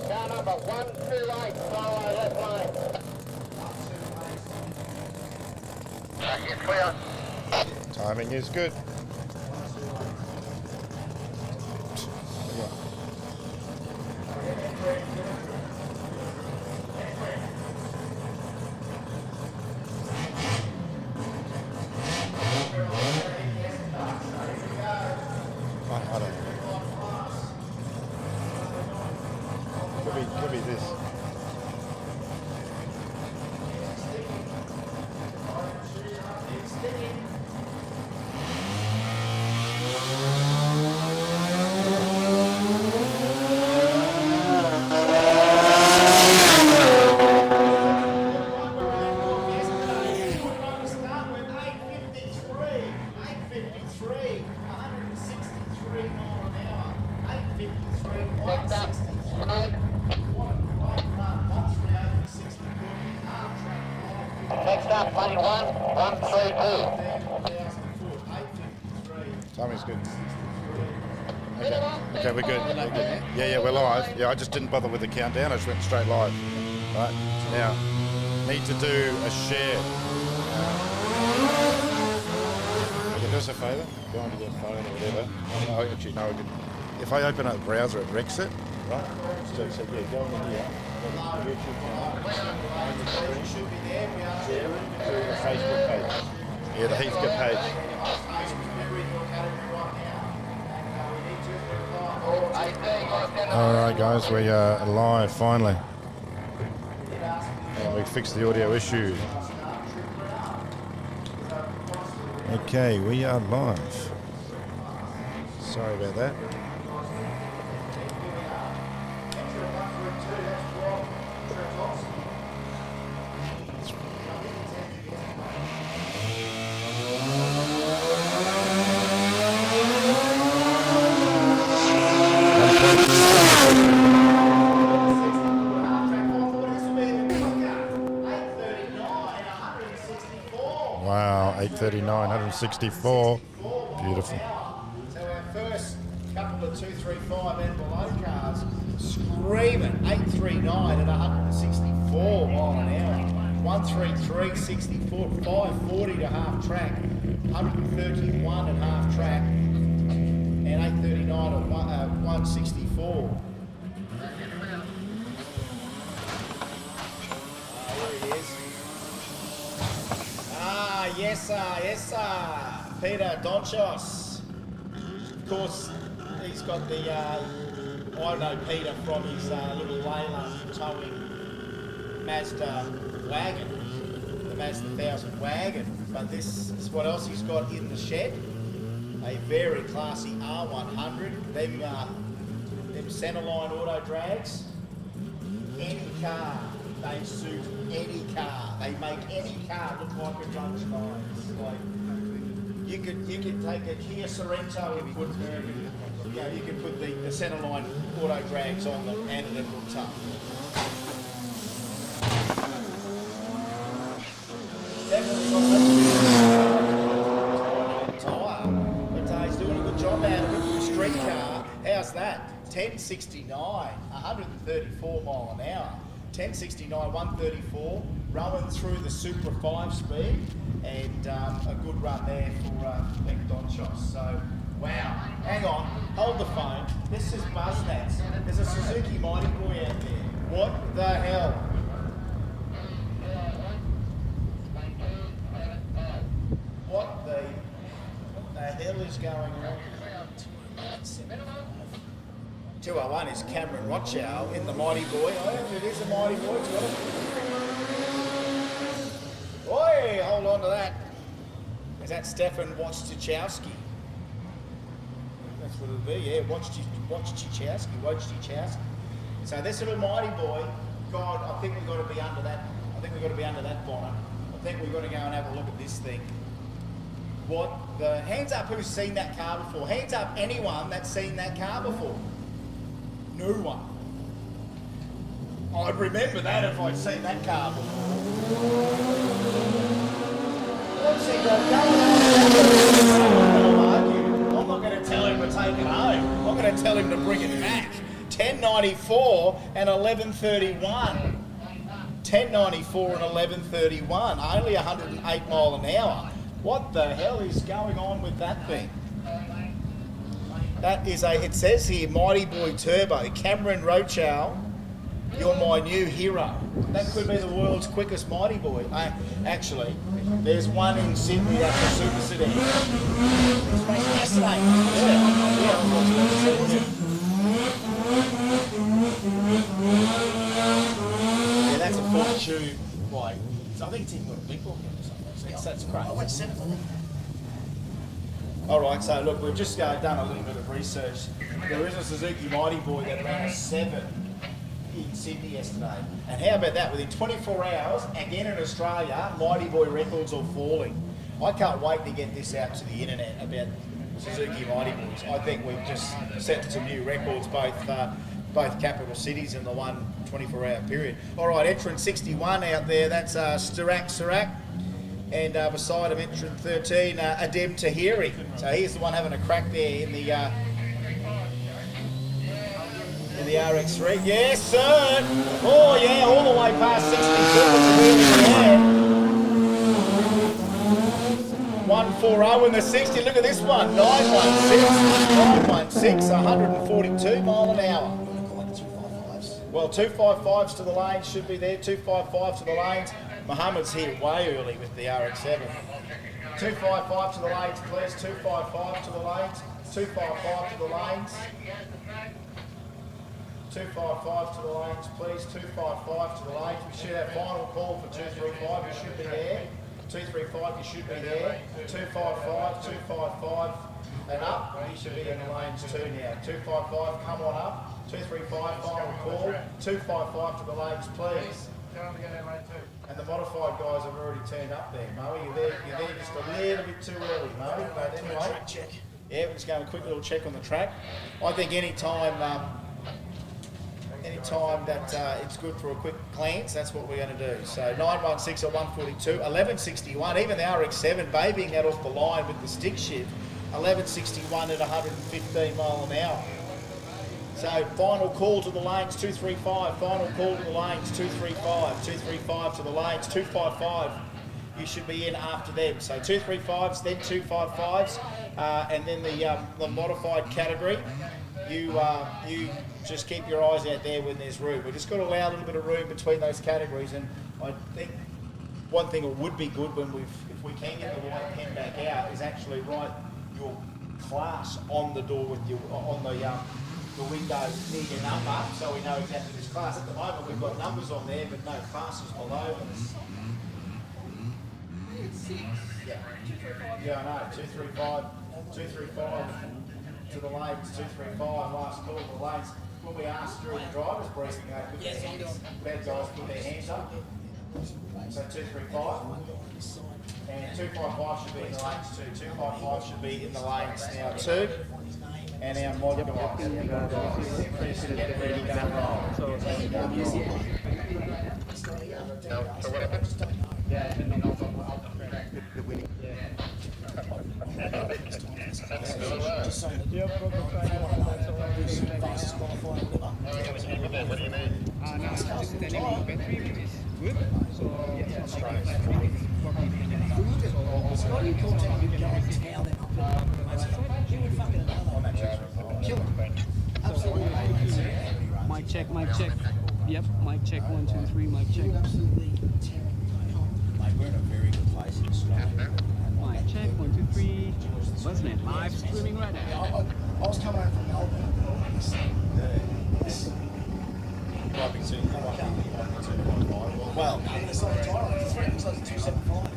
Car number 128, follow left lane. Yes, clear. Timing is good. I don't know. Could be this. Next up, 13132. Timing's good. Okay, we're good. Yeah, we're live. Yeah, I just didn't bother with the countdown. I just went straight live. Right, now, need to do a share. Okay, do us a favour. Go onto your phone or whatever. No, actually, no. If I open up the browser, it wrecks it. Right? So yeah, go on here. YouTube channel. Should be there. We are there. To the Facebook page. Yeah, the Heathcote page. Alright guys, we are live finally. We fixed the audio issue. Okay, we are live. Sorry about that. Wow, 839, 164. Beautiful. So our first couple of 235 and below cars screaming 839 at 164 mile an hour. 133, 64, 540 to half track, 131 at half track, and 839 at 164. Yes, sir. Peter Donchos. Of course, he's got the, I know Peter from his little Layla towing Mazda wagon, the Mazda 1000 wagon. But this is what else he's got in the shed. A very classy R100. Them centerline auto drags. Any car. They suit any car. They make any car look like a junk nice. Like you could take a Kia Sorento and put you could put the centerline auto drags on them and it looks up. Definitely got that tyre, but he's doing a good job out of it for a street car. How's that? 1069, 134 mile an hour. 1069, 134, rolling through the Super 5 speed, and a good run there for Beck Donchos. So, wow. Hang on, hold the phone. This is Buznats. There's a Suzuki Mighty Boy out there. What the hell? What the hell is going on? 201 is Cameron Rochow in the Mighty Boy. Oh, it is a Mighty Boy. It's got it. Oi, hold on to that. Is that Stefan Wojciechowski? That's what it'll be, yeah. Wojciechowski. So this little Mighty Boy, God, I think we've got to be under that. I think we've got to be under that bonnet. I think we've got to go and have a look at this thing. What the, hands up who's seen that car before. Hands up anyone that's seen that car before. No one. I'd remember that if I'd seen that car before. What's he got going on? 10.94 and 11.31. 10.94 and 11.31. Only 108 mile an hour. What the hell is going on with that thing? That is a, it says here, Mighty Boy Turbo. Cameron Rochow, you're my new hero. That could be the world's quickest Mighty Boy. Actually, there's one in Sydney that's a super sedan. It was raced yesterday. Yeah, I was watching it. Yeah, that's a Fortitude. Like, I think it's even got a big book in it or something. So that's great. I went 7 on it. All right, so look, we've just done a little bit of research. There is a Suzuki Mighty Boy that ran a 7 in Sydney yesterday. And how about that? Within 24 hours, again in Australia, Mighty Boy records are falling. I can't wait to get this out to the internet about Suzuki Mighty Boys. I think we've just set some new records, both capital cities in the one 24-hour period. All right, entrant 61 out there, that's Surak. And beside him, entrant 13, Adem Tahiri. So he's the one having a crack there in the RX3. Yes, sir! Oh, yeah, all the way past 62. 140 in the 60. Look at this one, 916, 142 mile an hour. Well, 255s to the lanes should be there, 255 to the lanes. Mohammed's here way early with the RX-7. 255 to the lanes, please. 255 to the lanes. 255 to the lanes. 255 to the lanes, please. 255 to the lanes. We should have final call for 235. You should be there. 235, you should be there. 255, 255 and up. You should be in the lanes too now. 255, come on up. 235, final call. 255 to the lanes, please. And the modified guys have already turned up there, Mo. You're there just a little bit too early, Mo. But anyway, yeah, we're just going a quick little check on the track. I think any time that it's good for a quick glance, that's what we're going to do. So 916 at 142, 1161, even the RX-7 babying that off the line with the stick shift, 1161 at 115 mile an hour. So final call to the lanes, 235. Final call to the lanes, 235. 235 to the lanes, 255. You should be in after them. So 235s, then 255s, and then the modified category. You just keep your eyes out there when there's room. We've just got to allow a little bit of room between those categories. And I think one thing that would be good if we can get the white pen back out is actually write your class on the door with you on the window near your number, so we know exactly which class. At the moment we've got numbers on there, but no classes below us. Yeah, I know. 235 to the lanes. 235 last call to the lanes. When we asked during the drivers briefing, they put their hands. Bad guys put their hands up. So 235. And 255 should be in the lanes too. 255 should be in the lanes now too. And our mod guys. Get ready, don't roll. What do you mean? Good. So mic check, mic check. Yep, mic check, 1, 2, 3, mic check. We're in a very good place in Australia. Mic check, 1, 2, 3. Wasn't it live streaming right now? I was coming home from Melbourne. Well, it's not entirely. It's 275.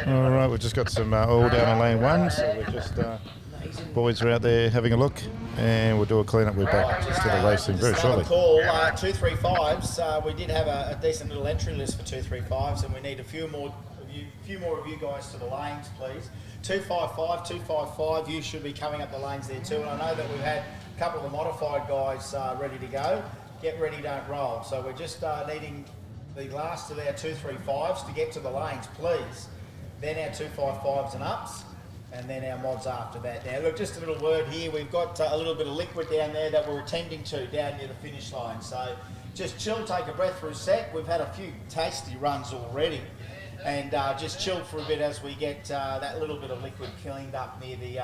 All right, we've just got some oil down in lane 1, so we're just boys are out there having a look, and we'll do a clean up. We're back to the racing very shortly. Call 235s. We did have a decent little entry list for 235s, and we need a few more of you guys to the lanes, please. 255, 255. You should be coming up the lanes there too. And I know that we've had a couple of the modified guys ready to go. Get ready, don't roll. So we're just needing the last of our 235s to get to the lanes, please. Then our 255s and ups, and then our mods after that. Now, look, just a little word here. We've got a little bit of liquid down there that we're attending to down near the finish line. So just chill, take a breath for a sec. We've had a few tasty runs already. And just chill for a bit as we get that little bit of liquid cleaned up near the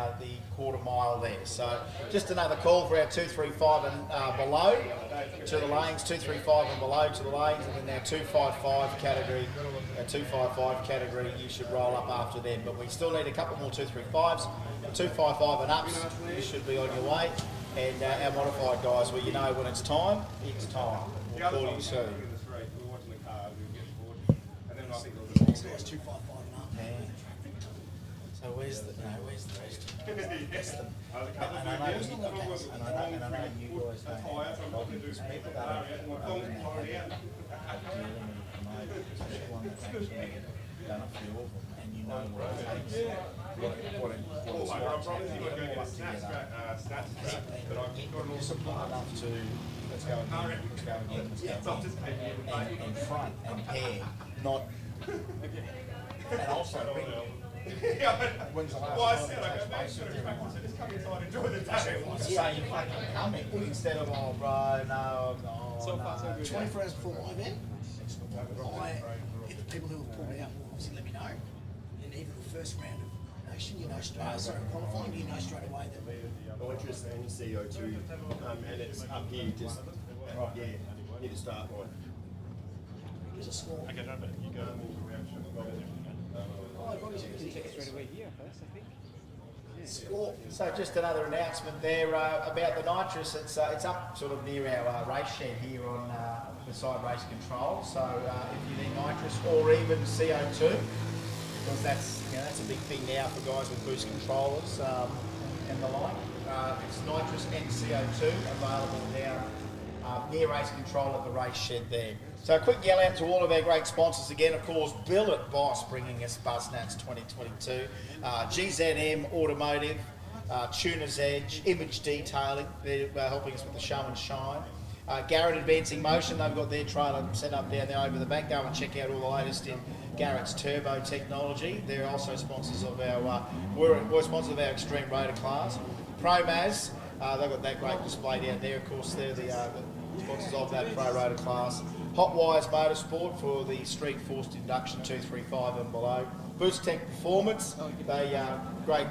quarter mile there. So just another call for our 235 and below to the lanes, 235 and below to the lanes, and then our 255 category, you should roll up after them. But we still need a couple more 235s, 255 and ups, you should be on your way. And our modified guys, well, you know when it's time, it's time. We'll call you soon. It's 255 and up. Yeah. So where's the rest? That's the, and I know you guys don't have people that are dealing with especially one that's actually done a few of them, and you know what it takes, what it's like to get them all up together, and get disciplined enough to let's go again, and front and pair, not. And also, when's the last time say you fucking coming instead of, oh bro, no, So far, so good. 24 hours before my event, if the people who have pulled out will obviously let me know. And even the first round of nation, you know, qualifying, you know straight away that. No interest in CO2, and it's up here, just, yeah, need to start line. There's a score. Okay, no, but you go. Straight away here first, I think. Score. So just another announcement there about the nitrous. It's up sort of near our race shed here on beside race control. So if you need nitrous or even CO2, because that's a big thing now for guys with boost controllers and the like. It's nitrous and CO2 available now near race control at the race shed there. So a quick yell out to all of our great sponsors again, of course, Billet Boss bringing us Buznats 2022, GZM Automotive, Tuner's Edge, Image Detailing, they're helping us with the show and shine. Garrett Advancing Motion, they've got their trailer set up down there over the back. Go and check out all the latest in Garrett's turbo technology. They're also sponsors of our, we're sponsors of our Extreme Rotor class. ProMaz, they've got that great display down there. Of course, they're the sponsors of that Pro Rotor class. Hot Wires Motorsport for the Street Forced Induction 235 and below. Boost Tech Performance, they are great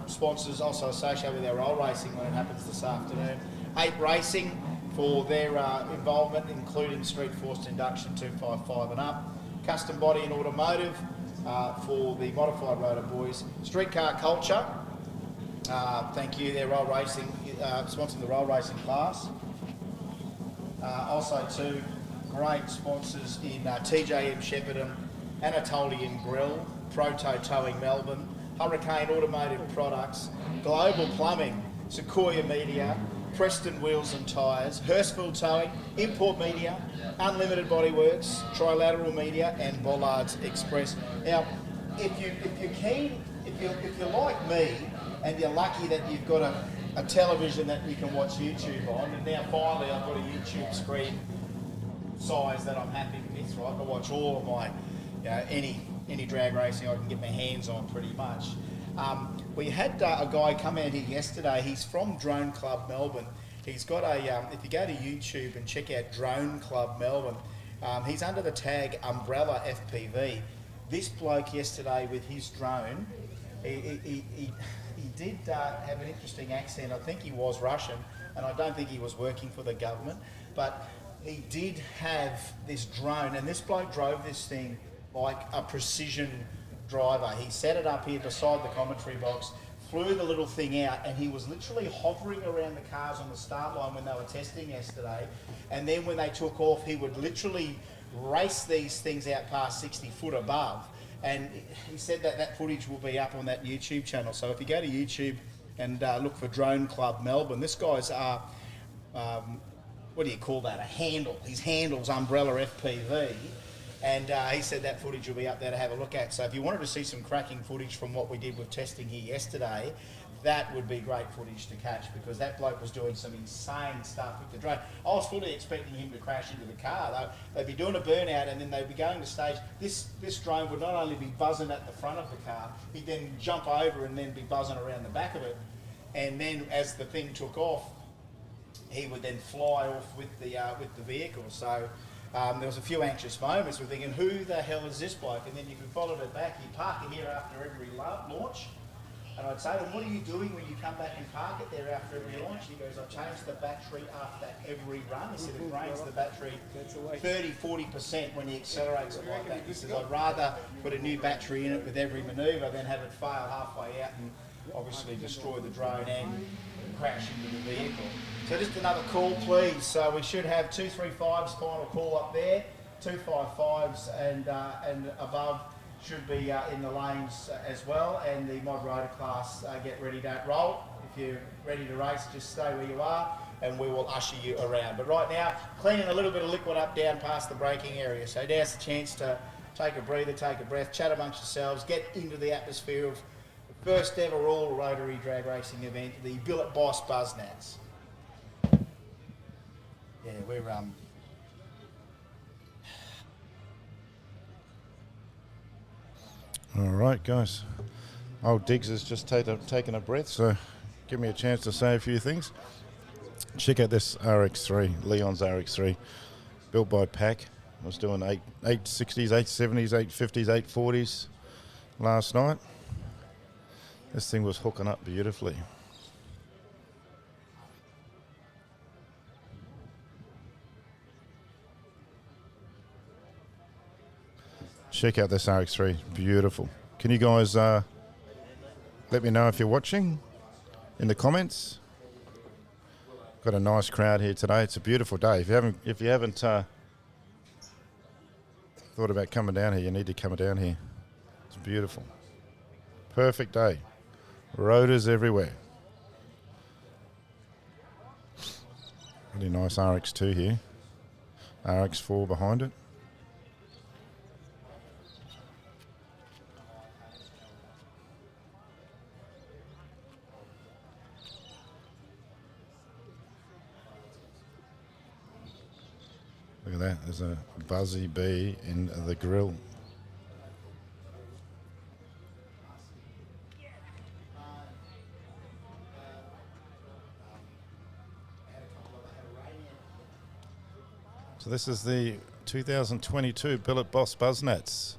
sponsors, also associated with our roll racing when it happens this afternoon. Ape Racing for their involvement, including Street Forced Induction 255 and up. Custom Body and Automotive for the Modified Rotor boys. Streetcar Culture, thank you, they're roll racing, sponsoring the roll racing class. Also two great sponsors in TJM Shepparton, Anatolian Grill, Proto Towing Melbourne, Hurricane Automotive Products, Global Plumbing, Sequoia Media, Preston Wheels and Tyres, Hurstville Towing, Import Media, Unlimited Bodyworks, Trilateral Media, and Bollard's Express. Now, if you're keen, if you're like me, and you're lucky that you've got a television that you can watch YouTube on, and now finally I've got a YouTube screen size that I'm happy with, right? I watch all of my, any drag racing I can get my hands on pretty much. We had a guy come out here yesterday. He's from Drone Club Melbourne. He's got if you go to YouTube and check out Drone Club Melbourne, he's under the tag Umbrella FPV. This bloke yesterday with his drone, he did have an interesting accent. I think he was Russian, and I don't think he was working for the government, but he did have this drone, and this bloke drove this thing like a precision driver. He set it up here beside the commentary box, flew the little thing out, and he was literally hovering around the cars on the start line when they were testing yesterday. And then when they took off, he would literally race these things out past 60 foot above. And he said that that footage will be up on that YouTube channel. So if you go to YouTube and look for Drone Club Melbourne, this guy's what do you call that? A handle. His handle's Umbrella FPV. And he said that footage will be up there to have a look at. So if you wanted to see some cracking footage from what we did with testing here yesterday, that would be great footage to catch, because that bloke was doing some insane stuff with the drone. I was fully expecting him to crash into the car. They'd be doing a burnout and then they'd be going to stage. This drone would not only be buzzing at the front of the car, he'd then jump over and then be buzzing around the back of it. And then as the thing took off, he would then fly off with the vehicle. So there was a few anxious moments. We're thinking, who the hell is this bloke? And then you can follow it back. He'd park it here after every launch. And I'd say to him, what are you doing when you come back and park it there after every launch? He goes, I change the battery after every run. He said it drains the battery 30-40% when he accelerates it like that. He says, I'd rather put a new battery in it with every manoeuvre than have it fail halfway out and obviously destroy the drone and crash into the vehicle. So just another call, please. So we should have 235's final call up there, 255's and above should be in the lanes as well, and the mod rotor class, get ready, don't roll. If you're ready to race, just stay where you are and we will usher you around. But right now, cleaning a little bit of liquid up down past the braking area. So now's the chance to take a breather, take a breath, chat amongst yourselves, get into the atmosphere of the first ever all rotary drag racing event, the Billet Boss Buznats. Yeah, we're All right, guys. Old Diggs has just taken a breath, so give me a chance to say a few things. Check out this RX3, Leon's RX3, built by Pack. I was doing 860s, 870s, 850s, 840s last night. This thing was hooking up beautifully. Check out this RX3, beautiful. Can you guys let me know if you're watching in the comments? Got a nice crowd here today. It's a beautiful day. If you haven't thought about coming down here, you need to come down here. It's beautiful. Perfect day. Rotors everywhere. Really nice RX2 here. RX4 behind it. Look at that, there's a buzzy bee in the grill. So this is the 2022 Billet Boss Buznats.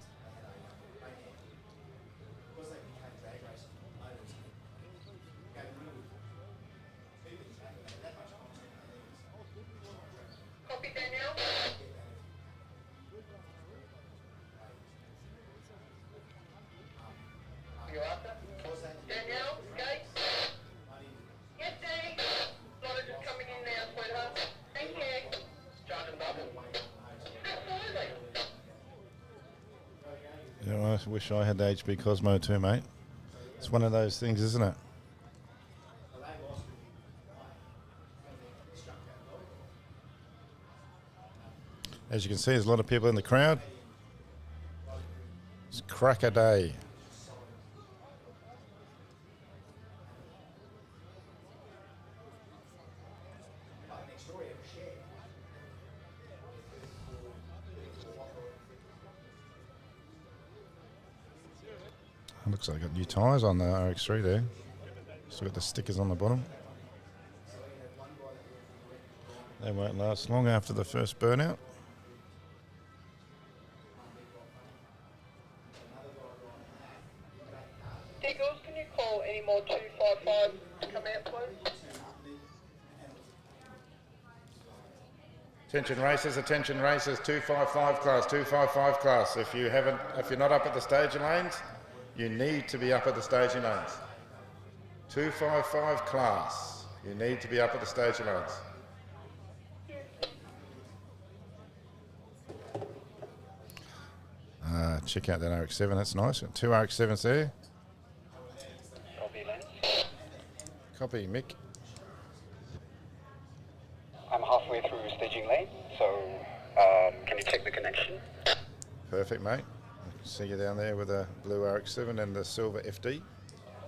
Yeah, I wish I had the HB Cosmo too, mate. It's one of those things, isn't it? As you can see, there's a lot of people in the crowd. It's cracker day. Looks like I got new tyres on the RX3 there. Still got the stickers on the bottom. They won't last long after the first burnout. Eagles, can you call any more 255 to come out, please? Attention racers, 255 class, 255 class. If you're not up at the staging lanes, you need to be up at the staging lanes. 255 class, you need to be up at the staging lanes. Check out that RX-7, that's nice. Got two RX-7s there. Copy, Lance. Copy, Mick. I'm halfway through staging lane, so can you check the connection? Perfect, mate. I can see you down there with a blue RX-7 and the silver FD.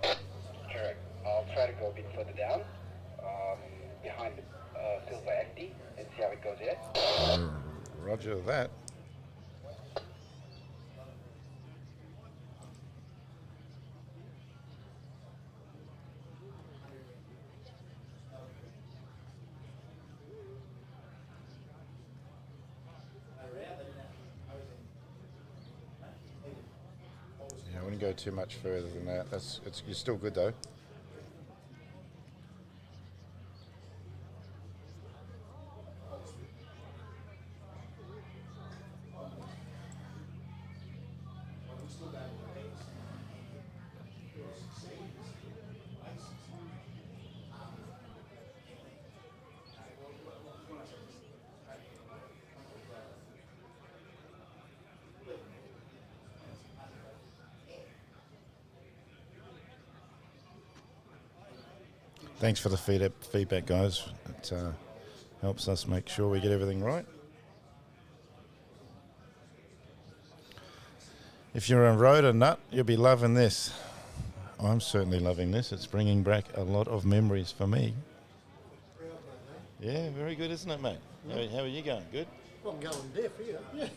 Correct. I'll go a bit further down, behind silver empty, and see how it goes here. Roger that. Yeah, I wouldn't go too much further than that. You're still good though. Thanks for the feedback, guys. It helps us make sure we get everything right. If you're a rotor nut, you'll be loving this. I'm certainly loving this. It's bringing back a lot of memories for me. Yeah, very good, isn't it, mate? How are you going? Good? I'm going deaf here. Yeah.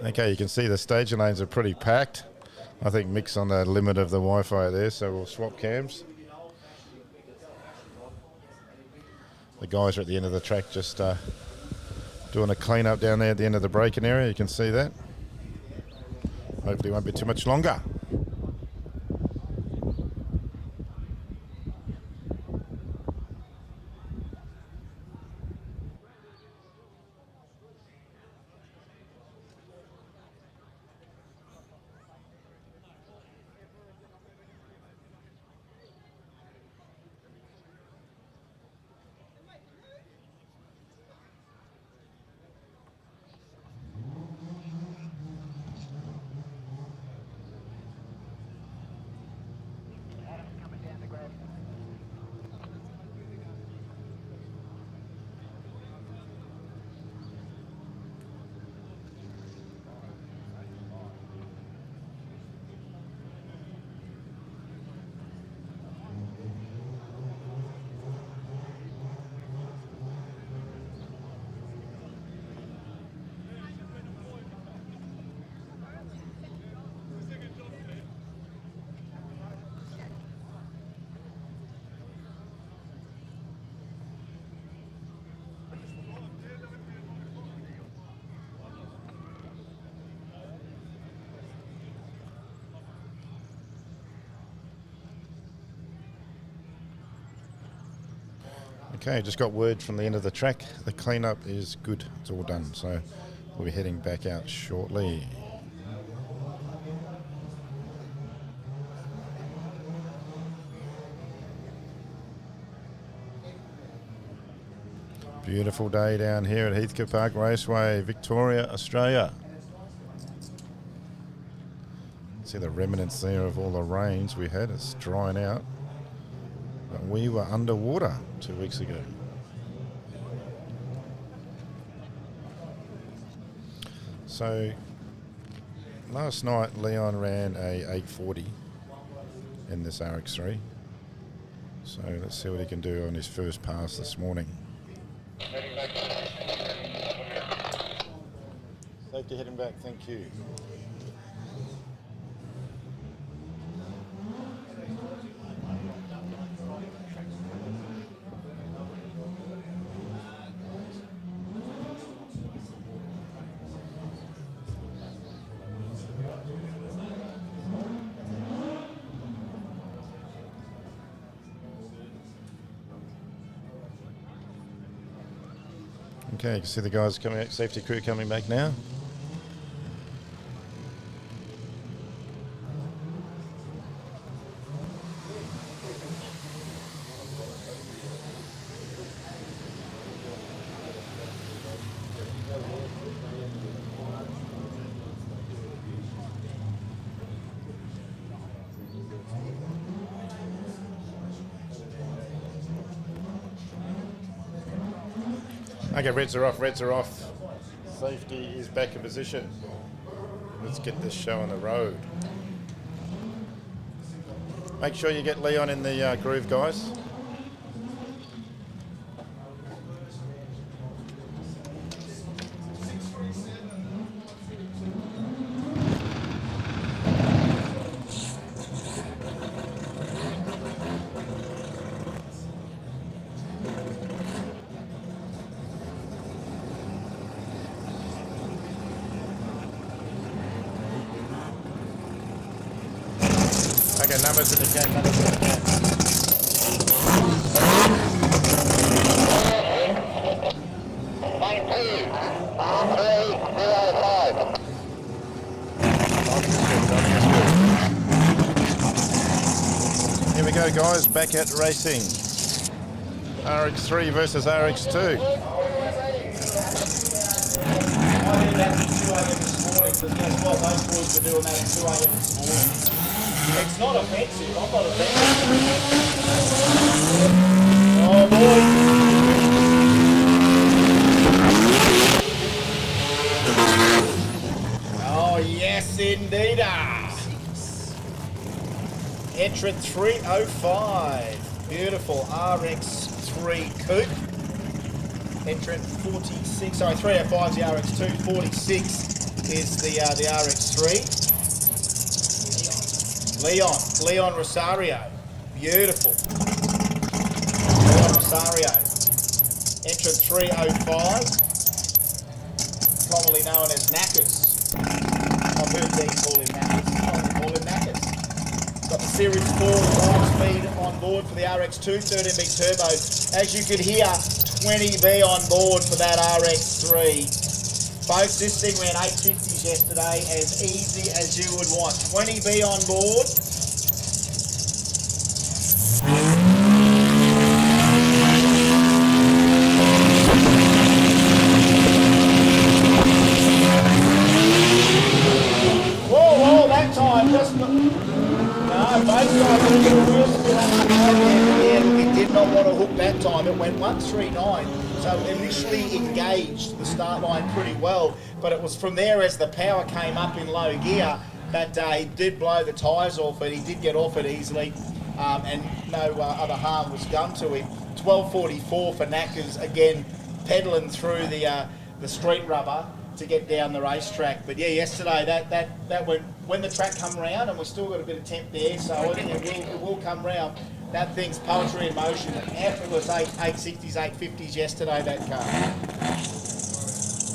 Okay, you can see the staging lanes are pretty packed. I think Mick's on the limit of the Wi-Fi there, so we'll swap cams. The guys are at the end of the track just doing a clean up down there at the end of the braking area. You can see that. Hopefully it won't be too much longer. Okay, just got word from the end of the track. The cleanup is good. It's all done. So we'll be heading back out shortly. Beautiful day down here at Heathcote Park Raceway, Victoria, Australia. See the remnants there of all the rains we had. It's drying out. But we were underwater 2 weeks ago. So last night Leon ran a 840 in this RX3. So let's see what he can do on his first pass this morning. Safety heading back, thank you. Okay, you can see the guys coming out, safety crew coming back now. Okay, reds are off, reds are off. Safety is back in position. Let's get this show on the road. Make sure you get Leon in the groove, guys. Okay, numbers in the can, numbers in the can. Here we go, guys, back at racing. RX3 versus RX2. I did that at 2 a.m. this morning because guess what? Those boys were doing that at 2 a.m. this morning. It's not offensive. I'm not offensive. Oh, boy. Oh, yes, indeed. Entry 305. Beautiful RX3 coupe. Entry 46. Sorry, 305 is the RX2. 46 is the RX3. Leon Rosario, beautiful. Leon Rosario, entrant 305, commonly known as Knackers. I've heard Dean call him Knackers. I call him Knackers. Got the Series 4 5-speed on board for the RX2, 13B turbo. As you could hear, 20B on board for that RX3. Folks, this thing ran 850s yesterday, as easy as you would want. 20B on board. Whoa, that time just not... No, both guys were a little wheel spin on the yeah, it did not want to hook that time. It went 139. So initially engaged the start line pretty well, but it was from there as the power came up in low gear that he did blow the tyres off it. He did get off it easily, and no other harm was done to him. 12:44 for Knackers, again pedalling through the street rubber to get down the racetrack. But yeah, yesterday that went when the track come round, and we've still got a bit of temp there, so I think it will come round. That thing's poetry in motion. It was 860s, 850s yesterday, that car.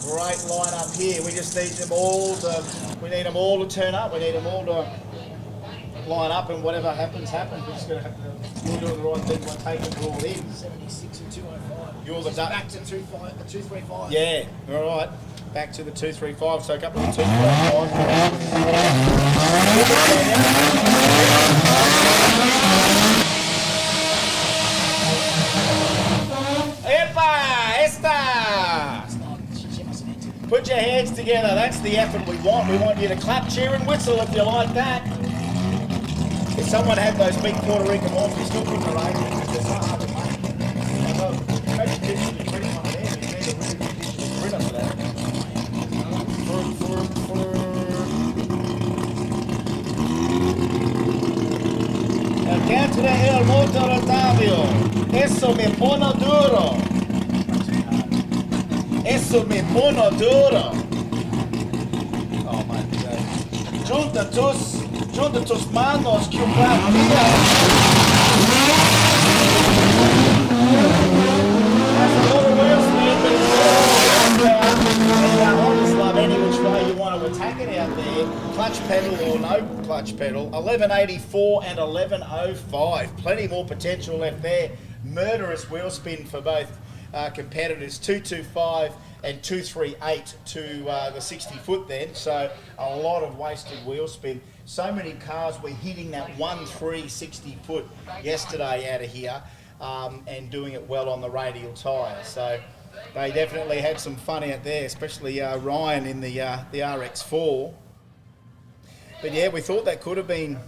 Great line up here. We just need them all to turn up. We need them all to line up, and whatever happens, happens. We're just going to have to, you're doing the right thing by taking it all in. 76 and 205. You're the back to 235. Yeah, all right. Back to the 235, so a couple of 235. Put your hands together. That's the effort we want. We want you to clap, cheer, and whistle if you like that. If someone had those big Puerto Rican horns, we still couldn't arrange it because it's not hard to make. Maybe digitally print one of them. You need a really good digital printer for that. El canto el motor Otavio. Eso me pone duro. Eso me pone duro. Oh my God. Junta tus manos que un any which way you want to attack it out there. Clutch pedal or no clutch pedal. 1184 and 1105. Plenty more potential left there. Murderous wheel spin for both competitors, 225 and 238 to the 60 foot then. So a lot of wasted wheel spin. So many cars were hitting that 1.360 foot yesterday out of here and doing it well on the radial tyre. So they definitely had some fun out there, especially Ryan in the RX4. But yeah, we thought that could have been,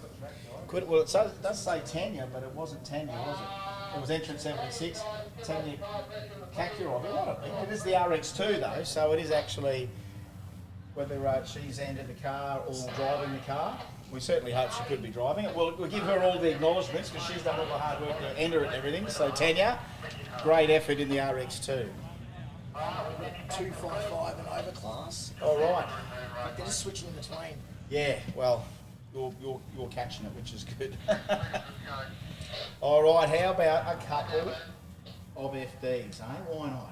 well, it does say Tanya, but it wasn't Tanya, was it? It was entrance 76, Tanya Kakurov. It might have been. It is the RX2 though, so it is actually whether she's entered the car or driving the car. We certainly hope she could be driving it. We'll give her all the acknowledgements because she's done all the hard work to enter it and everything. So Tanya, great effort in the RX2. 255 and over class. All right. They're just switching in between. Yeah, well, you're catching it, which is good. All right, how about a couple of FDs, eh? Why not?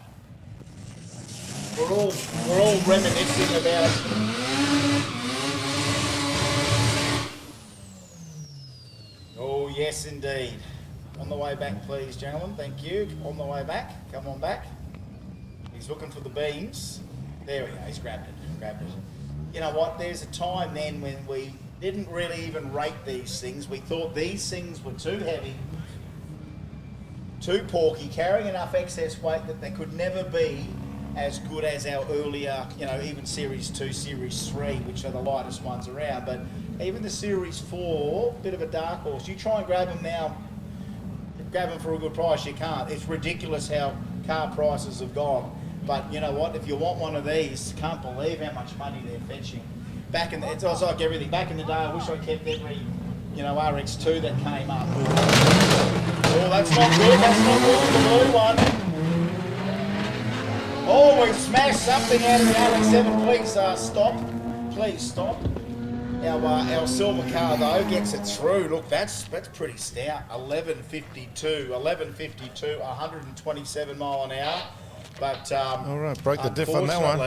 We're all reminiscing about. Oh yes, indeed. On the way back, please, gentlemen. Thank you. On the way back. Come on back. He's looking for the beams. There we go. He's grabbed it. You know what? There's a time then when we didn't really even rate these things. We thought these things were too heavy, too porky, carrying enough excess weight that they could never be as good as our earlier, even Series 2, Series 3, which are the lightest ones around. But even the Series 4, bit of a dark horse. You try and grab them now, grab them for a good price, you can't. It's ridiculous how car prices have gone. But you know what? If you want one of these, can't believe how much money they're fetching. It's like everything. Back in the day, I wish I kept every, RX2 that came up. Oh, that's not good. That's not good. The blue one. Oh, we smashed something out of the RX7. Please stop. Please stop. Our silver car though gets it through. Look, that's pretty stout. 1152, 127 mile an hour. But all right, broke the diff on that one.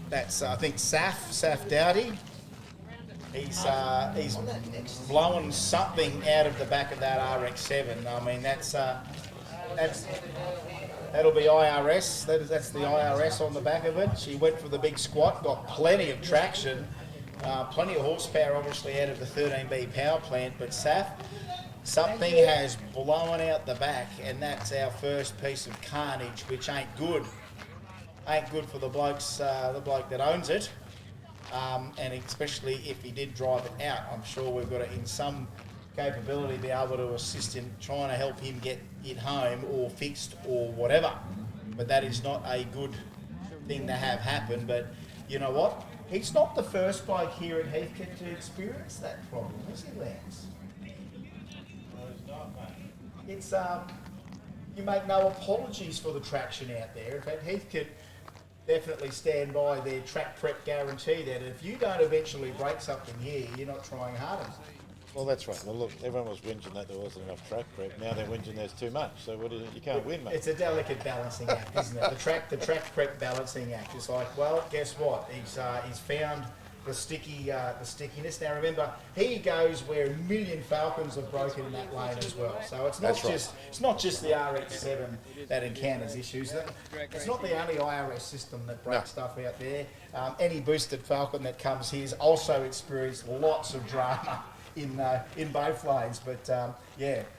That's I think Saf Dowdy. He's blowing something out of the back of that RX7. I mean that'll be IRS. That's the IRS on the back of it. She went for the big squat, got plenty of traction, plenty of horsepower obviously out of the 13B power plant. But Saf, something has blown out the back, and that's our first piece of carnage, which ain't good. Ain't good for the bloke that owns it, and especially if he did drive it out. I'm sure we've got to, in some capability, be able to assist him, trying to help him get it home or fixed or whatever. But that is not a good thing to have happen. But you know what? He's not the first bloke here at Heathcote to experience that problem, is he, Lance? It's you make no apologies for the traction out there. In fact, Heathcote definitely stand by their track prep guarantee that if you don't eventually break something here, you're not trying hard enough. Well, that's right. Well, look, everyone was whinging that there wasn't enough track prep. Now they're whinging there's too much. So you can't win, mate. It's a delicate balancing act, isn't it? The track prep balancing act is like, well, guess what? He's found the stickiness. Now remember, he goes where a million Falcons have broken in that lane as well. So it's not just the RX7 that encounters issues. It's not the only IRS system that breaks stuff out there. Any boosted Falcon that comes here has also experienced lots of drama in both lanes. But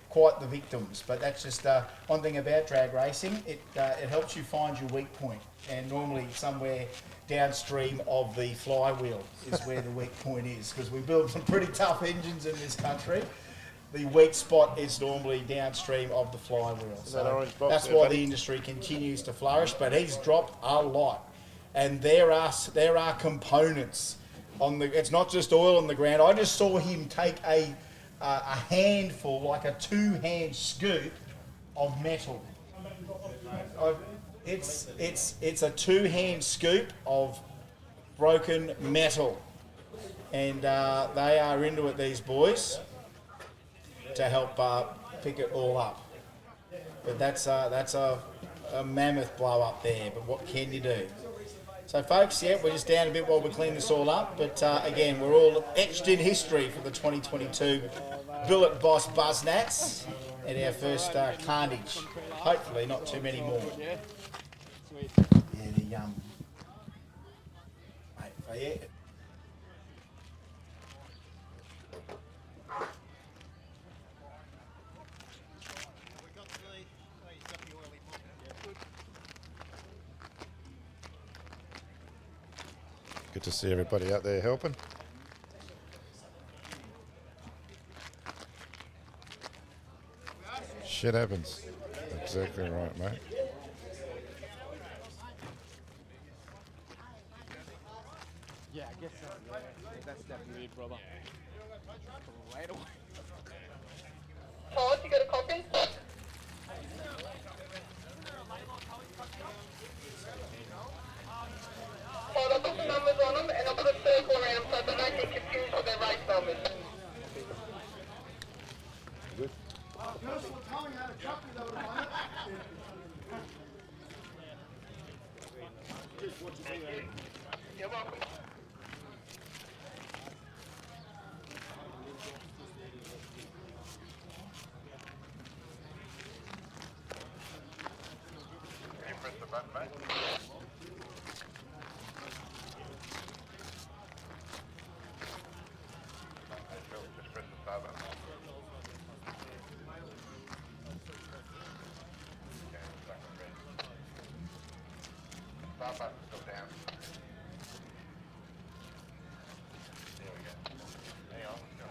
quite the victims. But that's just one thing about drag racing. It helps you find your weak point, and normally somewhere downstream of the flywheel is where the weak point is, because we build some pretty tough engines in this country. The weak spot is normally downstream of the flywheel. So that's why the industry continues to flourish. But he's dropped a lot, and there are components on the. It's not just oil on the ground. I just saw him take a handful, like a 2-hand scoop of metal. It's a 2-hand scoop of broken metal, and they are into it, these boys, to help pick it all up. But that's a mammoth blow up there. But what can you do? So folks, we're just down a bit while we clean this all up. But again, we're all etched in history for the 2022 Billet Boss Buznats and our first carnage hopefully not too many more. Yeah. Sweet. Yeah, the mate, yeah. Good to see everybody out there helping. Shit happens. Exactly right, mate. Yeah, I guess so. Yeah. That's definitely it, brother. Right away. Paul, you got a copy? Paul, I'll put the numbers on them and I'll put a circle around them so they don't get confused with their race numbers. Good. You're welcome. Can you press the button, mate? Hey, Phil, just press the start button. Okay, stuck with red. Start button's still down. There we go. Hang on, let's go.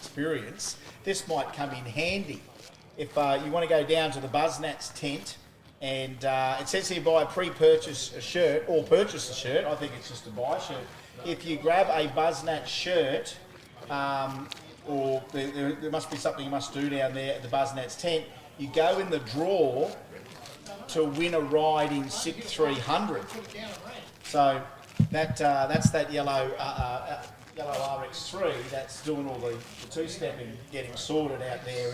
Experience, this might come in handy if you want to go down to the Buznats tent and it says here buy a pre-purchase a shirt or purchase a shirt. I think it's just a buy shirt. If you grab a Buznats shirt, or there must be something you must do down there at the Buznats tent, you go in the draw to win a ride in SIP 300. So that's that yellow RX3 that's doing all the two-stepping, getting sorted out there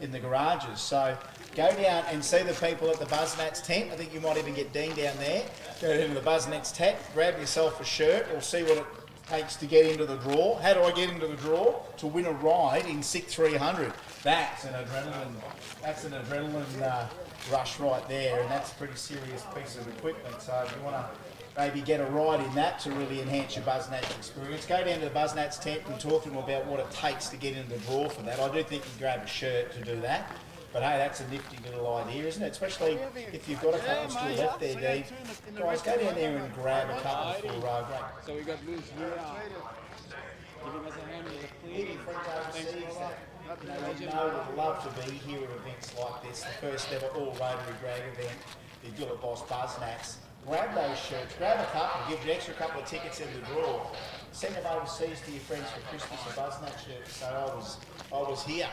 in the garages. So go down and see the people at the Buznats tent. I think you might even get Dean down there. Go into the Buznats tent, grab yourself a shirt, or see what it takes to get into the draw. How do I get into the draw? To win a ride in SIP 300. That's an adrenaline rush right there, and that's a pretty serious piece of equipment. So if you want to maybe get a ride in that to really enhance your Buznats experience, go down to the Buznats tent and talk to them about what it takes to get into the draw for that. I do think you grab a shirt to do that. But hey, that's a nifty little idea, isn't it? Especially if you've got a couple still left there, Dean. Guys, go down there and grab a couple for great. So we got Luis here giving us a hand with a clean. Any friends overseas that you know would love to be here at events like this, the first ever all Rotary drag event, the Billet Boss Buznats. Grab those shirts, grab a couple, give the extra couple of tickets in the draw. Send them overseas to your friends for Christmas, a Buznats shirt. So I was here.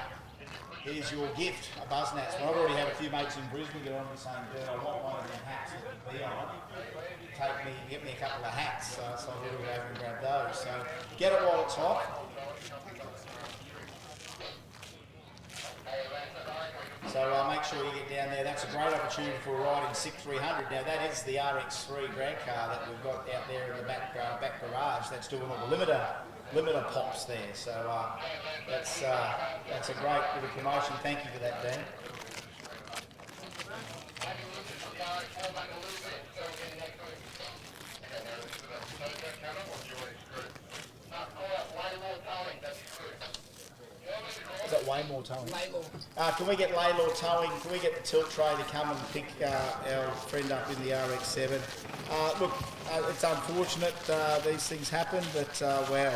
Here's your gift, a Buznats. Well, I've already had a few mates in Brisbane get on me saying, "Dude, I want one of them hats that you be on. Get me a couple of hats." So I will go over and grab those. So get it while it's hot. So make sure you get down there. That's a great opportunity for a ride in SIP 300. Now that is the RX3 drag car that we've got out there in the back garage. That's doing all the limiter pops there. So that's a great bit of promotion. Thank you for that, Dan. Is that way more towing? Can we get Laylor towing? Can we get the tilt tray to come and pick our friend up in the RX7? Look, it's unfortunate these things happen, but wow,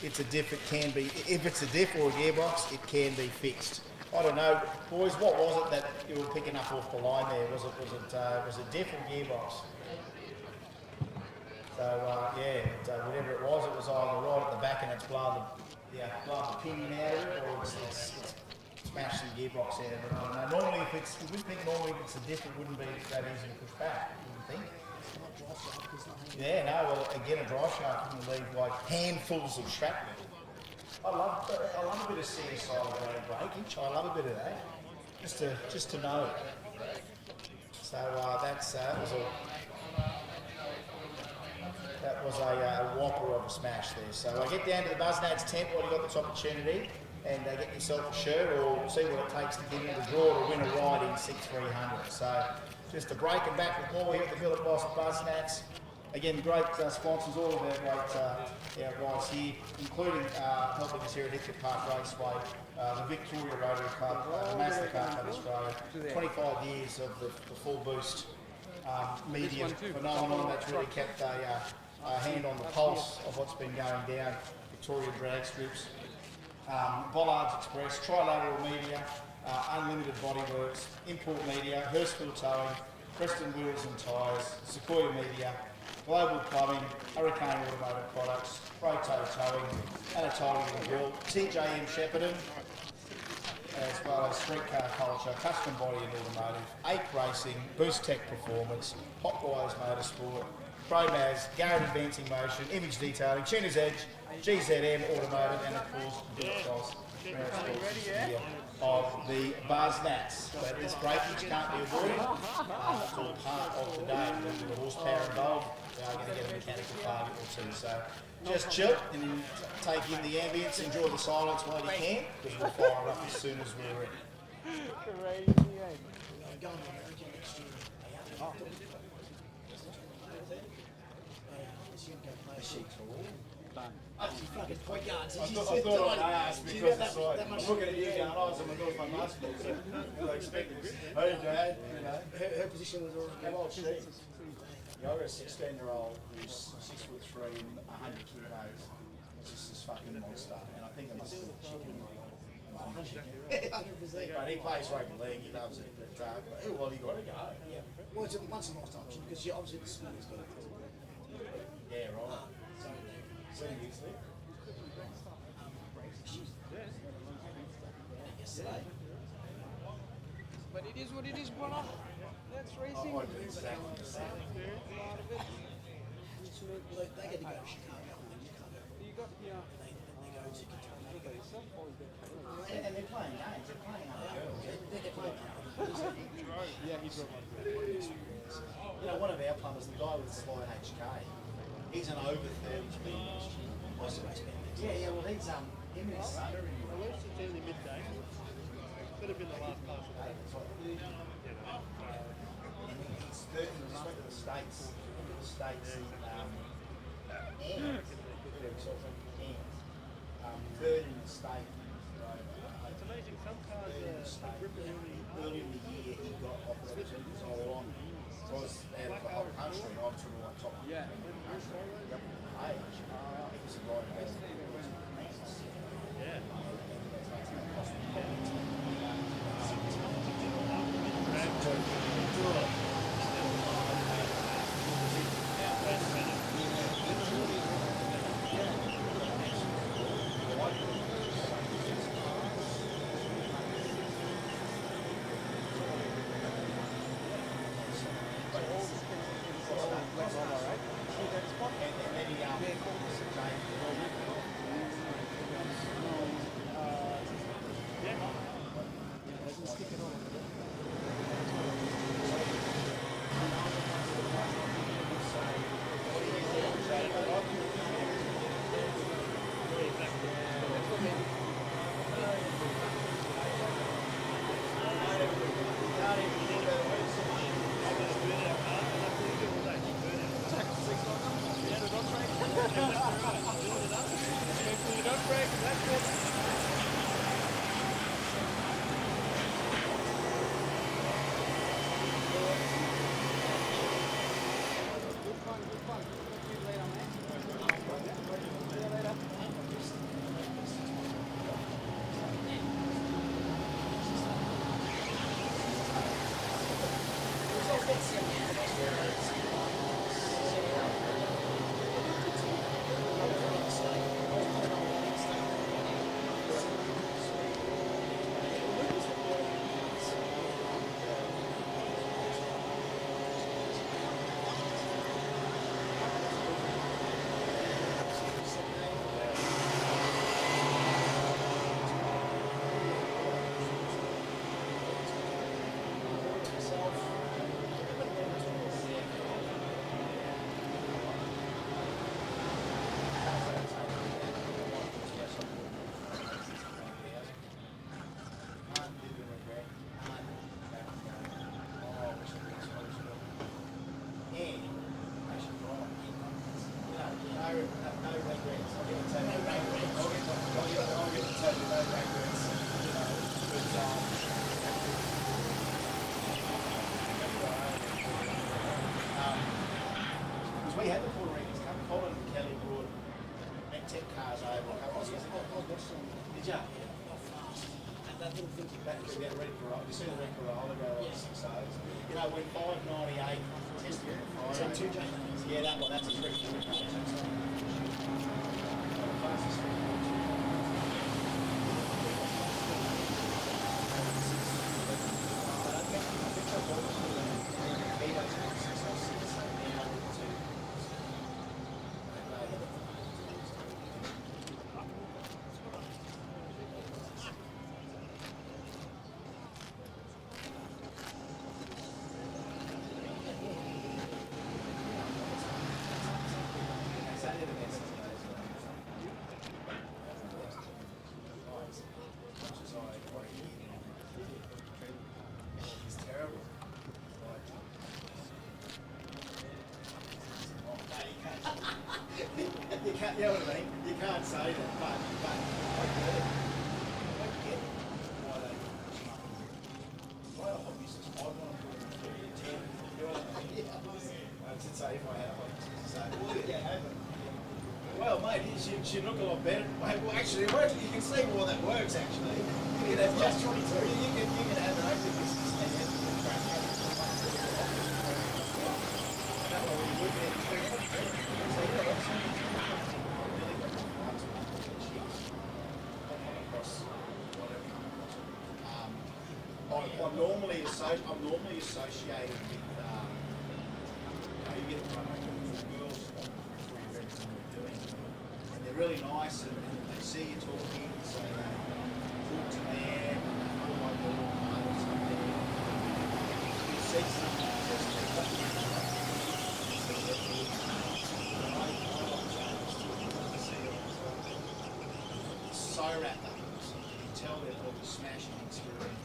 it's a diff. It can be, if it's a diff or a gearbox, it can be fixed. I don't know, boys. What was it that you were picking up off the line there? Was it diff or gearbox? So whatever it was either right at the back and it's blowing the pinion out of it, or it's smash some gearbox out of it. I don't know. Normally, you wouldn't think normally if it's a diff, it wouldn't be that easy to push back. You wouldn't think. Yeah, no. Well, again, a drive shaft can leave like handfuls of shrapnel. I love a bit of CSI breakage. I love a bit of that. Just to know. So that was a whopper of a smash there. So I get down to the Buznats tent while you got this opportunity, and get yourself a shirt or see what it takes to get into the draw to win a ride in 6300. So just to break and back with more here at the Billet Boss Buznats. Again, great sponsors, all of our great our guys here, including helping us here at Hector Park Raceway, the Victoria Rotary Club, the Mastercard Club Australia, 25 years of the full boost media phenomenon that's really kept a hand on the pulse of what's been going down, Victoria drag strips, Bollards Express, Trilateral Media, Unlimited Bodyworks, Import Media, Hurstville Towing, Preston Wheels and Tyres, Sequoia Media, Global Plumbing, Hurricane Automotive Products, Proto Towing, Anatolia Grill, TJM Shepparton, as well as Streetcar Culture, Custom Body and Automotive, Ape Racing, Boost Tech Performance, Hot Wires Motorsport, ProMaz, Garrett Advancing Motion, Image Detailing, Tuner's Edge, GZM Automotive, and of course, Billet Boss of the Buznats. But this breakage can't be avoided. It's all part of the day. With the horsepower involved, we are going to get a mechanical failure or two. So just chill and take in the ambience, enjoy the silence while you can, because we'll fire up as soon as we're ready. Going to America next year. Fucking point guards. I thought I'd ask because it's like, I'm looking at you going, I was in the middle of my muscle, so I expected this. Hey, Dad, you know. Her position was already Well, she, I've got a 16-year-old who's 6'3" and 100 kilos. It's just this fucking monster, and I think it must be a chicken. 100%. But he plays rugby league, he loves it. But well, you got to go. Yeah. Well, it's a once in a lifetime option because obviously the school is good. Yeah, right. So you sleep? Yesterday. But it is what it is, brother. That's racing. I do exactly the same. They get to go to Chicago. You got here. They go to Kentucky. And they're playing games, they're playing other girls. They're playing Yeah, he drove You know, one of our plumbers, the guy with the Slide HK, he's an over 30 speed. Yeah, well, he's him and his son are in At least it's early midday. Could have been the last class of the day. And he's third, he just went to the States. Third in the state. It's amazing, some cars are gripping Early in the year, he got offered to so on. Was out of the whole country, I'm sort of like top. Yeah. Age. He was a guy who basically was Yeah. Marines. Colin and Kelly brought tech cars over a couple of years ago. Did ya? And that little thing back to get ready for you see the red Corolla go on 6 O's. You know, when 598 tested on Friday. So 2J. Yeah, that one, that's a 340 car. Fastest 340. You can't, you know what I mean? You can't say that, but I get it. I get why they why a hobbyist is I want to put them in 10. You know what I mean? I should say if I had a hobbyist to say, well, you haven't. Well, mate, she'd look a lot better. Well, actually, it works. You can see why that works, actually. You can have just 22. You can have an open business and have a track. That way, when you look at it, I'm normally associated with, you get the girls and they're really nice and they see you talking, so they talk to them, oh my God, or something. You see something so wrapped up, so you can tell they're probably smashing experience.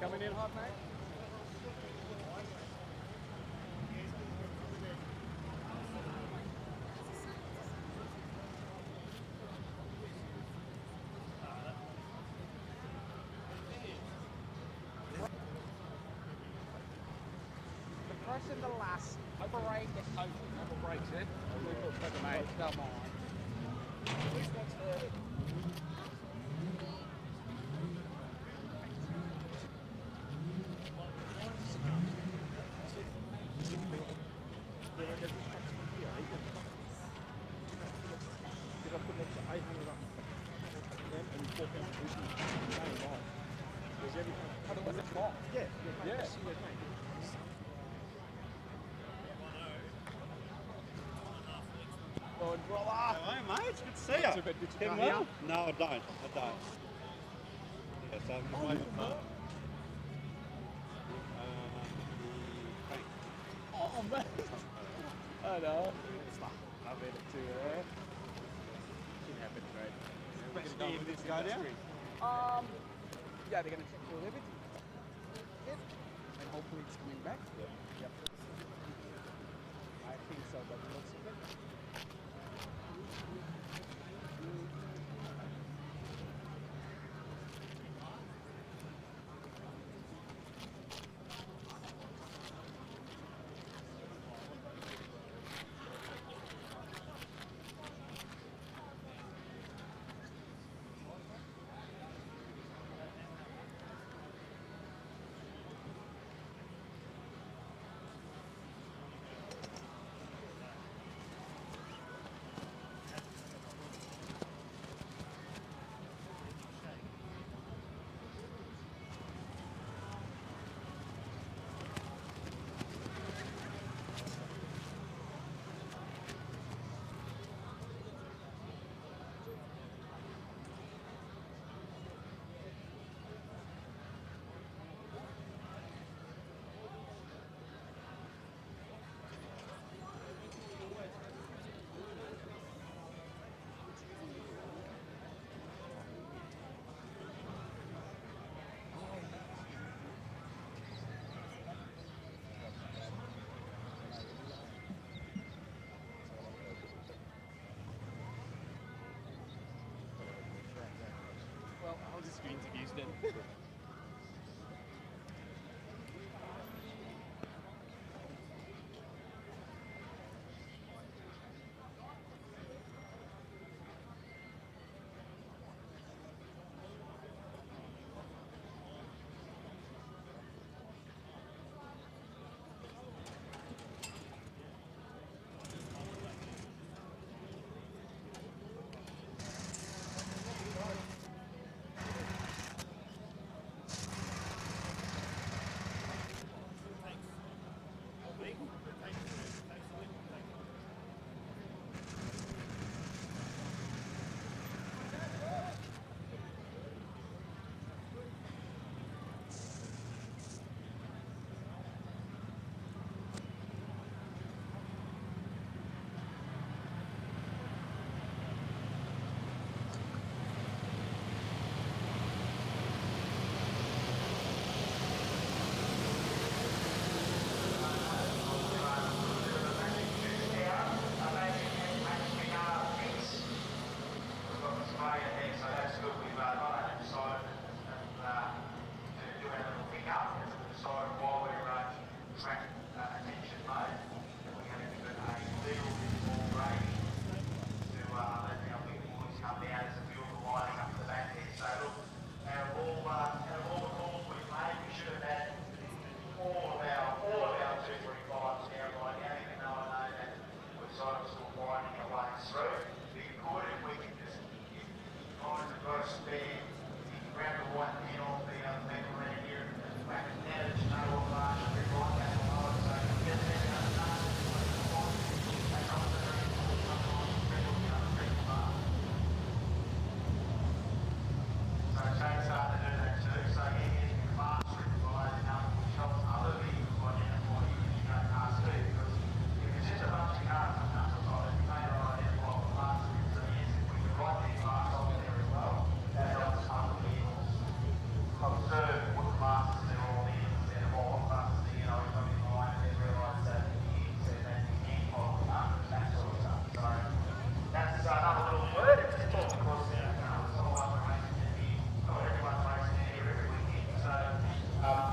Coming in hot, mate? The person the last break breaks it. Mate, come on. Hello, mate. It's good to see you. Getting well? No, I don't. Yeah, so I'm just waiting for Oh, mate. I know. I'll bet it too, Should happen, great. Best year for this to go down? Yeah, they're going to check for everything. Yep. And hopefully it's coming back. Yep. think so, but it looks okay. Well, I'll just do interviews then.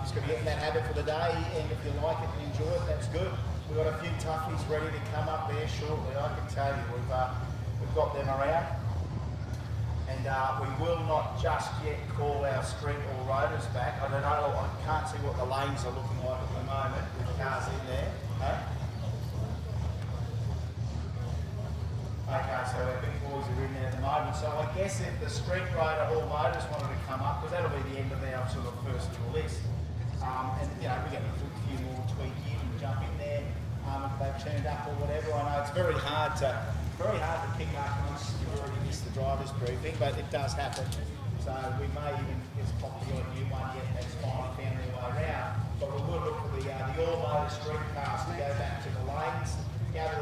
Just going to get in that habit for the day, and if you like it and enjoy it, that's good. We've got a few toughies ready to come up there shortly. I can tell you, we've got them around, and we will not just yet call our street or rotors back. I don't know. I can't see what the lanes are looking like at the moment with cars in there. Okay, so our big boys are in there at the moment. So I guess if the street rotor or motors wanted to come up, because that'll be the end of our sort of first list. And you know, we get a few more tweak in and jump in there if they've turned up or whatever. I know it's very hard to pick up once you've already missed the driver's briefing, but it does happen. So we may even just pop the odd new one yet. That's fine. We found their way around, but we will look for the all-motor street cars to go back to the lanes. Gather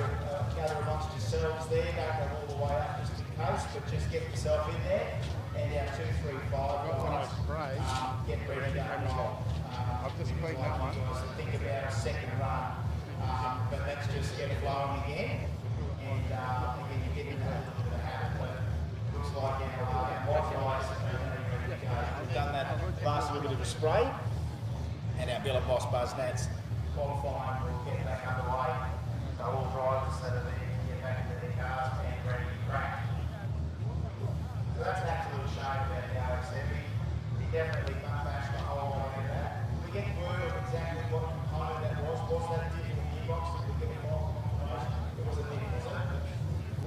amongst yourselves there. Don't go all the way up just in case, but just get yourself in there. And our 2, 3, 5 get ready to go. I've just cleaned that one. Think about a second run But let's just get it flowing again. And again, you get into that little bit of habit. But looks like our white guys we've done that last little bit of a spray. And our Billet Boss Buznats qualifying will get back underway. So all drivers that are there can get back into their cars and ready to crack. So that's an absolute shame about the RX7. He definitely bashed the whole lot of that. We get word of exactly what component that was. Was that a digital gearbox that we get from? It was a digital, was it?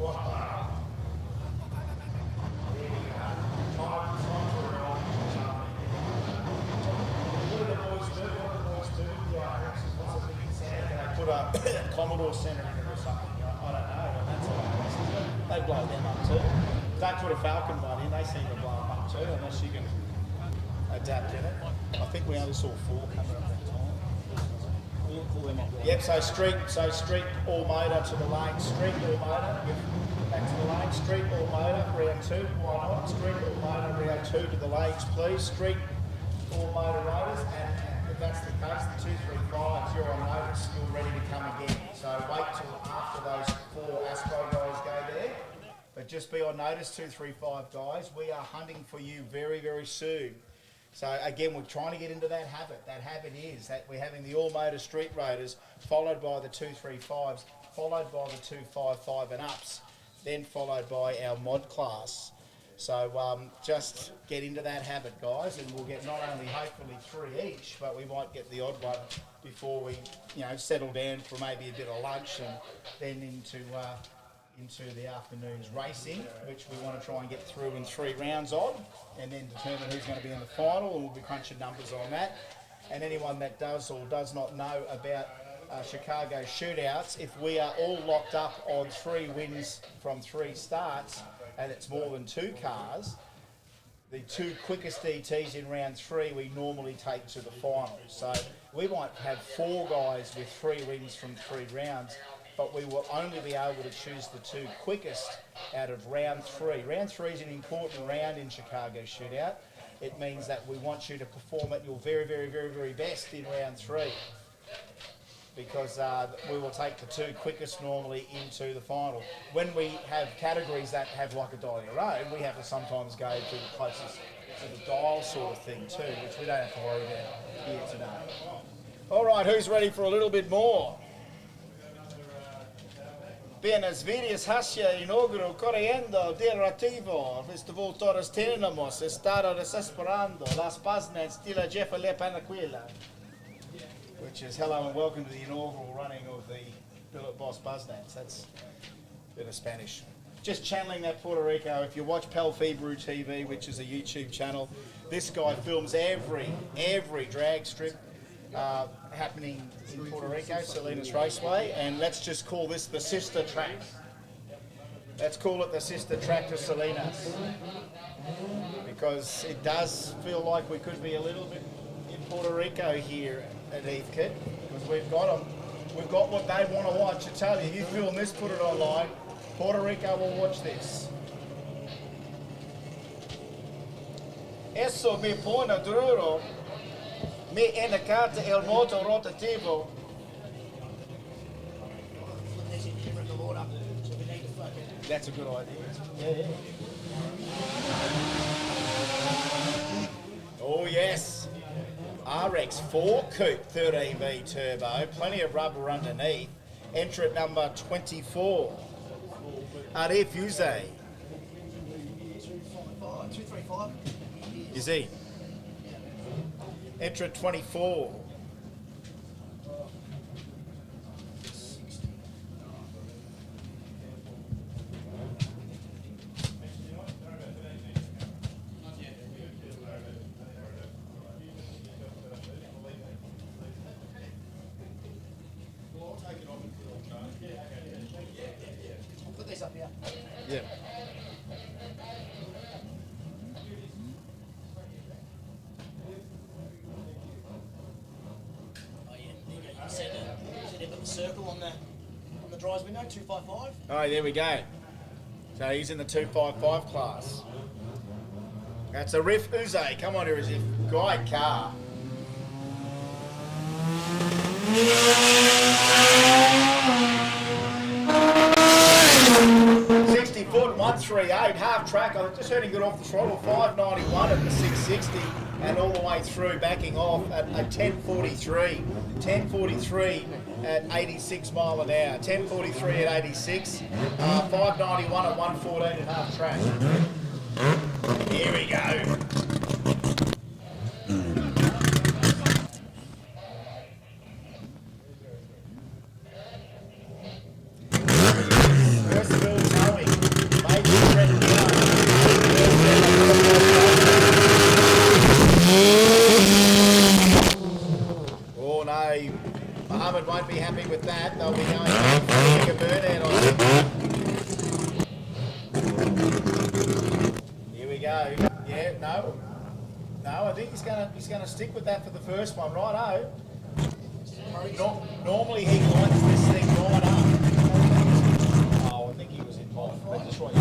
What? There we go. Time for it all. What do the boys do? What do the boys do with the RX? What's a big center? Can they put a Commodore center in it or something? I don't know. But that's all. They blow them up too. Don't put a Falcon one in, they seem to blow them up too, unless you can adapt in it. I think we only saw 4 coming up that time. We'll call them up. Yep, so street all motor to the lane, street all motor, back to the lane, street all motor, round 2, why not? Street all motor, round 2 to the lanes, please. Street all motor rotors, and if that's the case, the 235s, you're on notice, you're ready to come again. So wait till after those 4 Astro guys go there. But just be on notice, 235 guys. We are hunting for you very, very soon. So again, we're trying to get into that habit. That habit is that we're having the all-motor street rotors, followed by the 235s, followed by the 255 and ups, then followed by our mod class. So just get into that habit, guys, and we'll get not only hopefully 3 each, but we might get the odd one before we, settle down for maybe a bit of lunch and then into the afternoon's racing, which we want to try and get through in 3 rounds on, and then determine who's going to be in the final, and we'll be crunching numbers on that. And anyone that does or does not know about Chicago shootouts, if we are all locked up on 3 wins from 3 starts, and it's more than 2 cars, the 2 quickest DTs in round 3 we normally take to the final. So we might have 4 guys with 3 wins from 3 rounds, but we will only be able to choose the 2 quickest out of round 3. Round 3 is an important round in Chicago Shootout. It means that we want you to perform at your very, very, very, very best in round 3, because we will take the 2 quickest normally into the final. When we have categories that have like a dial of your own, we have to sometimes go to the closest to the dial sort of thing too, which we don't have to worry about here today. All right, who's ready for a little bit more? Bine, Sviris Hasia inaugural corriendo directivo. Festival Torres tenemos, estado desesperando, las Buznats de la Jefa le Panaquila. Which is hello and welcome to the inaugural running of the Billet Boss Buznats. That's a bit of Spanish. Just channeling that Puerto Rico. If you watch Pelfebru TV, which is a YouTube channel, this guy films every drag strip happening in Puerto Rico, Salinas Raceway, and let's just call this the sister track. Let's call it the sister track to Salinas, because it does feel like we could be a little bit in Puerto Rico here at Heathcote, because we've got them. We've got what they want to watch. I tell you, you film this, put it online, Puerto Rico will watch this. Eso me pone duro. Me encanta el moto rotativo. That's a good idea. Yeah. Oh yes. RX4 Coupe 13V Turbo, plenty of rubber underneath. Entrant number 24. Arif Yuze. 235. Is he? Entrant 24. I'll put these up here. Yeah. Oh yeah, there you go. You can see they've got the circle on the driver's window, 255. Oh, there we go. So he's in the 255 class. That's a Riff Uze. Come on here, as if guide car. 138, half track. I just heard him get off the throttle, 591 at the 660, and all the way through, backing off at a 1043. 1043 at 86 mile an hour. 1043 at 86. 591 at 114 at half track. Here we go. Oh no, Muhammad won't be happy with that. They'll be going to a burnout, I think. Here we go. Yeah, no, I think he's gonna stick with that for the first one, right? Normally he lines this thing right up. Oh, I think he was in off. That's just right.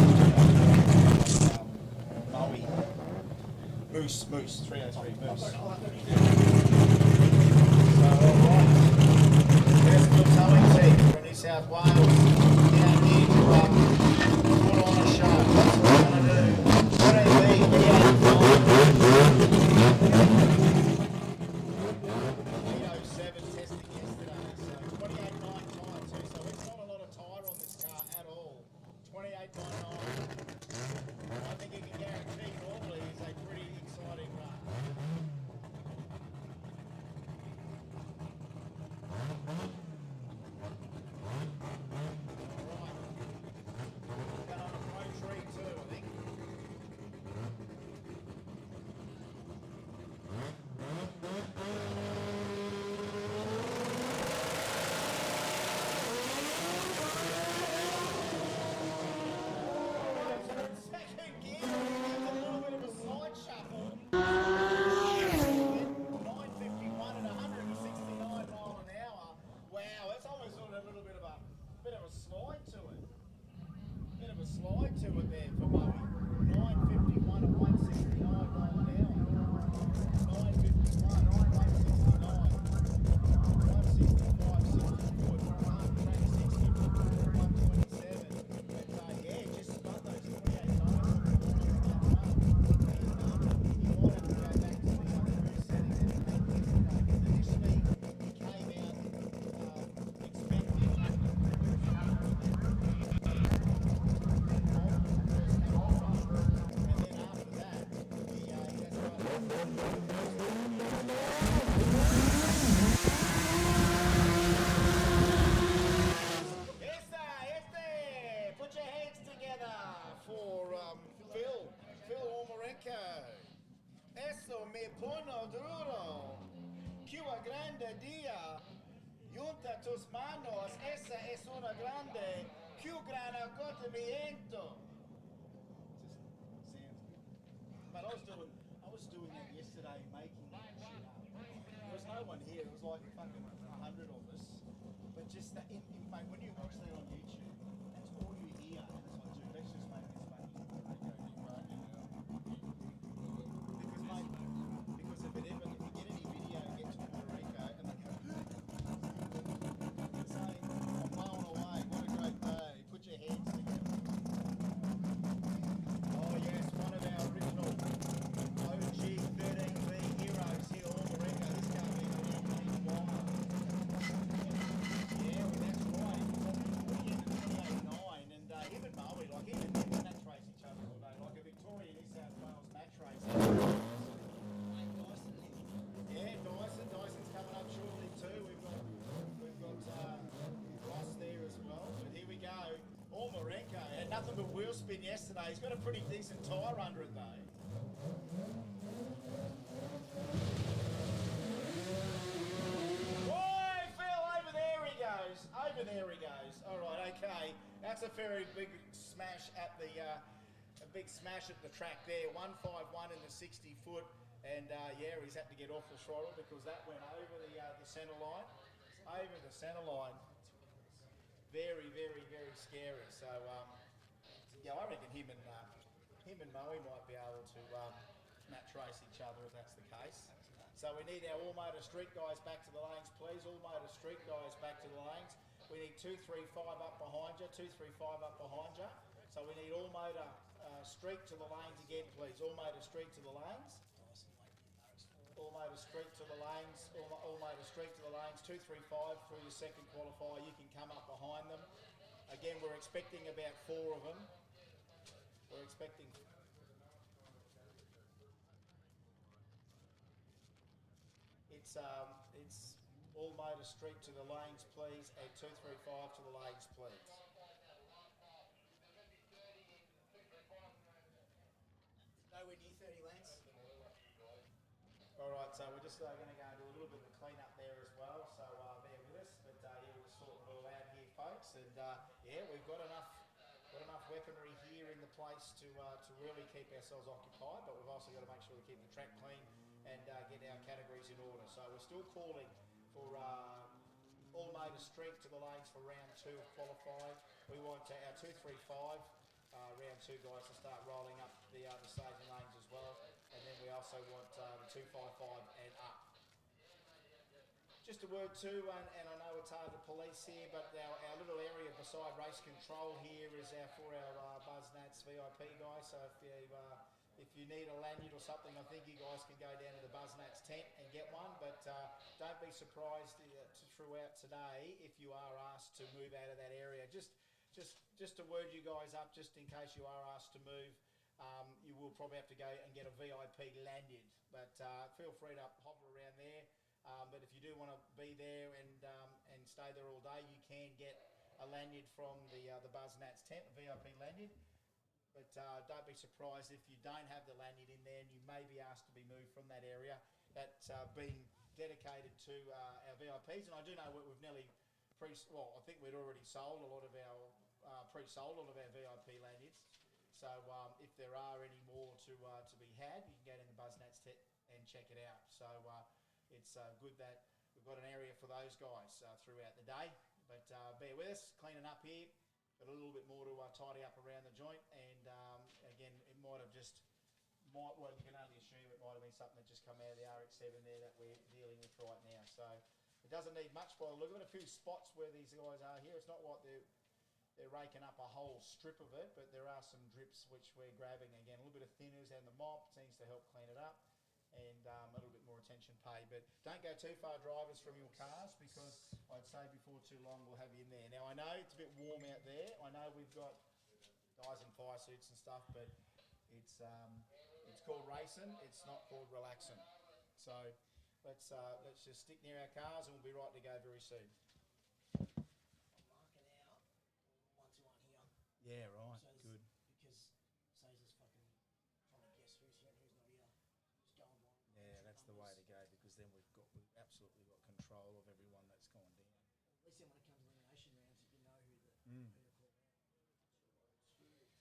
Maui. Moose, 303 Moose. So, alright. There's the towing team from New South Wales down here to put on a show. That's what we're going to do. What do you mean? Testing yesterday, so 28.9 tyre too, so it's not a lot of tyre on this car at all. 28.9. I think you can guarantee normally is a pretty exciting run. Slide to it there for Moe. 951 and 169 mile an hour. 951, 169. 165, 60 foot. Track 60 foot, 127. And yeah, just spun those 28 times. He wanted to go back to the other two settings and make this because initially he came out expecting. Put your hands together for Phil Omarenko. Eso me pone duro. Cuba grande dia. Junta tus manos. Esa es una grande. Q gran agotamiento. But I was doing that yesterday, making that shit up. There was no one here. It was like fucking 100 of us. But just that, mate, when you watch that on YouTube, that's all you hear. And it's like, dude, let's just make this funny. Because if you get any video, get to Puerto Rico, and they go, it's saying, I'm blown away. What a great day. Put your hands together. Oh yes, one of our original OG 13V heroes here, Omarenko. This can't be wild. Yeah, well, that's right. He was on 28.9, and him and Maui, like him and them match race each other all day, like a Victoria New South Wales match race. Yeah, Dyson's coming up shortly too. We've got Ross there as well. But here we go. Omarenko had nothing but wheel spin yesterday. He's got a pretty decent tyre under it though. Boy, Phil, over there he goes. Over there he goes. All right, okay. That's a very big smash at the track there. 151 in the 60 foot, and yeah, he's had to get off the throttle because that went over the centre line. Over the centre line. Very, very, very scary. So yeah, I reckon him and Moe might be able to match race each other if that's the case. So we need our All Motor Street guys back to the lanes, please. All Motor Street guys back to the lanes. We need 235 up behind you, 235 up behind you. So we we need all motor street to the lanes again, please. All motor street to the lanes. All motor street to the lanes. All motor street to the lanes. 235 through your second qualifier. You can come up behind them. Again, we're expecting about 4 of them. We're expecting. It's all motor street to the lanes, please, and 235 to the lanes, please. Nowhere near 30 Lance. All right, so we're just going to go and do a little bit of a clean up there as well, so bear with us. But yeah, we're sorting it all out here, folks, and yeah, we've got enough weaponry here in the place to really keep ourselves occupied, but we've also got to make sure we keep the track clean and get our categories in order. So we're still calling for all motor street to the lanes for round 2 of qualifying. We want our 235 round 2 guys to start rolling up the staging lanes as well, and then we also want the 255 and up. Just a word too, and I know it's hard to police here, but our little area beside race control here is for our Buznats VIP guys. So if you need a lanyard or something, I think you guys can go down to the Buznats tent and get one. But don't be surprised throughout today if you are asked to move out of that area. Just to word you guys up, just in case you are asked to move, you will probably have to go and get a VIP lanyard. But feel free to hover around there. But if you do want to be there and stay there all day, you can get a lanyard from the Buznats tent, a VIP lanyard. But don't be surprised if you don't have the lanyard in there, and you may be asked to be moved from that area. That's being dedicated to our VIPs, and I do know we've nearly I think we'd already sold a lot of our pre-sold all of our VIP lanyards. So if there are any more to be had, you can go down to Buznats tent and check it out. So it's good that we've got an area for those guys throughout the day. But bear with us, cleaning up here. Got a little bit more to tidy up around the joint, and again, it might have well, you can only assume it might have been something that just come out of the RX-7 there that we're dealing with right now. So it doesn't need much by the look of it. A few spots where these guys are here. It's not like they're raking up a whole strip of it, but there are some drips which we're grabbing. Again, a little bit of thinners and the mop seems to help clean it up, and a little bit more attention paid. But don't go too far, drivers, from your cars, because I'd say before too long we'll have you in there. Now, I know it's a bit warm out there. I know we've got guys in fire suits and stuff, but it's called racing. It's not called relaxing. So let's just stick near our cars, and we'll be right to go very soon. I'm marking out ones who aren't here. Yeah, right. So Good. Because says it's fucking trying to guess who's here and who's not here. Just going blind. Yeah, that's the way to go, because then we've absolutely got control of everyone that's gone down. At least then when it comes to elimination rounds, you know who the call out. Yes. Oh, he's here. So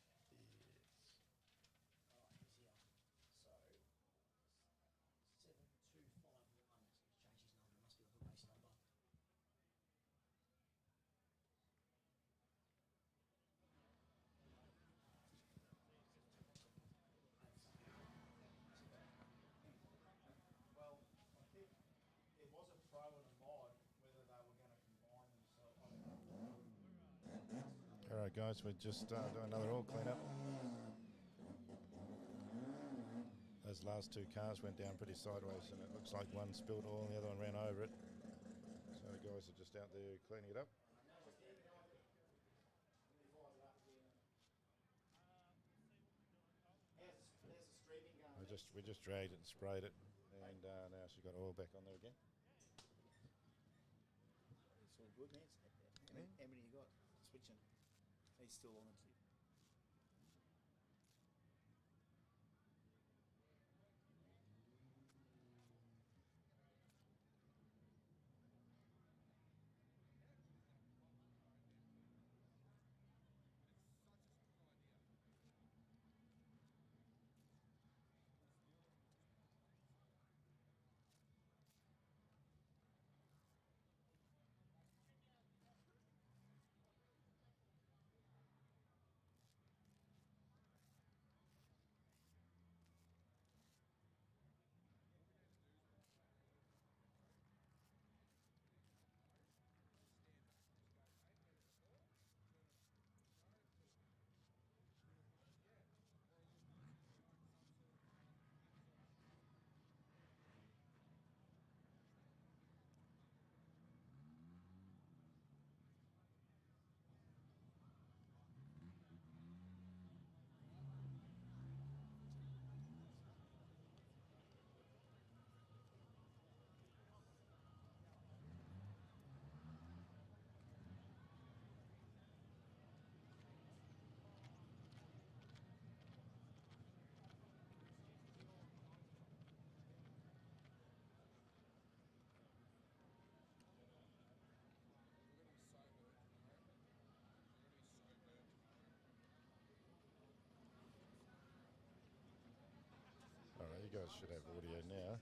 7251. He's changed his number. It must be like a race number. Well, I think it was a pro and a mod, whether they were going to combine themselves. All right, guys, we're just doing another oil cleanup. Those last 2 cars went down pretty sideways, and it looks like one spilled oil and the other one ran over it. So the guys are just out there cleaning it up. There's a streaming gun. We just dragged it and sprayed it, and now she's got oil back on there again. It's all good, man. How many you got? Switching. He's still on it. that should have audio now.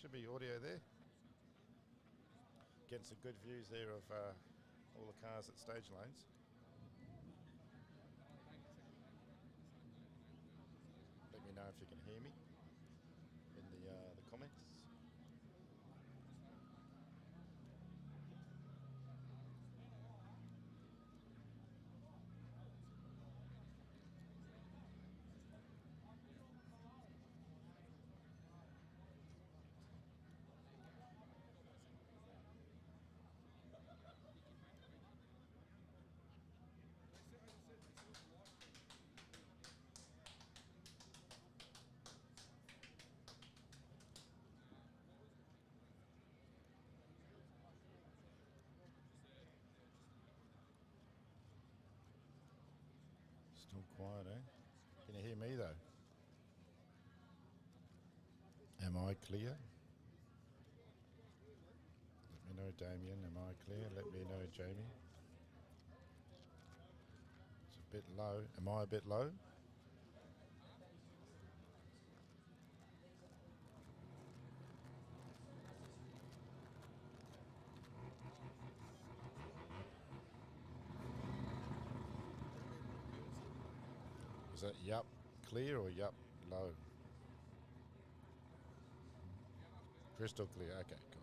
Should be audio there. Getting some good views there of all the cars at stage lanes. Let me know if you can hear me in the comments. Still quiet, eh? Can you hear me though? Am I clear? Let me know, Damien. Am I clear? Let me know, Jamie. It's a bit low. Am I a bit low? Is that yup clear or yup low? Crystal clear. Okay, cool.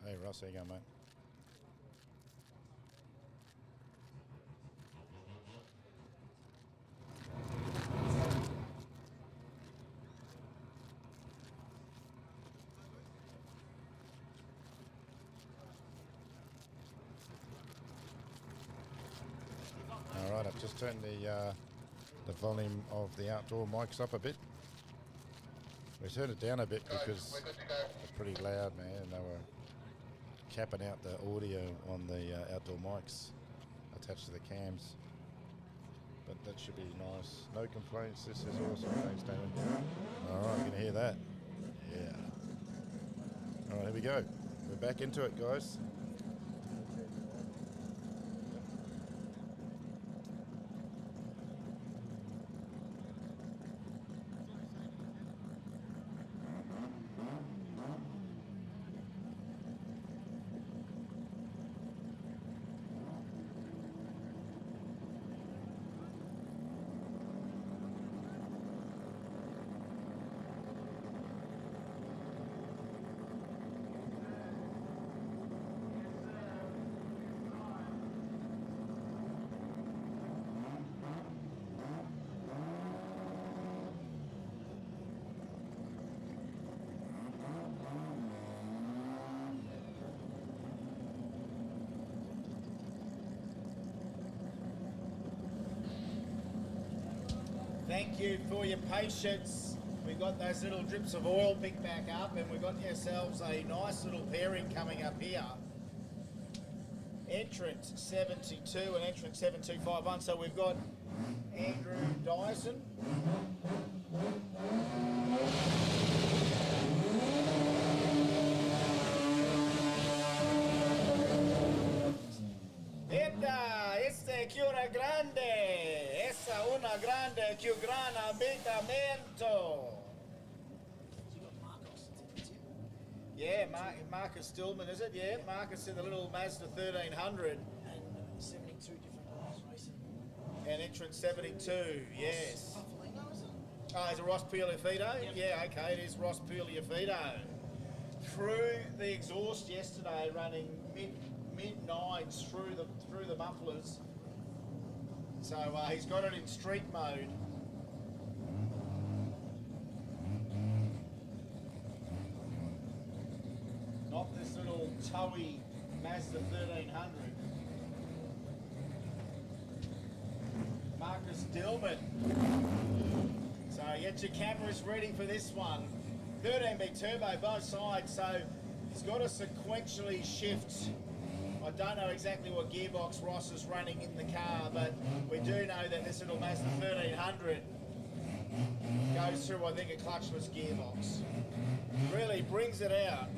Hey Ross, how you going, mate? All right, I've just turned the volume of the outdoor mics up a bit. We turned it down a bit because they're pretty loud, man, and they were capping out the audio on the outdoor mics attached to the cams. But that should be nice. No complaints. This is awesome. Thanks, Damon. All right, you can hear that. Yeah. All right, here we go. We're back into it, guys. Thank you for your patience. We got those little drips of oil picked back up and we got ourselves a nice little pairing coming up here. Entrant 72 and entrant 7251. So we've got Andrew Dyson. Este Cura Grande, essa una grande, più grande abitamento. You got Marcos, it's him. Yeah, Marcus Stillman, is it? Yeah, Marcus in the little Mazda 1300. And 72 different guys racing. And entrant 72, yes. Buffalino, is it? Oh, is it Ross Pugliafito? Yep. Yeah, okay, it is Ross Pugliafito. Through the exhaust yesterday, running mid nines through the mufflers. So he's got it in street mode. Not this little towy Mazda 1300. Marcus Dillman. So get your cameras ready for this one. 13B turbo, both sides, so it's got to sequentially shift. I don't know exactly what gearbox Ross is running in the car, but we do know that this little Mazda 1300 goes through, I think, a clutchless gearbox. Really brings it out.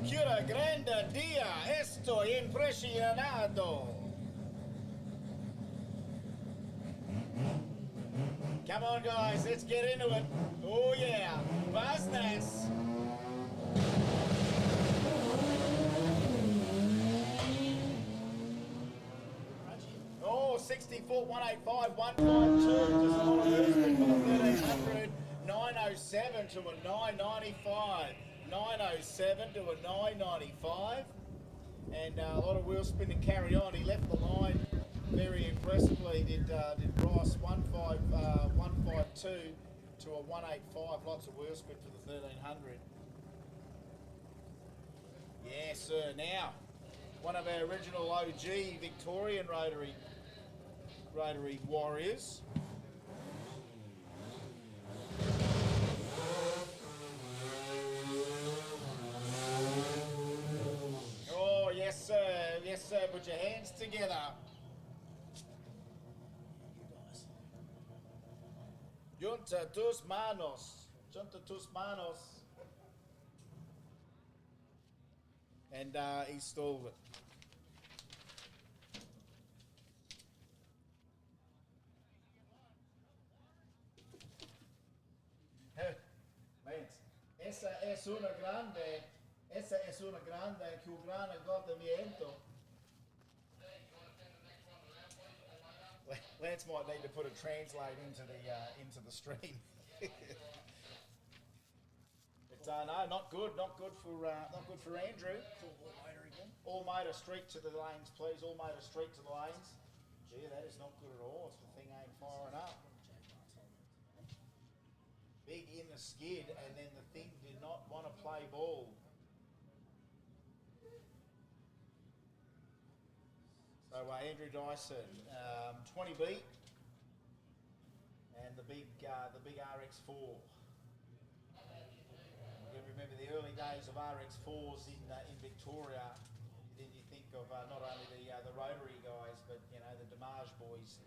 Cura grande dia, estoy impresionado. Come on, guys, let's get into it. Oh yeah, Buznats. Oh, 60 foot, 185, 152. Just a lot of movement for the 1300. 907 to a 995. 907 to a 995. And a lot of wheel spin to carry on. He left the line very impressively, did Ross. 152 to a 185. Lots of wheel spin for the 1300. Yes, sir. Now, one of our original OG Victorian rotary warriors. Oh, yes, sir. Yes, sir. Put your hands together. Junta tus manos. Junta tus manos. And he stalled it. Lance, esa es una grande que un gran agotamiento. Lance might need to put a translate into the stream. But no, not good for Andrew. All motor street to the lanes, please. All motor street to the lanes. Gee, that is not good at all. It's the thing ain't firing up. Big in the skid, and then the thing did not want to play ball. So Andrew Dyson, 20B, and the big RX4. You remember the early days of RX4s in Victoria. Then you think of not only the rotary guys, but the Damage boys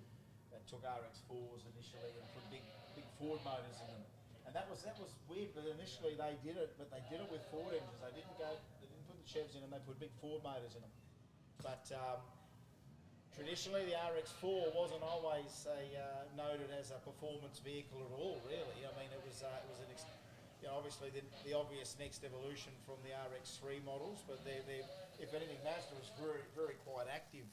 that took RX4s initially and put big Ford motors in them. And that was weird, but initially they did it with Ford engines. They didn't put the Chevs in them. They put big Ford motors in them. But traditionally, the RX4 wasn't always noted as a performance vehicle at all. Really, I mean, it was obviously the obvious next evolution from the RX3 models. But they if anything, Mazda was very quite active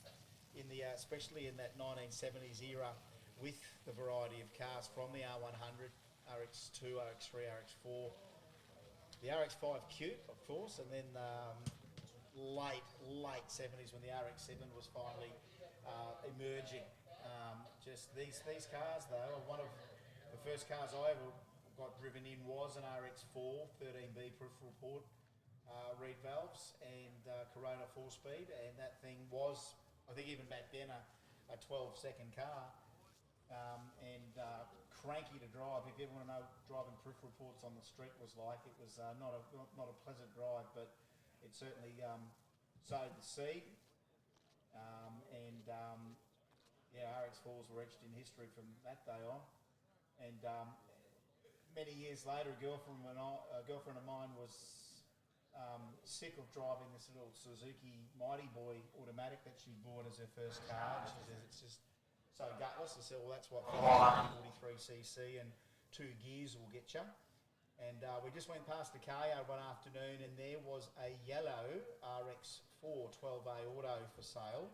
in the especially in that 1970s era with the variety of cars from the R100. RX2, RX3, RX4, the RX5 cute, of course, and then late 70s when the RX7 was finally emerging. Just these cars, though, one of the first cars I ever got driven in was an RX4, 13B peripheral port, reed valves, and Corona 4-speed, and that thing was, I think even back then, a 12-second car. And cranky to drive. If you ever want to know what driving peripheral ports on the street was like, it was not a pleasant drive, but it certainly sowed the seed. RX4s were etched in history from that day on. And many years later, a girlfriend of mine was sick of driving this little Suzuki Mighty Boy automatic that she bought as her first car. She says it's just so gutless. I said, well, that's what 43cc and 2 gears will get you. And we just went past the car yard one afternoon, and there was a yellow RX4 12A auto for sale.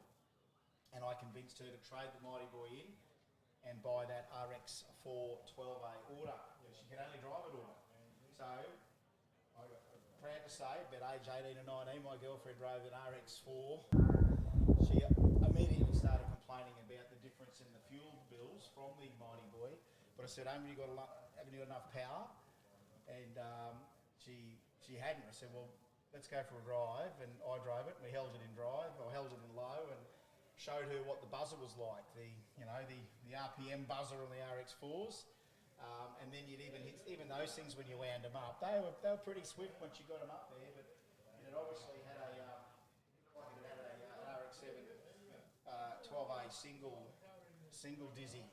And I convinced her to trade the Mighty Boy in and buy that RX4 12A auto. She can only drive it auto. So I'm proud to say, at age 18 or 19, my girlfriend drove an RX4. She immediately started complaining about the difference in the fuel bills from the Mighty Boy. But I said, haven't you got enough power? And she hadn't. I said, well, let's go for a drive. And I drove it, and we held it in drive. I held it in low, and showed her what the buzzer was like, the RPM buzzer on the RX4s, and then you'd even hit even those things when you wound them up. They were pretty swift once you got them up there, but it obviously had an RX7 12A single dizzy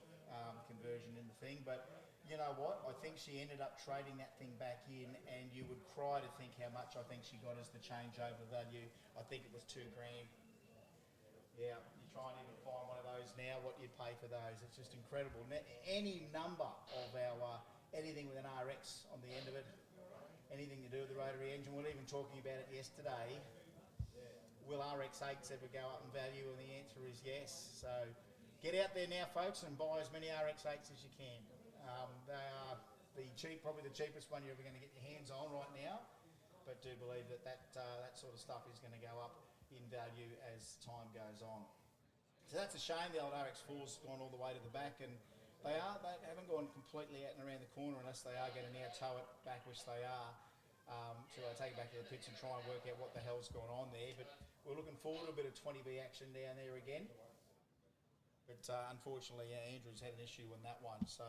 conversion in the thing. But you know what? I think she ended up trading that thing back in, and you would cry to think how much I think she got as the changeover value. I think it was $2 grand. Yeah, you try and even find one of those now, what you'd pay for those. It's just incredible. Any number of our, anything with an RX on the end of it, anything to do with the rotary engine, we were even talking about it yesterday. Will RX8s ever go up in value? And the answer is yes. So get out there now, folks, and buy as many RX8s as you can. They are probably the cheapest one you're ever going to get your hands on right now, but do believe that sort of stuff is going to go up in value as time goes on. So that's a shame the old RX4's gone all the way to the back, and they haven't gone completely out and around the corner unless they are going to now tow it back, which they are, to take it back to the pits and try and work out what the hell's going on there. But we're looking forward to a bit of 20B action down there again. But unfortunately, Andrew's had an issue on that one, so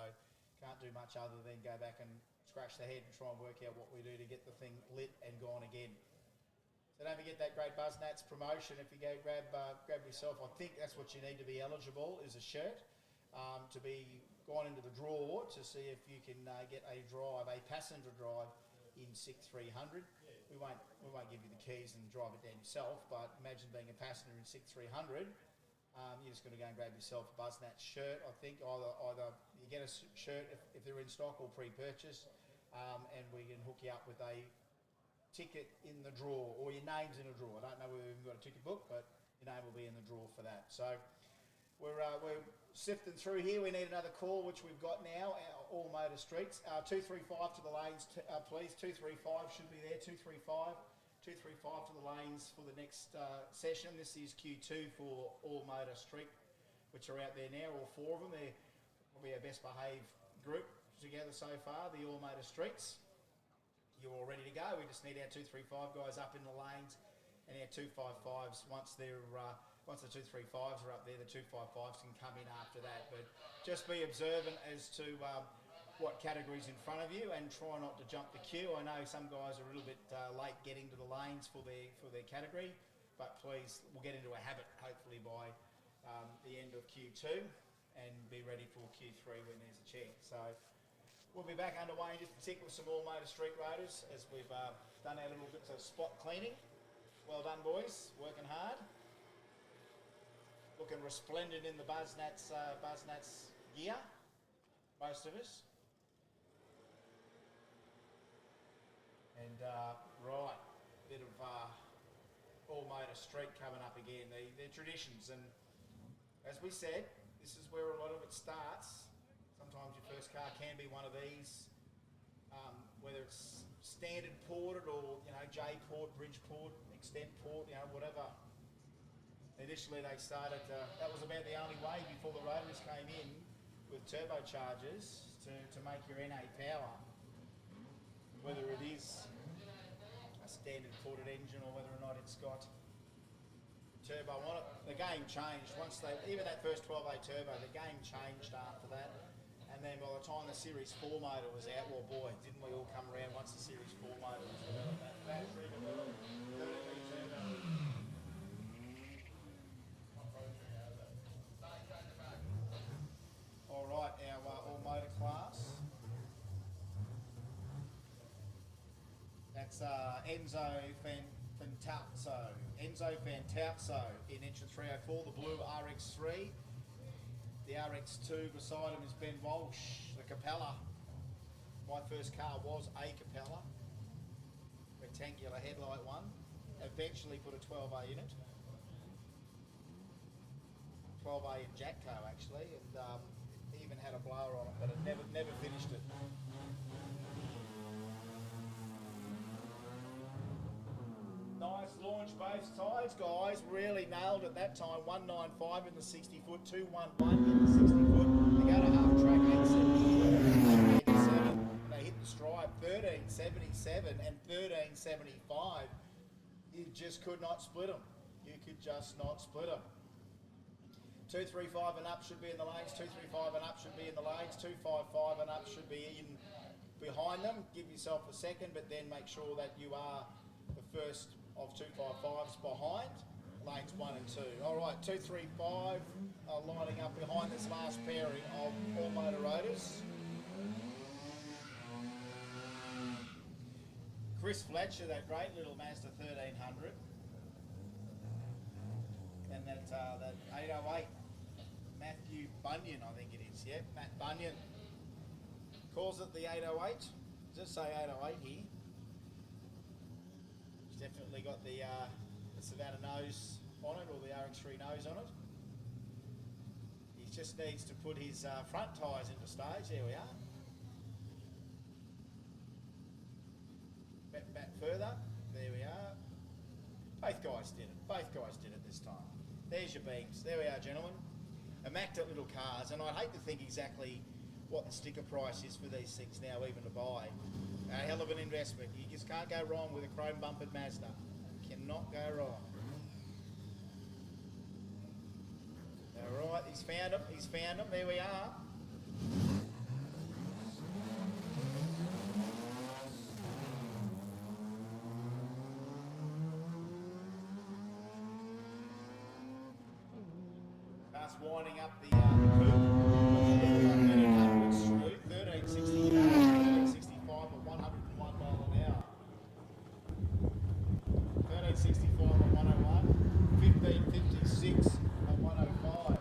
can't do much other than go back and scratch the head and try and work out what we do to get the thing lit and gone again. So don't forget that great Buznats promotion. If you go grab yourself, I think that's what you need to be eligible, is a shirt, to be gone into the draw to see if you can get a passenger drive in 6300. We won't give you the keys and drive it down yourself, but imagine being a passenger in 6300. You're just going to go and grab yourself a Buznats shirt. I think either you get a shirt if they're in stock or pre-purchase, and we can hook you up with a ticket in the draw, or your name's in a draw. I don't know whether we've got a ticket book, but your name will be in the draw for that. So we're sifting through here. We need another call, which we've got now, all motor streets. 235 to the lanes, please. 235 should be there. 235 to the lanes for the next session. This is Q2 for all motor street, which are out there now, all four of them. They're probably our best behaved group together so far, the all motor streets. You're all ready to go. We just need our 235 guys up in the lanes, and our 255s, once the 235s are up there, the 255s can come in after that. But just be observant as to what categories in front of you, and try not to jump the queue. I know some guys are a little bit late getting to the lanes for their category, but please, we'll get into a habit hopefully by the end of Q2, and be ready for Q3 when there's a chance. So we'll be back underway in just a tick with some all motor street riders as we've done our little bits of spot cleaning. Well done, boys, working hard. Looking resplendent in the Buznats gear, most of us. And right, bit of all motor street coming up again. They're traditions, and as we said, this is where a lot of it starts. Sometimes your first car can be one of these, whether it's standard ported or J port, bridge port, extent port, whatever. Initially, they started. That was about the only way before the rotaries came in with turbochargers to make your NA power. Whether it is a standard ported engine or whether or not it's got turbo on it, the game changed once even that first 12A turbo. The game changed after that, and then by the time the Series 4 motor was out, well, boy, didn't we all come around once the Series 4 motor was developed. That battery developed, 30V turbo. All right, our all motor class. That's Enzo Fantozzo in engine 304, the blue RX3. The RX2 beside him is Ben Walsh, the Capella. My first car was a Capella, rectangular headlight one. Eventually put a 12A in it. 12A in Jacko actually, and even had a blower on it, but it never finished it. Nice launch both sides, guys. Really nailed it that time. 195 in the 60 foot, 211 in the 60 foot. They go to half track 877. They hit the stripe 1377 and 1375. You just could not split them. You could just not split them. 235 and up should be in the lanes. 235 and up should be in the lanes. 255 and up should be in behind them. Give yourself a second, but then make sure that you are the first of 255s behind lanes 1 and 2. All right, 235 are lining up behind this last pairing of all motor rotors. Chris Fletcher, that great little Mazda 1300, and that 808 Matthew Bunyan, I think it is. Yep, Matt Bunyan calls it the 808. Does it say 808 here? It's definitely got the Savannah nose on it, or the RX3 nose on it. He just needs to put his front tyres into stage. There we are. Back further. There we are. Both guys did it. Both guys did it this time. There's your beams. There we are, gentlemen. Immaculate little cars, and I'd hate to think exactly what the sticker price is for these things now, even to buy. A hell of an investment. You just can't go wrong with a chrome bumpered Mazda. Cannot go wrong. All right, he's found them. He's found them. There we are. That's winding up the coupe. 1365 at 101 mile an hour. 1365 at 101. 1556 at 105.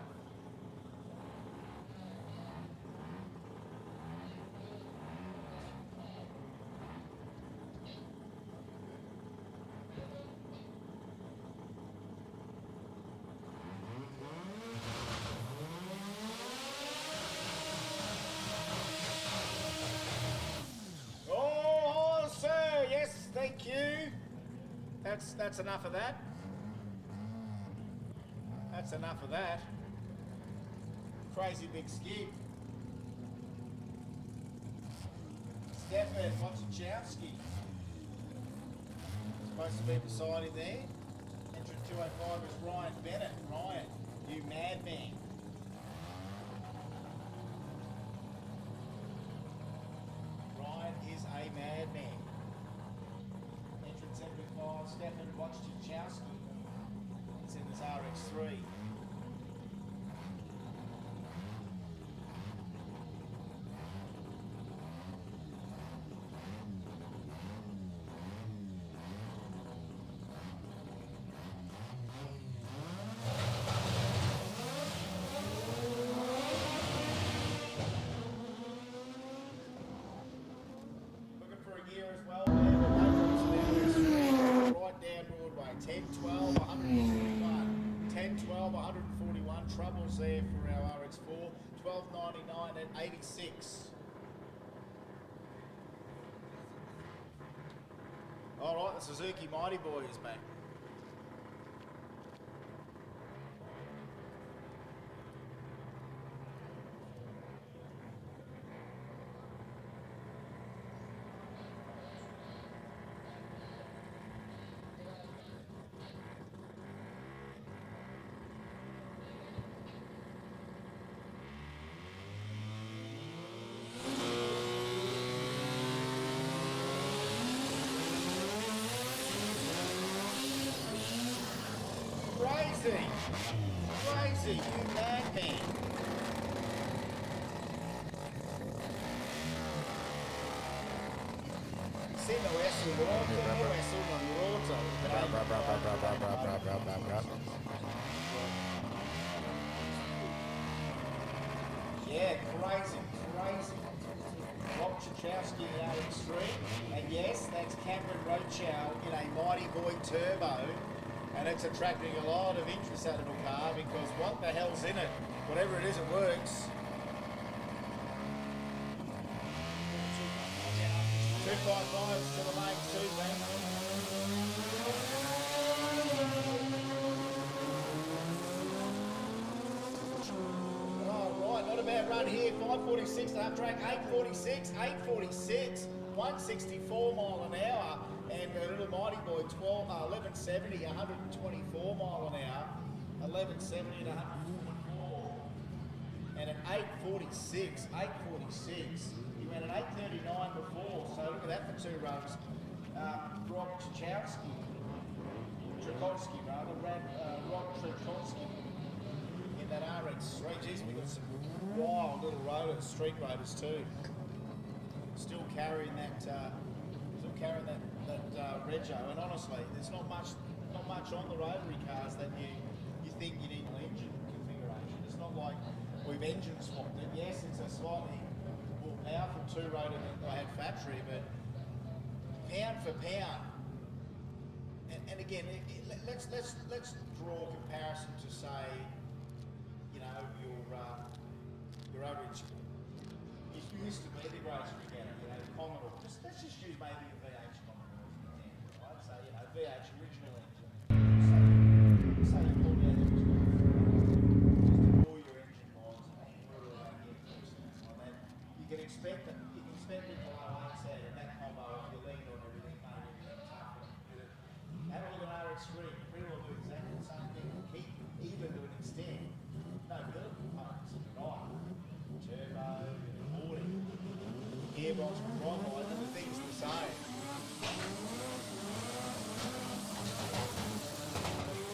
Oh, sir, yes, thank you. That's enough of that. That's enough of that. Crazy big skid. Stefan Wojciechowski. Supposed to be beside him there. Entrant 205 is Ryan Bennett. Ryan, you madman. Ryan is a madman. Entrant 75, Stefan Wojciechowski. It's in this RX3. Looking for a gear as well. Right down Broadway. 10, 12, 141. 10, 12, 141. Troubles there for our RX4. 12.99 at 86. All right, the Suzuki Mighty Boy is back. Crazy! Crazy, you madman! Sino es un roto, es un roto. Yeah, crazy, crazy. Rob Chachowski in the RX3. And yes, that's Cameron Rochow in a Mighty Boy Turbo. And it's attracting a lot of interest, that little car, because what the hell's in it? Whatever it is, it works. 255 to the lane 2, thanks. Oh, right, not a bad run here. 546 to half track, 846, 846, 164 mile an hour. And a little Mighty Boy, 1170, 124 mile an hour. 1170 to 144. 8:46. 8:46. He went at 8:39 before, so look at that for 2 runs. Rob Trachowski rather, Rob Trachowski in that RX3. Geez, we've got some wild little rotors, street rotors too. Still carrying that rego, and honestly, there's not much on the rotary cars that you think you need an engine configuration. It's not like we've engine swapped it. Yes, it's a slightly more powerful 2-rotor than I had factory, but pound for pound. And again, let's draw a comparison to say, you know, your average. You used to be the great together, you know, Commodore. Let's just use maybe a VH Commodore as an example, right? So, you know, VH original engine. Say you pulled out the just all your engine lines and you put it out here, like that. You can expect that. You can expect it below 8 set in that combo if you lean on everything, made everything tough. Have a look at RX3. We will do exactly the same thing. Keep even to an extent. No build components, right? Turbo, boarding, gearbox, control, and the thing's the same.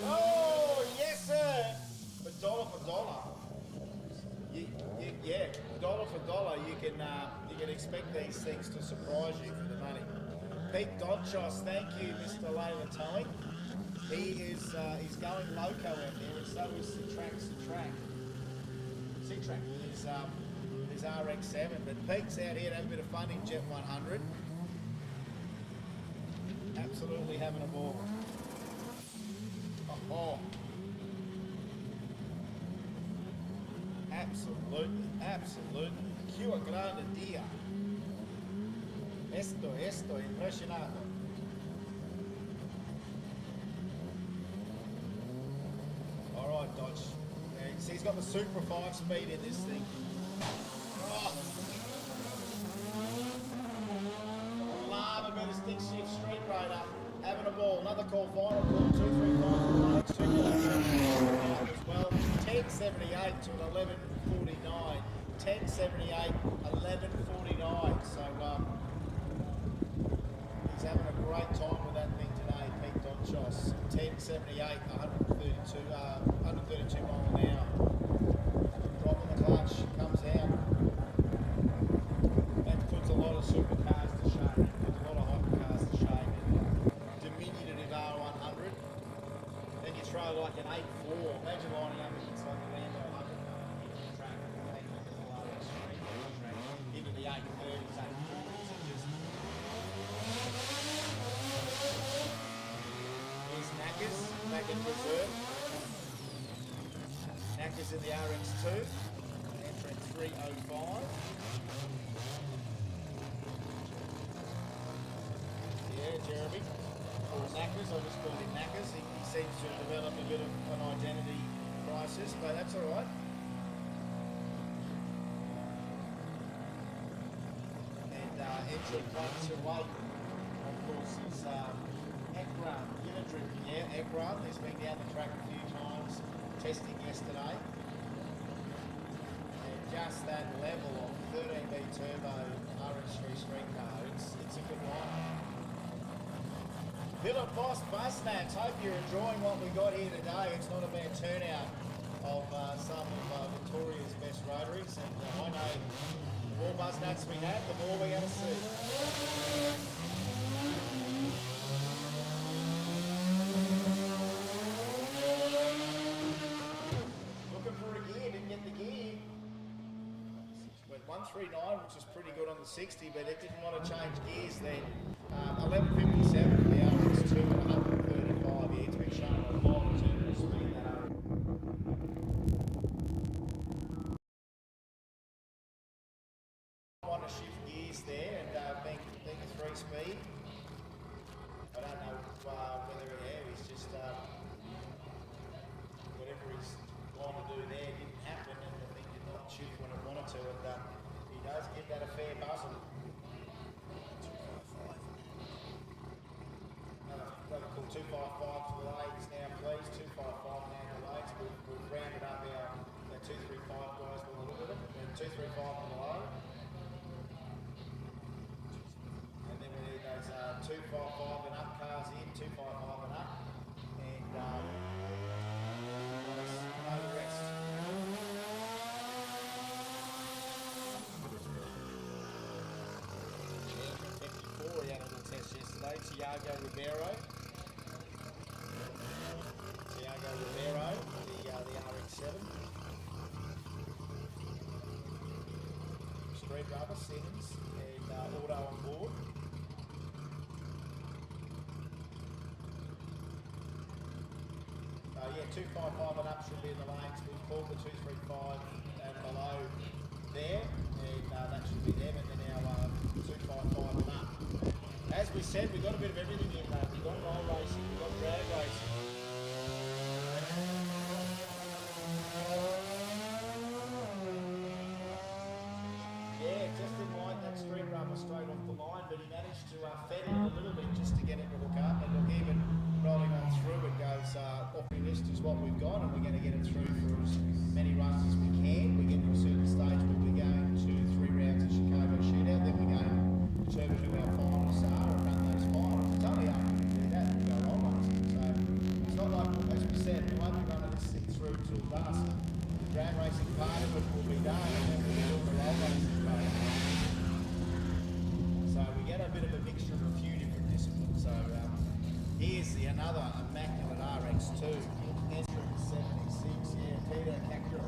Oh, yes, sir. But dollar for dollar. Yeah, dollar for dollar, you can expect these things to surprise you for the money. Pete Donchos, thank you, Mr. Layla Towing. He is he's going loco out there, and so is Citrac. His RX7, but Pete's out here to have a bit of fun in Jet 100. Absolutely having a ball. Oh. Absolutely. Cua grande dia. Esto, impressionado. All right, Dodge. Yeah, you see he's got the Super 5 speed in this thing. Oh. Love a bit of stick shift, street raider, having a ball. Another call, final call, 235 as well. 10.78 to an 11.49. 10.78, 11.49. So he's having a great time with that thing today, Pete Donchos. 10.78, 132 miles an hour. Dropping the clutch, comes out. That puts a lot of supercars to shame. Puts a lot of hypercars to shame. Diminutive R100. Then you throw like an 8.4. Imagine lining up against like a Lambo 100 car track. Into the 830s, 840s, and just. There's Knackers back in reserve. Knackers in the RX2, entering 305. Yeah, Jeremy. Or Knackers, I just called him Knackers. He seems to have developed a bit of an identity crisis, but that's all right. Entry 128, of course, is Ekram, Unidriven, yeah, Ekram. He's been down the track a few times, testing yesterday. And just that level of 13V turbo RX3 street car, it's a good line. Billet Boss Buznats, hope you're enjoying what we got here today. It's not a bad turnout of some of Victoria's best rotaries, and I know the more Buznats we have, the more we're going to see. Looking for a gear, didn't get the gear. Went 139, which is pretty good on the 60, but it didn't want to change gears then. 11.57 for the RX2 and 135. Yeah, it's been showing a lot of turbo speed that RX. Want to shift gears there and being a 3-speed. I don't know whether he's just whatever he's going to do there didn't happen, and the thing did not shift when it wanted to, and he does give that a fair buzzle. Another call 255 for the ladies now, please. 255 now for the ladies. We've rounded up our 235 guys by the look of it. And 235 and below. And then we need those 255 and up cars in, 255 and up. And no rest. He had a little test yesterday. Tiago Ribeiro, the RX-7. Street rubber, Simmons, and auto on board. Yeah, 255 and up should be in the lanes. We've called the 235 and below there, and that should be them, and then our 255 and up. As we said, we've got a bit of everything in there. We've got roll racing, we've got drag racing. Yeah, just didn't like that street rubber straight off the line, but he managed to fed it a little bit just to get it to hook up. And look, even rolling on through, it goes off the list is what we've got, and we're going to get it through for as many runs as we can. We get to a certain stage where we're going to 3 rounds of Chicago shootout, then we're going to determine who our finalists are and run those finals. It's only after we do that we go roll racing. So it's not like, as we said, we won't be running this thing through till dusk. The drag racing part of it will be done, and then we'll do the roll racing part. So we get a bit of a mixture of a few different disciplines. So here's another immaculate RX2, Ezra 76, yeah, Peter Cactura.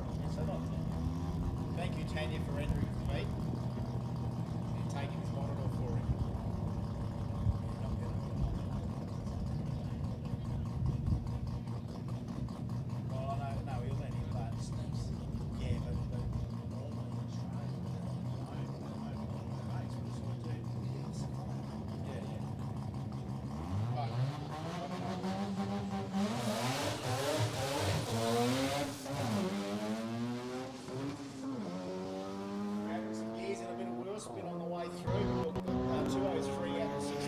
Thank you, Tanya, for entering for me and taking his monitor for him. Well, no, he'll let him, but yeah, but spin on the way through. We've got 203 out the 60,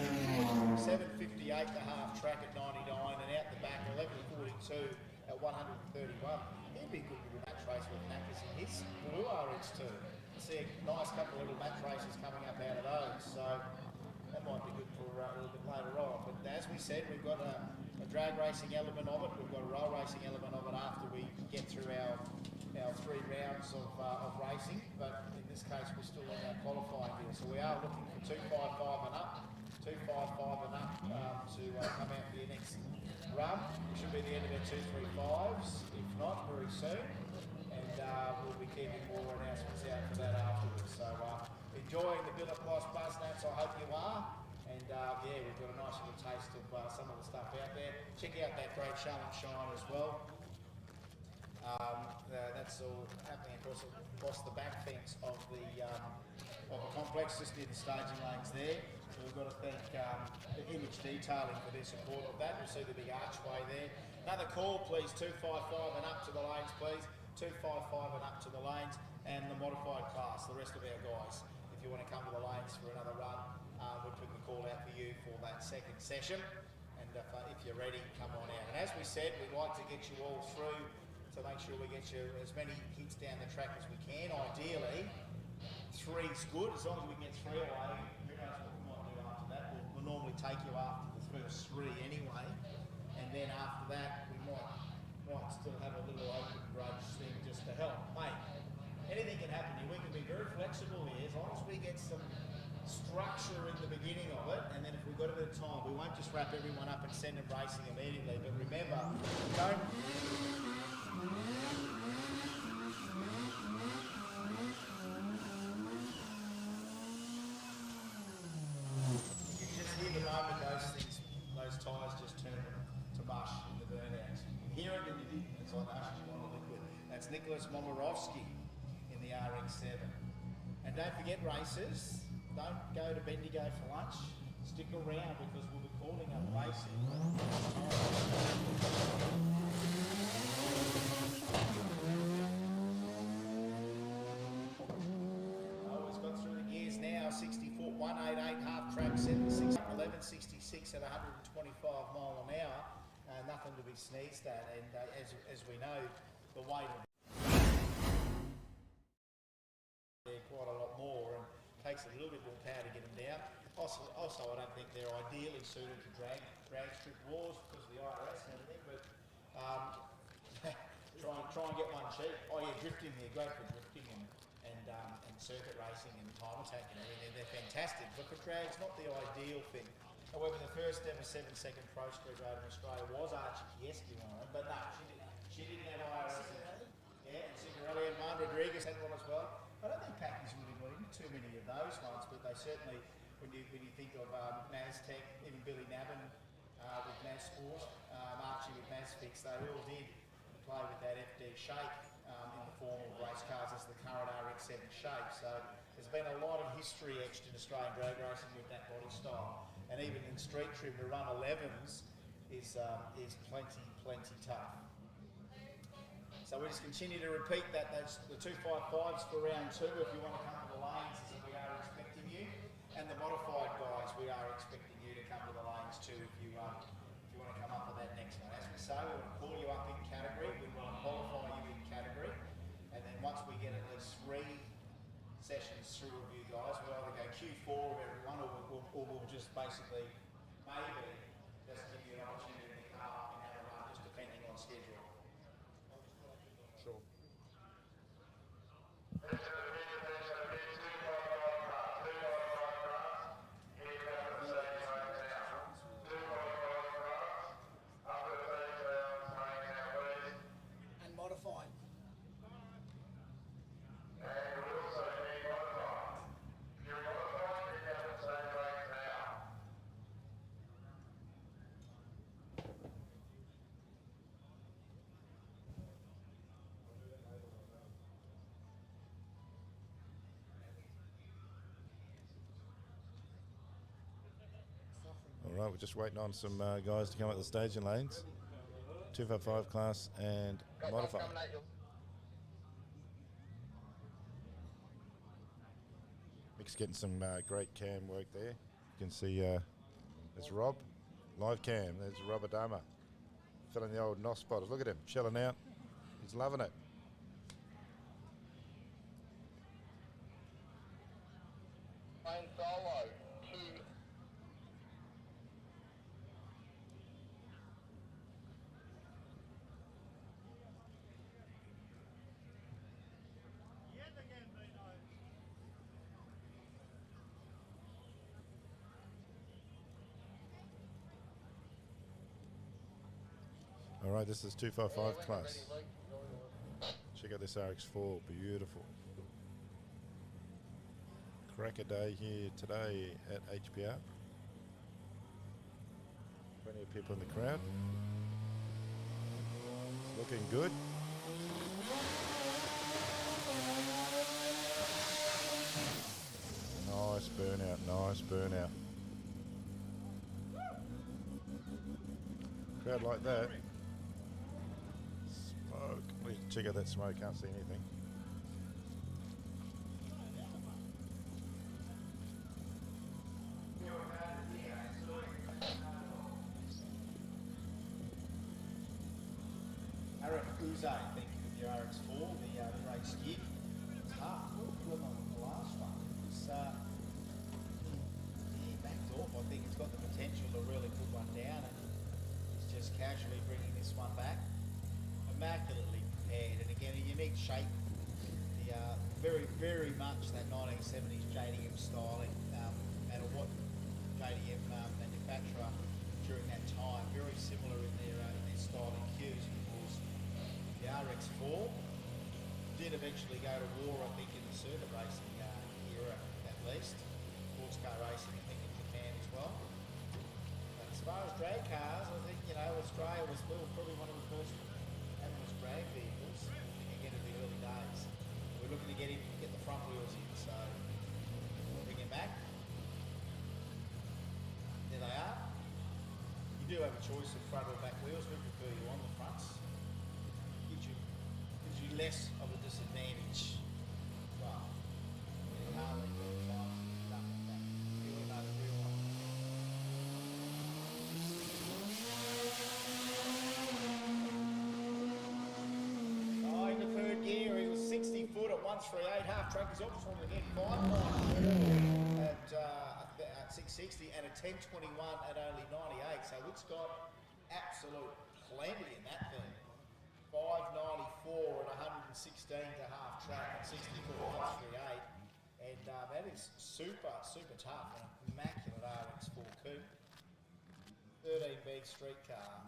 758 the half track at 99, and out the back 1142 at 131. He'd be a good little match race with Knackers in his blue RX2. See a nice couple of little match races coming up out of those, so that might be good for a little bit later on. But as we said, we've got a drag racing element of it, we've got a roll racing element of it after we get through our 3 rounds of racing, but in this case we're still on our qualifying deal. So we are looking for 255 and up, 255 and up to come out for your next run. It should be the end of our 235s, if not very soon, and we'll be keeping more announcements out for that afterwards. So enjoying the Billet Plus Buznats, I hope you are. And yeah, we've got a nice little taste of some of the stuff out there. Check out that great show and shine as well. That's all happening across the back fence of the complex, just near the staging lanes there. So we've got to thank the Image Detailing for their support of that. You'll see the big archway there. Another call, please, 255 and up to the lanes, please. 255 and up to the lanes, and the modified class, the rest of our guys. If you want to come to the lanes for another run, we'll put the call out for you for that second session. And if you're ready, come on out. And as we said, we'd like to get you all through to make sure we get you as many hits down the track as we can. Ideally, 3's good. As long as we can get 3 away, who knows what we might do after that. We'll normally take you after the first 3 anyway, and then after that we might still have a little open grudge thing just to help. Mate, anything can happen here. We can be very flexible here as long as we get some structure in the beginning of it, and then if we've got a bit of time, we won't just wrap everyone up and send them racing immediately. But remember, don't those tyres just turn to mush in the burnouts. You hear it and you think it's like Ashes on the liquid. That's Nicholas Momirovski in the RX-7. And don't forget, racers, don't go to Bendigo for lunch. Stick around because we'll be calling up racing. He's got through the gears now, 60 foot, 188, half track, 76, 1166 at 125 mile an hour. Nothing to be sneezed at, and as we know, the weight of takes a little bit more power to get them down. Also, I don't think they're ideally suited to drag strip wars because of the IRS and everything, but try and get one cheap. Oh yeah, drifting, they're great for drifting and circuit racing and time attack and everything. They're fantastic, but for drag's not the ideal thing. However, the first ever 7-second Pro Street Racer in Australia was Archie Kieski on it, but no, she didn't have IRS in it. Yeah, and Cigarelli and Marn Rodriguez had one as well. I don't think Packy's really got into too many of those ones, but they certainly, when you think of Maztec, even Billy Nabin with Mazsport, Archie with Mazfix, they all did play with that FD shape in the form of race cars as the current RX-7 shape. So there's been a lot of history etched in Australian drag racing with that body style. And even in street trim to run 11s is plenty tough. So we just continue to repeat that. That's the 255s for round 2 if you want to come to the lanes, as we are expecting you. And the modified guys, we are expecting you to come to the lanes too if you want to come up for that next one. As we say, we want to call you up in category, we want to qualify you in category, and then once we get at least 3 sessions through with you guys, we'll either go Q4 of everyone, or we'll just basically, maybe, just give you an opportunity to come up and have a run, just depending on schedule. Sure. And modified. All right, we're just waiting on some guys to come up the staging lanes. 255 class and modified. Mick's getting some great cam work there. You can see there's Rob, live cam. There's Rob Adama, filling the old NOS spotters. Look at him, chilling out. He's loving it. Lane solo, 2. All right, this is 255 class. Check out this RX4, beautiful. Cracker day here today at HPR. Plenty of people in the crowd. It's looking good. Nice burnout, nice burnout. Crowd like that. Smoke. Check out that smoke, can't see anything. Aaron Uze, thank you for your RX4, the race skid. It's hard. Good on the last one. It's backed off. I think it's got the potential to really put one down, and he's just casually bringing this one back. Immaculately prepared, and again, a unique shape. The very, very much that 1970s JDM styling, no matter what JDM manufacturer during that time, very similar in their styling cues. Of course, the RX4 did eventually go to war, I think, in the circuit racing era at least. Sports car racing, I think, in Japan as well. But as far as drag cars, I think, Australia was probably one of the first animals drag vehicles, again, in the early days. We're looking to get the front wheels in, so we'll bring him back. There they are. You do have a choice of front or back wheels. We prefer you on the fronts. Gives you less of a disadvantage. Well, in Harley, nothing back. You all know the real one. Oh, in the third gear, he was 60 foot at 138 half track is optional again. 5.94 at 660 and a 10.21 at only 98. So it's got absolute plenty in that thing. 5.94 at 116 to half track and 64 138. And that is super tough. An immaculate RX4 coupe. 13B street car.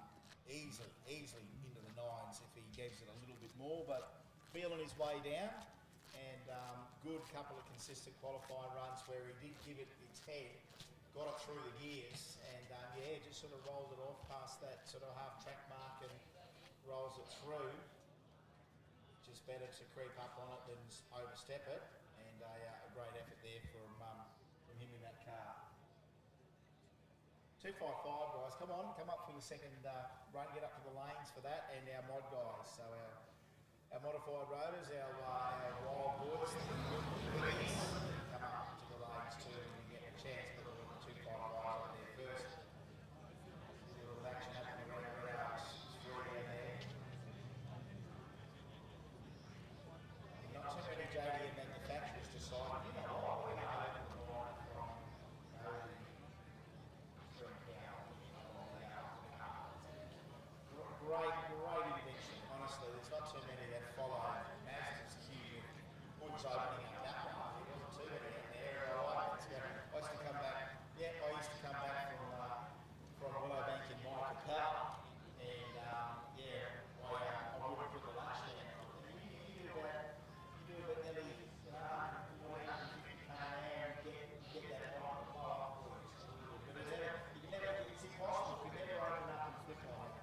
Easily into the nines if he gives it a little bit more, but feeling his way down, and good couple of consistent qualifying runs where he did give it its head, got it through the gears, and yeah, just sort of rolled it off past that sort of half track mark and rolls it through. Just better to creep up on it than overstep it, and a great effort there from him in that car. 255 guys, come on, come up for the second run, get up to the lanes for that, and our mod guys. So our modified rotors, our wild boys, come up to the lanes too and get a chance to put the 255 up there first. A little action happening around the house, down there. Not too many JDM manufacturers decide, you know what, we're going to open the line from Great invention, honestly. There's not too many that follow Mazda's cue with hoods opening up that one. There wasn't too many in there. I used to come back, I used to come back from Willowbank in my Capel, and I would have put the lunch there. You do about nearly, get that on the floor. But it's impossible. You can never open up and flip on it.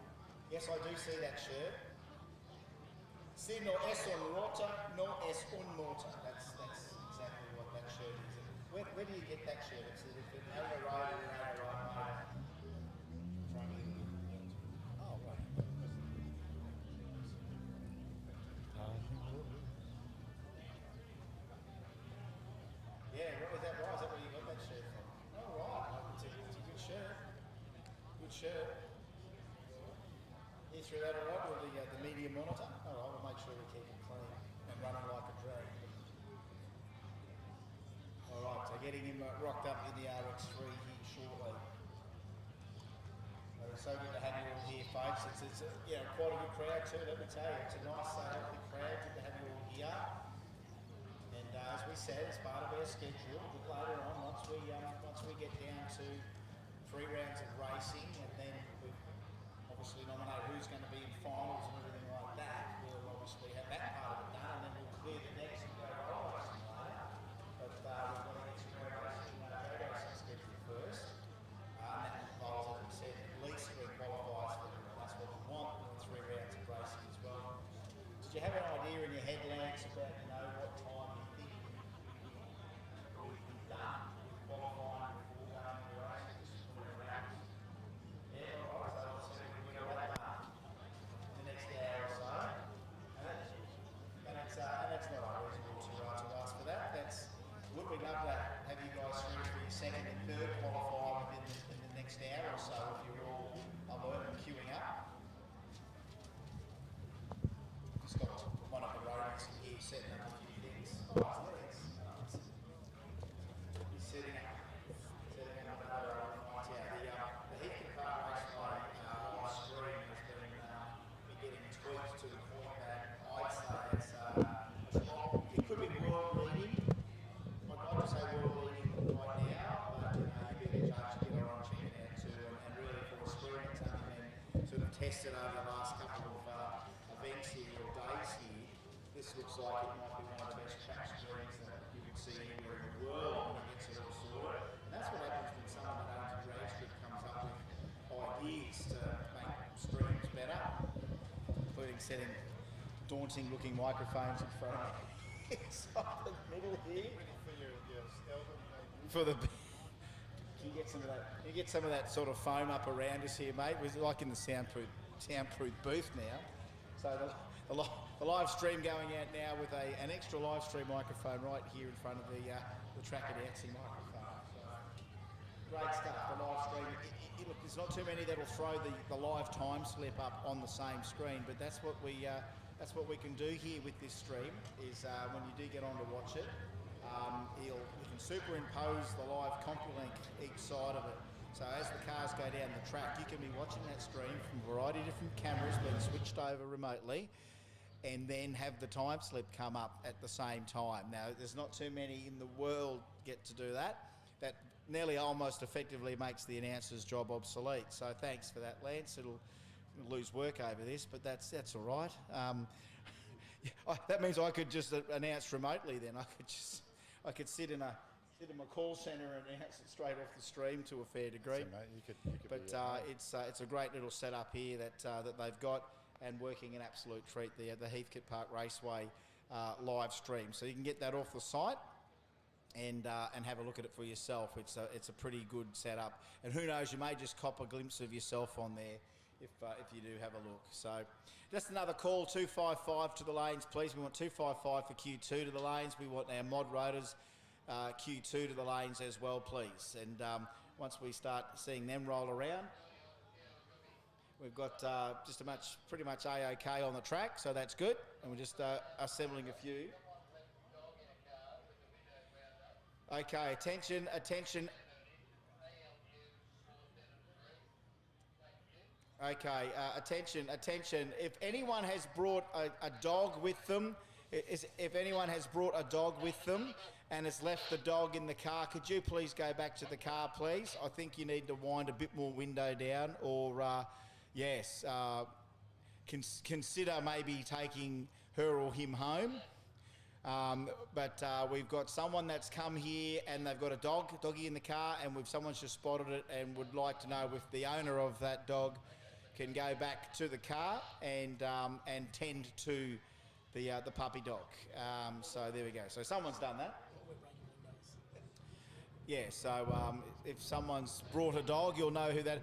Yes, I do see that shirt. Si no es un rota, no es un mortar. That's exactly what that shirt is. Where do you get that shirt? It's an override and an override. Oh, right. Yeah, is that right? Is that where you got that shirt from? Oh, right. It's a good shirt. Good shirt. You threw that all right with the media monitor? All right, we'll make sure we keep it clean and running like a dream. All right, so getting him rocked up in the RX3 here shortly. It's so good to have you all here, folks. It's quite a good crowd too, let me tell you. It's a nice, healthy crowd. Good to have you all here. And as we said, it's part of our schedule. But later on, once we get down to 3 rounds of racing, and then we obviously nominate who's going to be in finals and everything like that, we'll obviously have that part of it done, and then we'll clear the next and go roll racing later. But we've got to get some racing schedule first. And that involves, as we said, at least 3 qualifiers for them. That's what we want with 3 rounds of racing as well. Did you have an idea in your head, Lance, about what time you think we'll be done qualifying before going to racing? Just 3 rounds. Yeah, all right, so we're going to wrap up in the next hour or so. And that's not unreasonable to ask for that. Would we love to have you guys through for your second and third qualifier within the next hour or so if you're all alert and queuing up. Just got one of the roadies here setting up a few things. He's setting up the Heathcote car race on screen has been getting tweaked to the point that I'd say it could be world leading. I'd like to say world leading right now, but you'd be the judge to get on, check it out too, and really for experience and then sort of test it over the last couple of events here or days here. This looks like it might be one of the best track screens that you would see anywhere in the world when it gets it all sorted. And that's what happens when someone that owns a drag strip comes up with ideas to make streams better, including setting daunting looking microphones in front of me. Inside the middle here. For the can you get some of that sort of foam up around us here, mate? We're like in the soundproof booth now. So the live stream going out now with an extra live stream microphone right here in front of the track at Outsy microphone. So, great stuff. The live stream. Look, there's not too many that'll throw the live time slip up on the same screen, but that's what we that's what we can do here with this stream, is when you do get on to watch it, we can superimpose the live CompuLink each side of it. So as the cars go down the track, you can be watching that stream from a variety of different cameras being switched over remotely, and then have the time slip come up at the same time. Now, there's not too many in the world get to do that. That nearly almost effectively makes the announcer's job obsolete. So thanks for that, Lance. It'll lose work over this, but that's all right. That means I could just announce remotely then. I could sit in my call centre and announce it straight off the stream to a fair degree. So, mate, you could but it's a great little setup here that they've got, and working an absolute treat, the Heathcote Park Raceway live stream. So you can get that off the site and have a look at it for yourself. It's a pretty good setup, and who knows, you may just cop a glimpse of yourself on there if you do have a look. So just another call, 255 to the lanes, please. We want 255 for Q2 to the lanes. We want our mod rotors Q2 to the lanes as well, please. And once we start seeing them roll around, we've got pretty much A-OK on the track, so that's good. And we're just assembling a few. Okay, attention. Okay, attention. If anyone has brought a dog with them, if anyone has brought a dog with them and has left the dog in the car, could you please go back to the car, please? I think you need to wind a bit more window down, or consider maybe taking her or him home. But we've got someone that's come here and they've got a doggy in the car, and someone's just spotted it and would like to know if the owner of that dog can go back to the car and tend to the puppy dog. So there we go. So someone's done that. Yeah, so if someone's brought a dog, you'll know who that...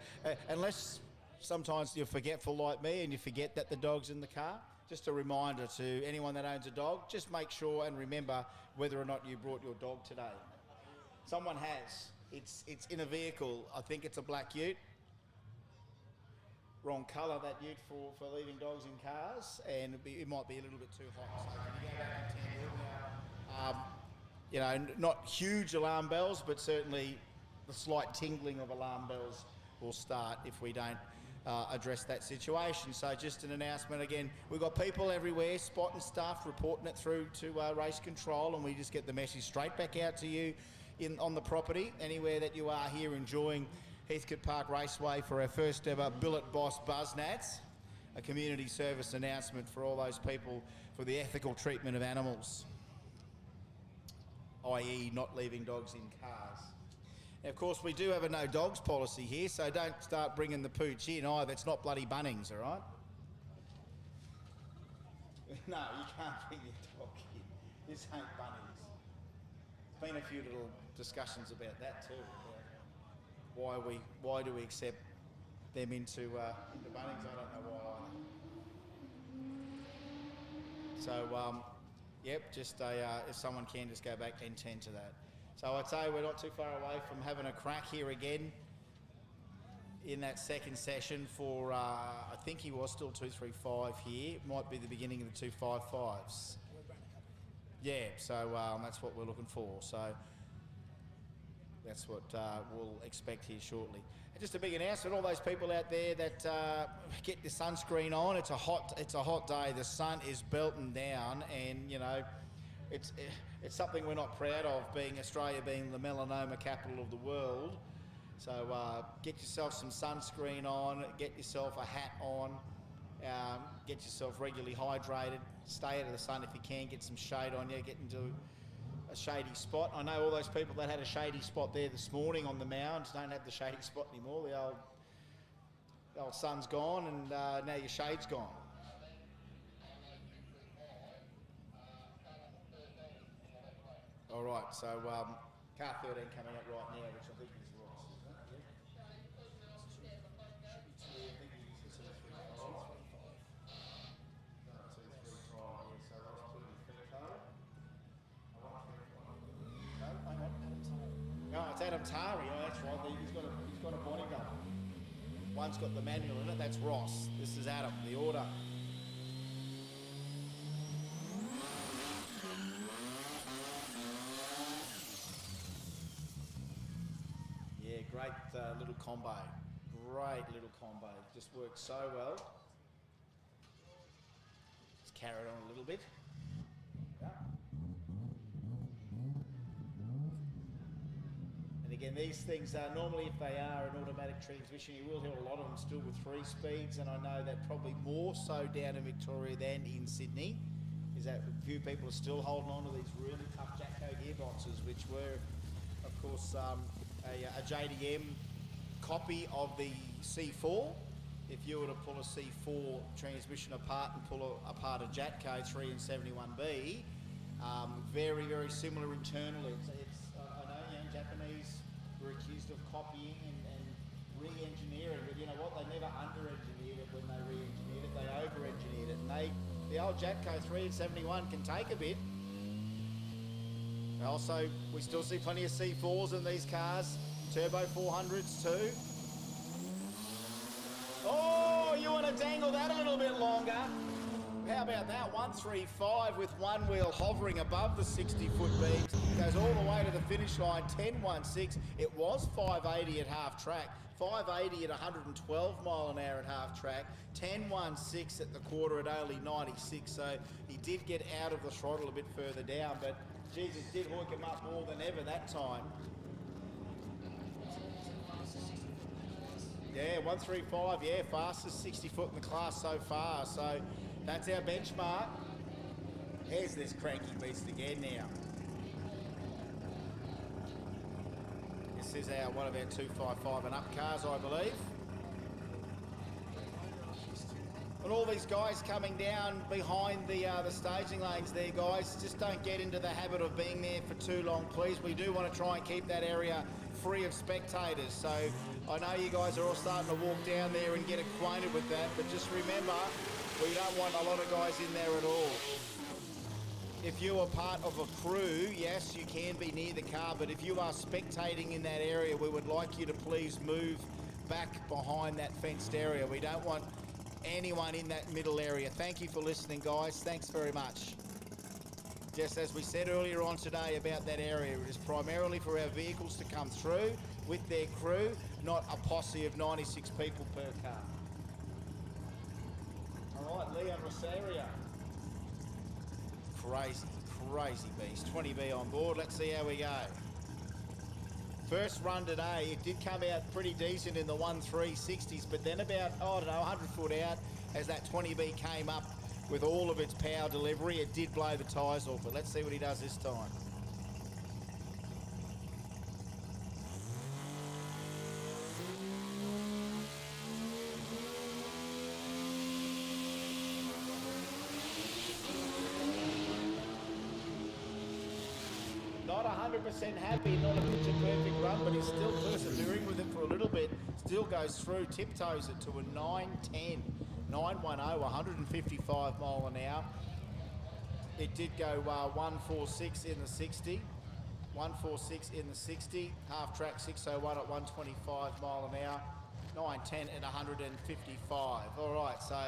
unless sometimes you're forgetful like me and you forget that the dog's in the car. Just a reminder to anyone that owns a dog, just make sure and remember whether or not you brought your dog today. Someone has. It's in a vehicle. I think it's a black ute. Wrong colour, that ute, for leaving dogs in cars, and it might be a little bit too hot. So can you go back and tend not huge alarm bells, but certainly the slight tingling of alarm bells will start if we don't address that situation. So just an announcement again, we've got people everywhere spotting stuff, reporting it through to race control, and we just get the message straight back out to you on the property, anywhere that you are here enjoying Heathcote Park Raceway for our first ever Billet Boss Buznats, a community service announcement for all those people for the ethical treatment of animals, i.e. not leaving dogs in cars. Now, of course, we do have a no dogs policy here, so don't start bringing the pooch in either. It's not bloody Bunnings, all right? No, you can't bring your dog in. This ain't Bunnings. There's been a few little discussions about that too. Why do we accept them into Bunnings? I don't know why. So, yep, just if someone can just go back and tend to that. So I'd say we're not too far away from having a crack here again in that second session for, I think he was still 235 here. It might be the beginning of the 255s. Yeah, so that's what we're looking for. So that's what we'll expect here shortly. And just a big announcement, all those people out there that get the sunscreen on. It's a hot day. The sun is belting down, and it's something we're not proud of, being Australia being the melanoma capital of the world. So get yourself some sunscreen on, get yourself a hat on, get yourself regularly hydrated, stay out of the sun if you can, get some shade on you, get into a shady spot. I know all those people that had a shady spot there this morning on the mound don't have the shady spot anymore. The old sun's gone, and now your shade's gone. All right, so car 13 coming up right now, which I think is Ross. No, it's Adam Tari. Oh, that's right. He's got a body gun. One's got the manual in it. That's Ross. This is Adam. The order. great little combo. Great little combo. Just works so well. Just carry it on a little bit. And again, these things are normally, if they are an automatic transmission, you will hear a lot of them still with 3 speeds, and I know that probably more so down in Victoria than in Sydney, is that a few people are still holding on to these really tough Jatco gearboxes, which were, of course, a JDM copy of the C4. If you were to pull a C4 transmission apart and pull apart a Jatco 3 and 71B, very, very similar internally. I know Japanese were accused of copying and re-engineering, but you know what? They never under-engineered it when they re-engineered it. They over-engineered it. And the old Jatco 3 and 71 can take a bit. Also, we still see plenty of C4s in these cars. Turbo 400s too. Oh, you want to dangle that a little bit longer? How about that? 135 with one wheel hovering above the 60-foot beams. Goes all the way to the finish line, 10.16. It was 580 at half track, 580 at 112 mile an hour at half track, 10.16 at the quarter at only 96. So he did get out of the throttle a bit further down, but Jesus did hook him up more than ever that time. Yeah, 135, yeah, fastest 60 foot in the class so far. So that's our benchmark. Here's this cranky beast again now. This is one of our 255 and up cars, I believe. And all these guys coming down behind the staging lanes there, guys, just don't get into the habit of being there for too long, please. We do want to try and keep that area free of spectators. So I know you guys are all starting to walk down there and get acquainted with that, but just remember, we don't want a lot of guys in there at all. If you are part of a crew, yes, you can be near the car, but if you are spectating in that area, we would like you to please move back behind that fenced area. We don't want anyone in that middle area. Thank you for listening, guys. Thanks very much. Just as we said earlier on today about that area, it is primarily for our vehicles to come through with their crew, not a posse of 96 people per car. All right, Leon Rosario. Crazy beast. 20B on board. Let's see how we go. First run today, it did come out pretty decent in the 1.360s, but then about, 100 foot out, as that 20B came up with all of its power delivery, it did blow the tyres off. But let's see what he does this time. Not 100% happy, not a picture perfect run, but he's still persevering with it for a little bit. Still goes through, tiptoes it to a 910, 910, 155 mile an hour. It did go 146 in the 60, 146 in the 60, half track 601 at 125 mile an hour, 910 at 155. All right, so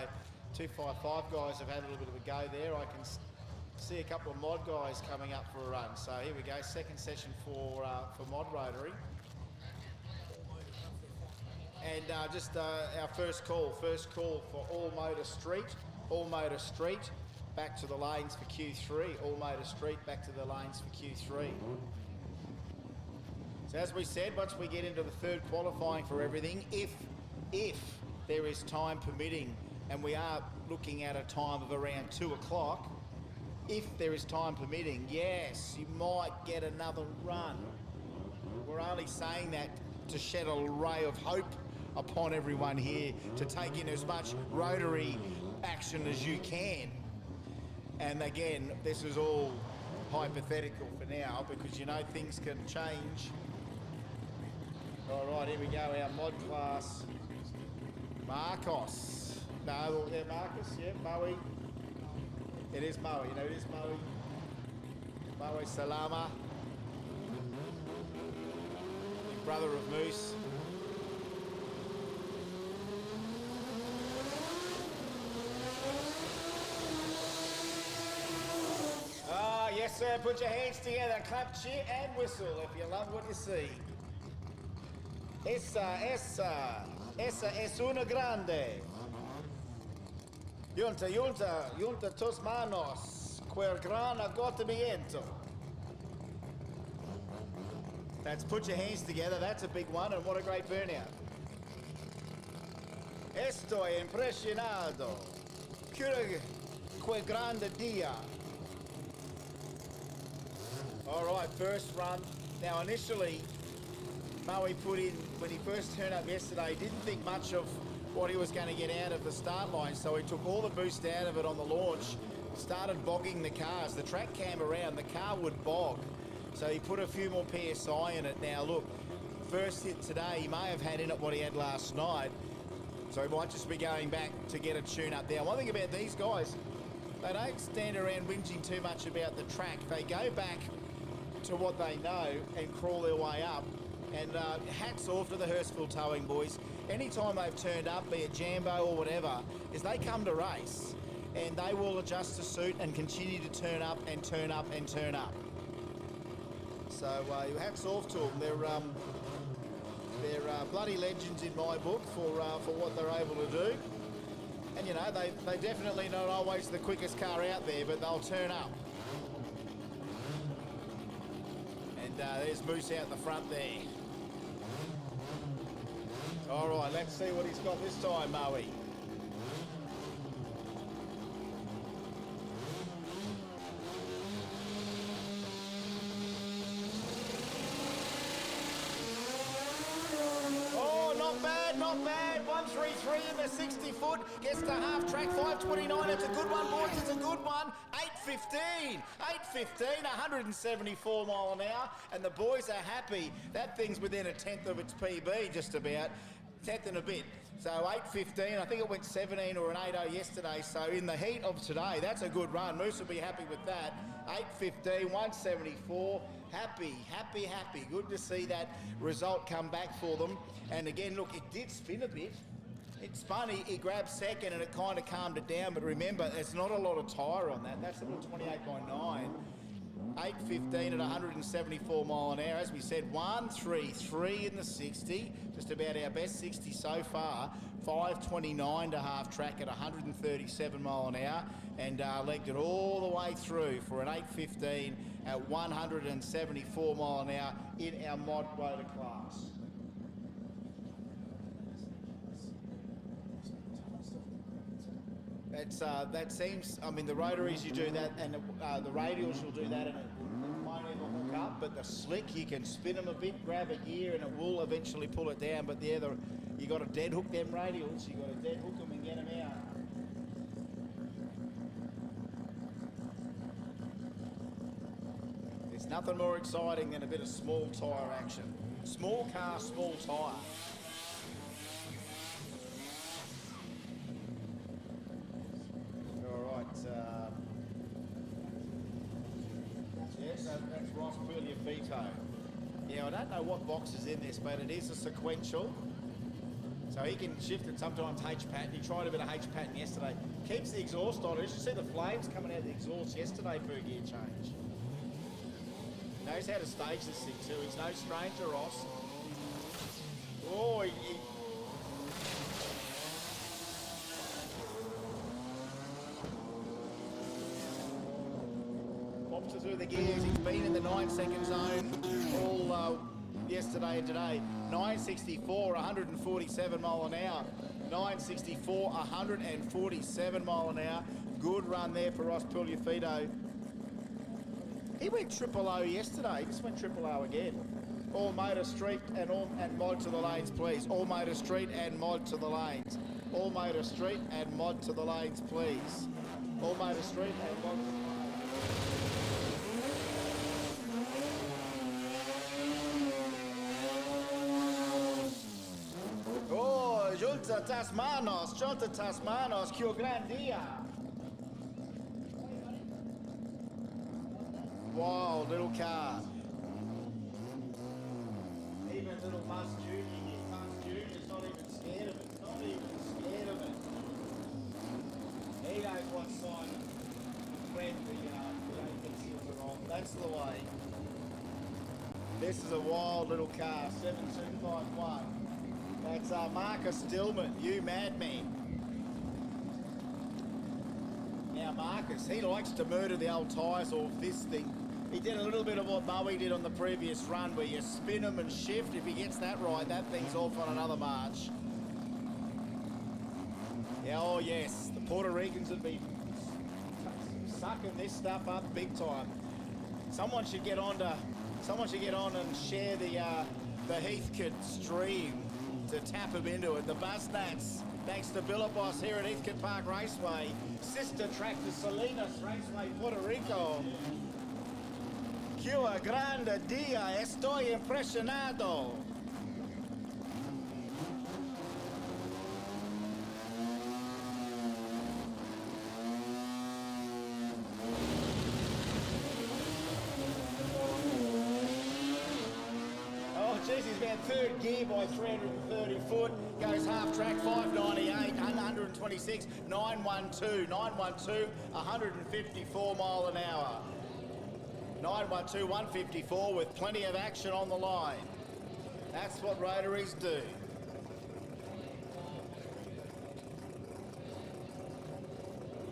255 guys have had a little bit of a go there. I can see a couple of mod guys coming up for a run. So here we go, second session for mod rotary. And just our first call for all motor street, back to the lanes for Q3, all motor street, back to the lanes for Q3. So as we said, once we get into the third qualifying for everything, if there is time permitting, and we are looking at a time of around 2 o'clock, if there is time permitting, yes, you might get another run. We're only saying that to shed a ray of hope upon everyone here to take in as much rotary action as you can. And again, this is all hypothetical for now because you know things can change. All right, here we go, our mod class. Marcos. No, yeah, Marcus, yeah, Bowie. It is Moe, you know, it is Moe. Moe Salama. Big brother of Moose. Ah, yes sir, put your hands together, clap, cheer and whistle if you love what you see. Essa es una grande. Junta tus manos, quel gran agotamiento. That's put your hands together, that's a big one, and what a great burnout. Estoy impresionado. Quel grande dia. All right, first run. Now initially, Moe put in, when he first turned up yesterday, he didn't think much of what he was going to get out of the start line, so he took all the boost out of it on the launch, started bogging the cars. The track came around, the car would bog, so he put a few more PSI in it. Now look, first hit today, he may have had in it what he had last night, so he might just be going back to get a tune up there. One thing about these guys, they don't stand around whinging too much about the track. They go back to what they know and crawl their way up. And hats off to the Hurstville Towing boys. Anytime they've turned up, be it Jambo or whatever, is they come to race and they will adjust to suit and continue to turn up and turn up and turn up. So hats off to them. They're bloody legends in my book for what they're able to do. And you know, they definitely not always the quickest car out there, but they'll turn up. And there's Moose out the front there. All right, let's see what he's got this time, Moe. Oh, not bad, not bad. 133 in the 60 foot. Gets to half track, 529. It's a good one, boys. It's a good one. 8:15. 8:15, 174 mile an hour. And the boys are happy. That thing's within a tenth of its PB, just about. 10th and a bit. So 8:15, I think it went 17 or an 8:0 yesterday. So in the heat of today, that's a good run. Moose will be happy with that. 8:15, 174. Happy, happy, happy. Good to see that result come back for them. And again, look, it did spin a bit. It spun, he grabbed second and it kind of calmed it down. But remember, there's not a lot of tyre on that. That's a little 28.9. 8:15 at 174 mile an hour. As we said, 133 in the 60. Just about our best 60 so far. 5:29 to half track at 137 mile an hour. And legged it all the way through for an 8:15 at 174 mile an hour in our mod motor class. That seems, I mean, the rotaries you do that, and the radials you'll do that, and it won't ever hook up, but the slick, you can spin them a bit, grab a gear, and it will eventually pull it down. But yeah, you got to dead hook them radials, you got to dead hook them and get them out. There's nothing more exciting than a bit of small tyre action. Small car, small tyre. Yes, that's Ross Pugliafito. Yeah, I don't know what box is in this, but it is a sequential. So he can shift it sometimes H-pattern. He tried a bit of H-pattern yesterday. Keeps the exhaust on. Did you see the flames coming out of the exhaust yesterday for a gear change? Knows how to stage this thing too. He's no stranger, Ross. Oh, he pops it through the gears. He's been in the 9-second zone all yesterday and today. 964, 147 mile an hour. 964, 147 mile an hour. Good run there for Ross Pugliafito. He went triple O yesterday. He just went triple O again. All motor street and mod to the lanes, please. All motor street and mod to the lanes. All motor street and mod to the lanes, please. All motor street and mod to the lanes. Oh, junta tas manos, que gran dia. Wow, little car. Even little Buzz Junior here. Buzz Junior's not even scared of it. Not even scared of it. He knows what sign of friend he thinks he was wrong. That's the way. This is a wild little car, 7251. That's Marcus Stillman, you madman. Now Marcus, he likes to murder the old tyres off this thing. He did a little bit of what Bowie did on the previous run, where you spin him and shift. If he gets that right, that thing's off on another march. Yeah, oh yes, the Puerto Ricans have been sucking this stuff up big time. Someone should get on and share the Heathcote stream to tap him into it. The Buznats, thanks to Billet Boss here at Heathcote Park Raceway, sister track to Salinas Raceway, Puerto Rico. Que grande dia, estoy impresionado. Jeez, he's about third gear by 330 foot. Goes half track, 598, 126, 912, 154 mile an hour. 912, 154 with plenty of action on the line. That's what rotaries do.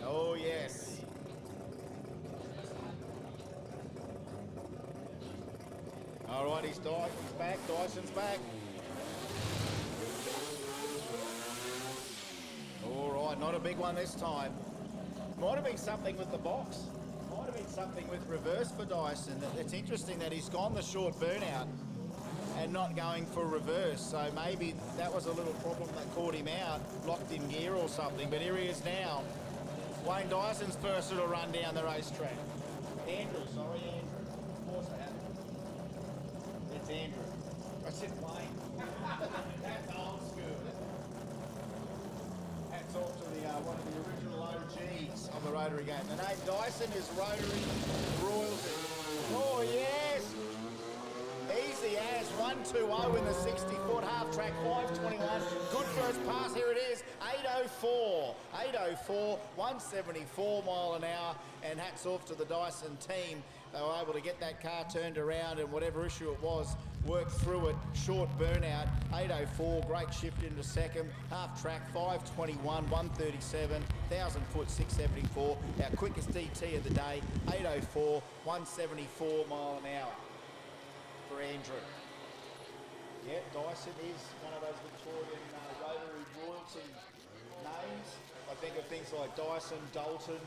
Oh yes. All right, he's back, Dyson's back. All right, not a big one this time. Might have been something with the box. Might have been something with reverse for Dyson. It's interesting that he's gone the short burnout and not going for reverse. So maybe that was a little problem that caught him out, locked in gear or something. But here he is now. Wayne Dyson's first little run down the racetrack. Andrew. Of course I have. It's Andrew. I said Wayne. That's old school. Hats off to the one of the original OGs of the rotary game. The name Dyson is Rotary Royalty. Oh yes! Easy as 120 in the 60-foot half track, 521. Good first pass, here it is, 804. 804, 174 mile an hour, and hats off to the Dyson team. They were able to get that car turned around and whatever issue it was, work through it. Short burnout, 804, great shift into second. Half track, 521, 137, 1,000 foot, 674. Our quickest DT of the day, 804, 174 mile an hour for Andrew. Yeah, Dyson is one of those Victorian rotary royalty names. I think of things like Dyson, Dalton,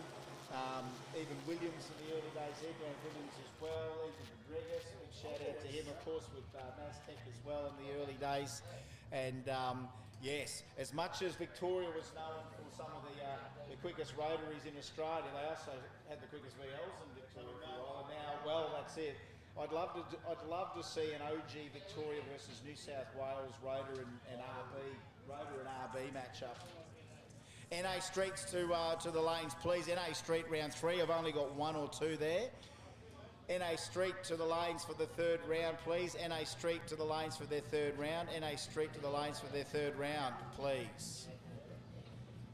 even Williams in the early days, Edwin Williams as well, even Rodriguez, big shout out to him, of course, with Maztec as well in the early days. And yes, as much as Victoria was known for some of the quickest rotaries in Australia, they also had the quickest VLs in Victoria for a while. And now, well, that's it. I'd love to see an OG Victoria versus New South Wales rotor and RB matchup. NA Streets to the lanes, please. NA Street round 3. I've only got 1 or 2 there. NA Street to the lanes for the third round, please. NA Street to the lanes for their third round. NA Street to the lanes for their third round, please.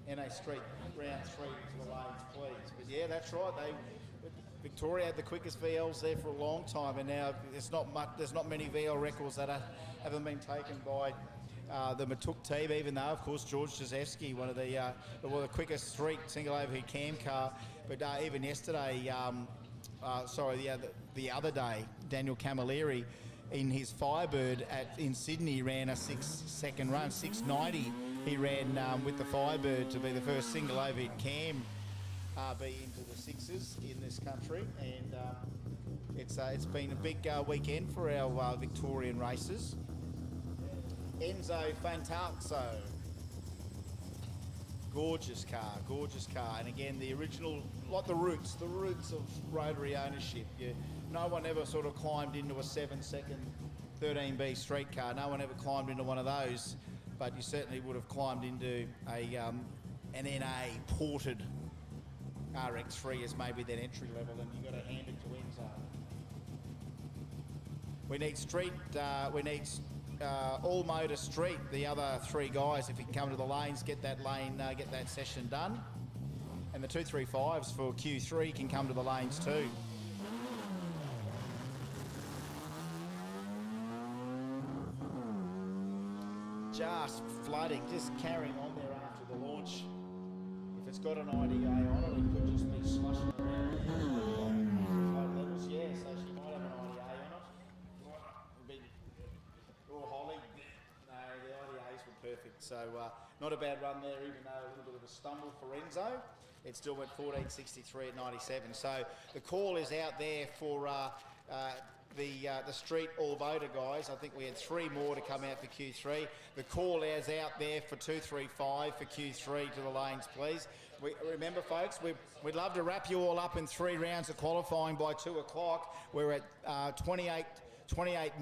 NA Street round 3 to the lanes, please. But yeah, that's right. Victoria had the quickest VLs there for a long time, and now there's not many VL records that haven't been taken by the Matuk team, even though, of course, George Jezewski, one of the quickest street single overhead cam car. But even yesterday, the other day, Daniel Camilleri, in his Firebird in Sydney, ran a 6-second run, 690. He ran with the Firebird to be the first single overhead cam RB into the sixes in this country, and it's been a big weekend for our Victorian racers. Enzo Fantazzo, gorgeous car, and again the original, like the roots of rotary ownership. No one ever sort of climbed into a 7-second 13B street car. No one ever climbed into one of those, but you certainly would have climbed into an NA ported RX3 as maybe that entry level, and you've got to hand it to Enzo. We need street, all motor street, the other 3 guys, if you can come to the lanes, get that lane, get that session done. And the 235s for Q3 can come to the lanes too. just flooding, just carrying on there after the launch. If it's got an IDA on it, it could just be slushing around. Flood levels, yeah, so she might have an IDA on it. Big, or Holly. No, the IDAs were perfect. So not a bad run there, even though a little bit of a stumble for Enzo. It still went 14.63 at 97. So the call is out there for the street all voter guys. I think we had 3 more to come out for Q3. The call is out there for 235 for Q3 to the lanes, please. Remember, folks, we'd love to wrap you all up in 3 rounds of qualifying by 2 o'clock. We're at 28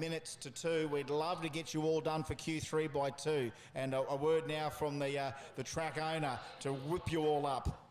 minutes to 2. We'd love to get you all done for Q3 by 2. And a word now from the track owner to whip you all up.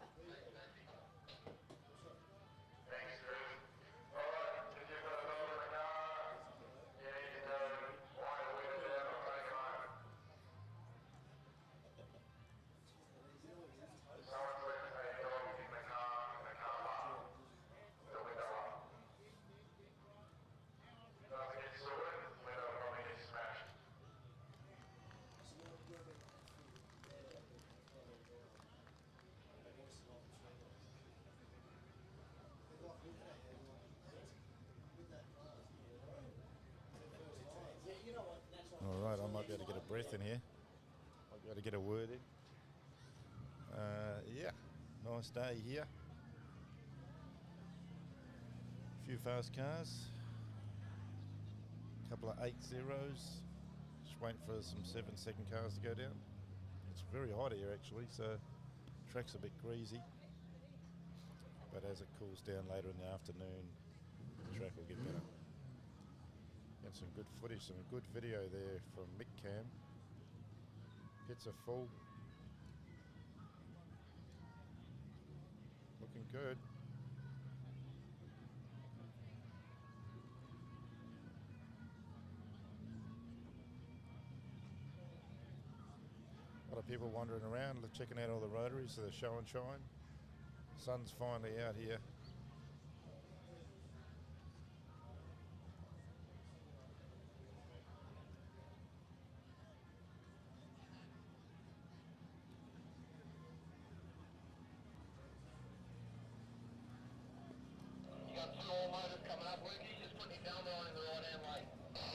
All right, I might be able to get a breath in here. Might be able to get a word in. Yeah, nice day here. A few fast cars. A couple of 8-0s. Just waiting for some 7-second cars to go down. It's very hot here actually, so the track's a bit greasy. But as it cools down later in the afternoon, the track will get better. Got some good footage, some good video there from Mick Cam. Pits are full. Looking good. A lot of people wandering around, checking out all the rotaries, so the show and shine. Sun's finally out here.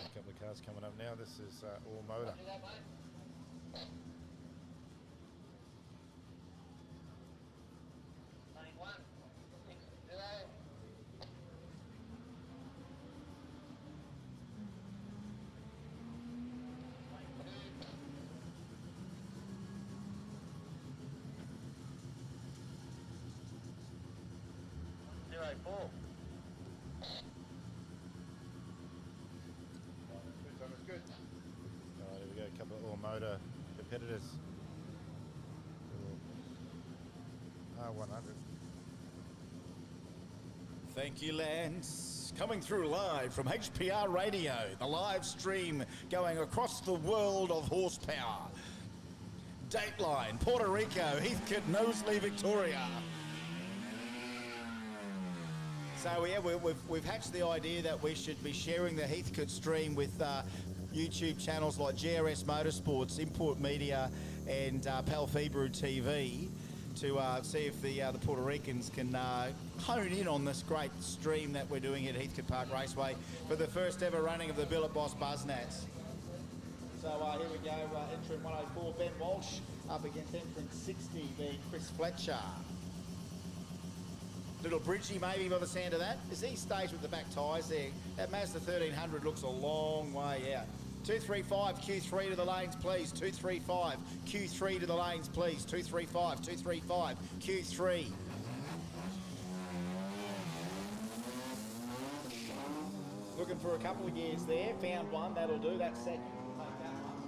A couple of cars coming up now. This is all motor. Good. There we go, a couple of all motor competitors. R100. Thank you, Lance. Coming through live from HPR Radio, the live stream going across the world of horsepower. Dateline, Puerto Rico, Heathcote, Knowsley, Victoria. So yeah, we've hatched the idea that we should be sharing the Heathcote stream with YouTube channels like GRS Motorsports, Import Media, and Palfebrew TV to see if the Puerto Ricans can hone in on this great stream that we're doing at Heathcote Park Raceway for the first ever running of the Billet Boss Buznats. So here we go, entrant 104, Ben Walsh, up against entrant 60, being Chris Fletcher. Little bridgey maybe by the sound of that. As he stays with the back tyres there, that Mazda 1300 looks a long way out. 235 Q3 to the lanes, please. 235 Q3 to the lanes, please. 235, 235 Q3. Looking for a couple of gears there. Found one, that'll do. That's second. Take that one.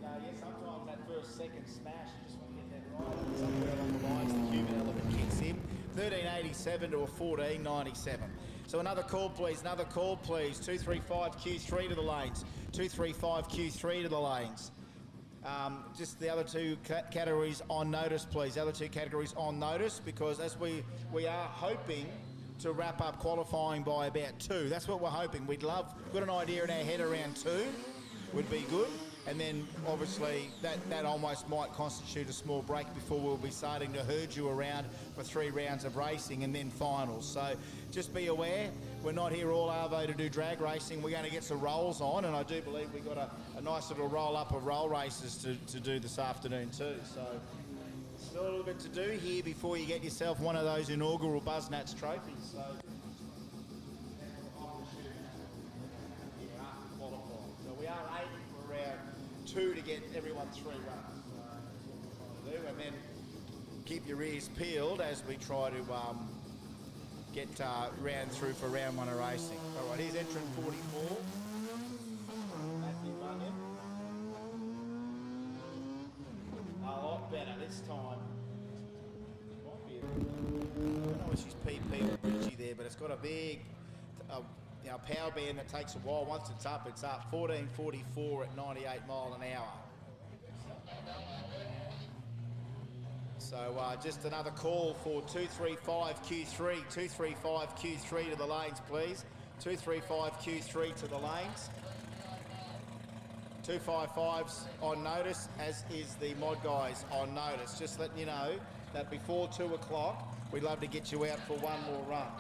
And yeah, sometimes that first second smash, you just want to get that right. Somewhere along the lines, the human element kicks in. 1387 to a 1497. So another call, please. Another call, please. 235 Q3 to the lanes. 235 Q3 to the lanes. Just the other two categories on notice, please. The other two categories on notice, because as we are hoping to wrap up qualifying by about 2. That's what we're hoping. We'd love, got an idea in our head around 2 would be good. and then obviously that almost might constitute a small break before we'll be starting to herd you around for 3 rounds of racing and then finals. So just be aware, we're not here all arvo to do drag racing. We're going to get some rolls on, and I do believe we've got a nice little roll up of roll races to do this afternoon too. So still a little bit to do here before you get yourself one of those inaugural Buznats trophies. So we are aiming for round 2 to get everyone 3 runs. And then keep your ears peeled as we try to get round through for round 1 of racing. All right, here's entrant 44. Matthew Bunyan. A lot better this time. Might be I don't know if she's PP or Bridgie there, but it's got a big power band that takes a while. Once it's up, it's up. 14.44 at 98 mile an hour. So just another call for 235 Q3. 235 Q3 to the lanes, please. 235 Q3 to the lanes. 255's on notice, as is the mod guys on notice. Just letting you know that before 2 o'clock, we'd love to get you out for one more run.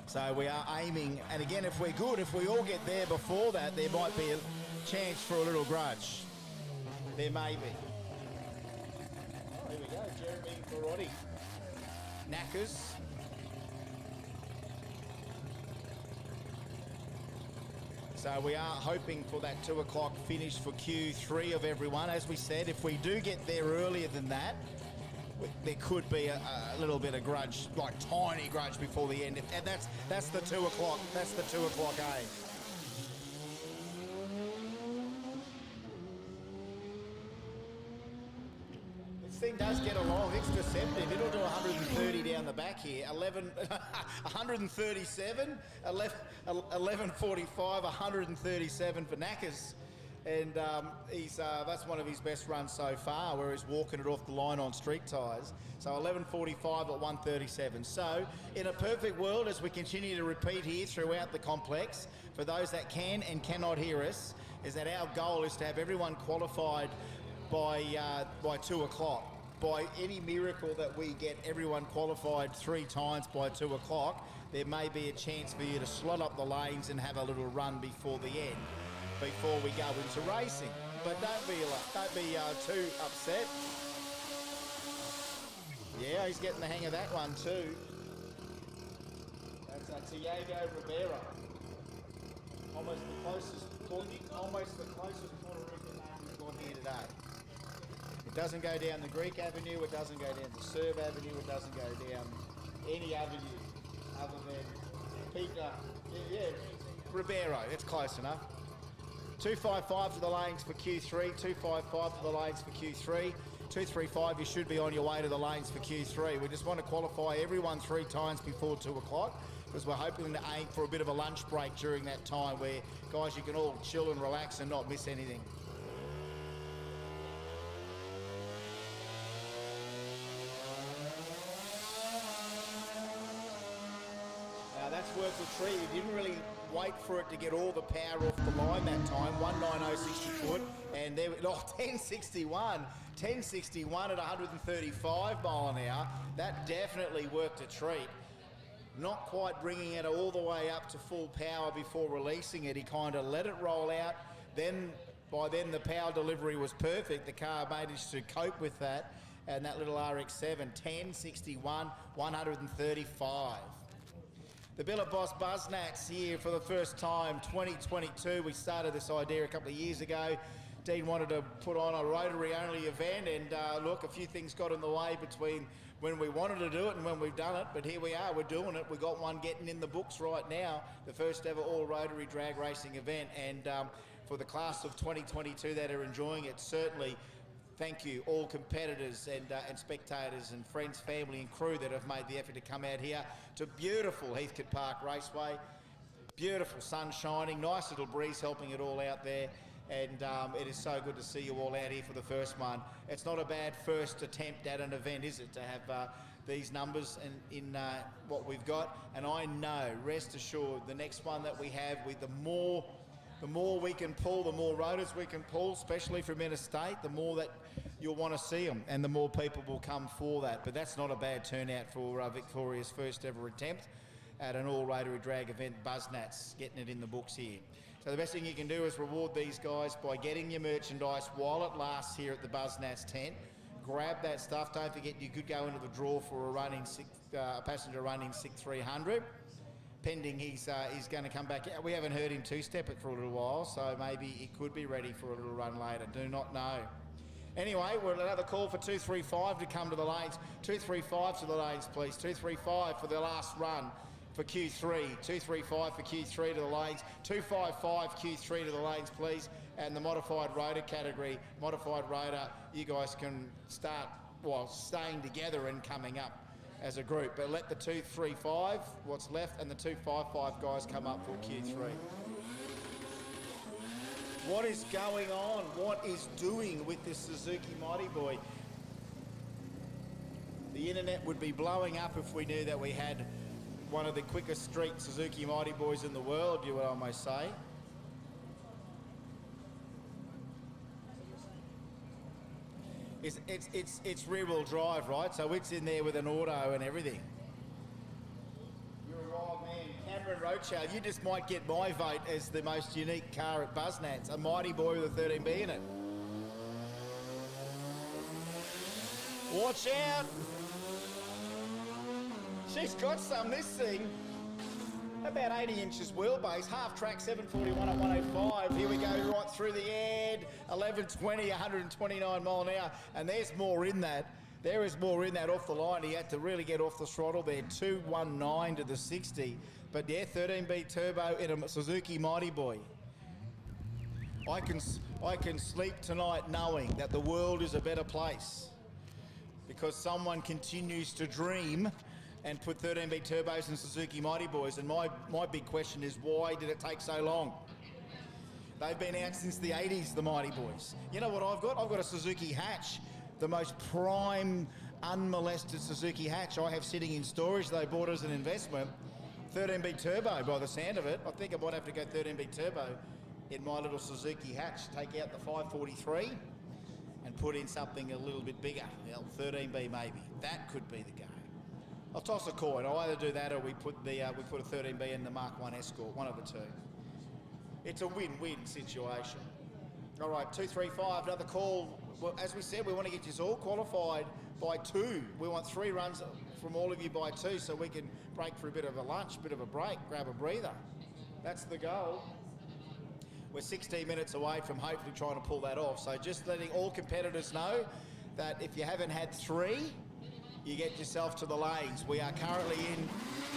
So we are aiming, and again, if we're good, if we all get there before that, there might be a chance for a little grudge. There may be. Oh, here we go, Jeremy Barotti. Knackers. So we are hoping for that 2 o'clock finish for Q3 of everyone. As we said, if we do get there earlier than that, there could be a little bit of grudge, like tiny grudge before the end. And that's the 2 o'clock. That's the 2 o'clock aim. This thing does get along. It's deceptive. It'll do 130 down the back here. 137, 11.45, 137 for Knackers. And that's one of his best runs so far, where he's walking it off the line on street tyres. So 11.45 at 137. So in a perfect world, as we continue to repeat here throughout the complex, for those that can and cannot hear us, is that our goal is to have everyone qualified by 2 o'clock. By any miracle that we get everyone qualified 3 times by 2 o'clock, there may be a chance for you to slot up the lanes and have a little run before the end, before we go into racing. But don't be too upset. Yeah, he's getting the hang of that one too. That's Tiago Rivera. Almost the closest Puerto Rican name we've got here today. It doesn't go down the Greek Avenue, it doesn't go down the Serb Avenue, it doesn't go down any avenue other than Peter, Ribeiro. It's close enough. 255 to the lanes for Q3, 255 to the lanes for Q3, 235 you should be on your way to the lanes for Q3. We just want to qualify everyone 3 times before 2 o'clock, because we're hoping to aim for a bit of a lunch break during that time where, guys, you can all chill and relax and not miss anything. That's worked a treat. We didn't really wait for it to get all the power off the line that time. 190.60 foot, and there 1061 at 135 mile an hour. That definitely worked a treat. Not quite bringing it all the way up to full power before releasing it. He kind of let it roll out. By then the power delivery was perfect. The car managed to cope with that, and that little RX-7 1061 135. The Billet Boss Buznats here for the first time, 2022. We started this idea a couple of years ago. Dean wanted to put on a rotary-only event, and look, a few things got in the way between when we wanted to do it and when we've done it, but here we are, we're doing it. We've got one getting in the books right now, the first ever all-rotary drag racing event, and for the class of 2022 that are enjoying it, certainly thank you, all competitors and spectators and friends, family and crew that have made the effort to come out here to beautiful Heathcote Park Raceway. Beautiful sun shining, nice little breeze helping it all out there. And it is so good to see you all out here for the first one. It's not a bad first attempt at an event, is it, to have these numbers in what we've got. And I know, rest assured, the next one that we have with the more The more we can pull, the more rotors we can pull, especially from interstate, the more that you'll want to see them and the more people will come for that. But that's not a bad turnout for Victoria's first ever attempt at an all-rotary drag event, Buznats, getting it in the books here. So the best thing you can do is reward these guys by getting your merchandise while it lasts here at the Buznats tent. Grab that stuff. Don't forget you could go into the draw for a passenger running 6300. Pending he's going to come back. We haven't heard him two-step it for a little while, so maybe he could be ready for a little run later. Do not know. Anyway, we're another call for 235 to come to the lanes. 235 to the lanes, please. 235 for the last run for Q3. 235 for Q3 to the lanes. 255 Q3 to the lanes, please. And the modified rotor category, modified rotor, you guys can start, well, staying together and coming up as a group, but let the 235, what's left, and the 255 guys come up for Q3. What is going on? What is doing with this Suzuki Mighty Boy? The internet would be blowing up if we knew that we had one of the quickest street Suzuki Mighty Boys in the world, you would almost say. It's rear-wheel drive, right? So it's in there with an auto and everything. You're a wild man. Cameron Rochelle, you just might get my vote as the most unique car at Buznats. A Mighty Boy with a 13B in it. Watch out! She's got some, this thing. About 80 inches wheelbase, half track 741 at 105. Here we go, right through the air, 1120, 129 mile an hour. And there's more in that. There is more in that off the line. He had to really get off the throttle there, 219 to the 60. But yeah, 13B turbo in a Suzuki Mighty Boy. I can sleep tonight knowing that the world is a better place because someone continues to dream and put 13B turbos in Suzuki Mighty Boys. And my big question is, why did it take so long? They've been out since the 80s, the Mighty Boys. You know what I've got? I've got a Suzuki hatch, the most prime, unmolested Suzuki hatch I have sitting in storage. They bought as an investment. 13B turbo by the sound of it. I think I might have to go 13B turbo in my little Suzuki hatch. Take out the 543 and put in something a little bit bigger. Well, 13B maybe. That could be the go. I'll toss a coin. I'll either do that or we put a 13B in the Mark 1 Escort, one of the two. It's a win-win situation. All right, 235, another call. Well, as we said, we want to get you all qualified by 2. We want 3 runs from all of you by 2 so we can break for a bit of a lunch, a bit of a break, grab a breather. That's the goal. We're 16 minutes away from hopefully trying to pull that off. So just letting all competitors know that if you haven't had 3, you get yourself to the lanes. We are currently in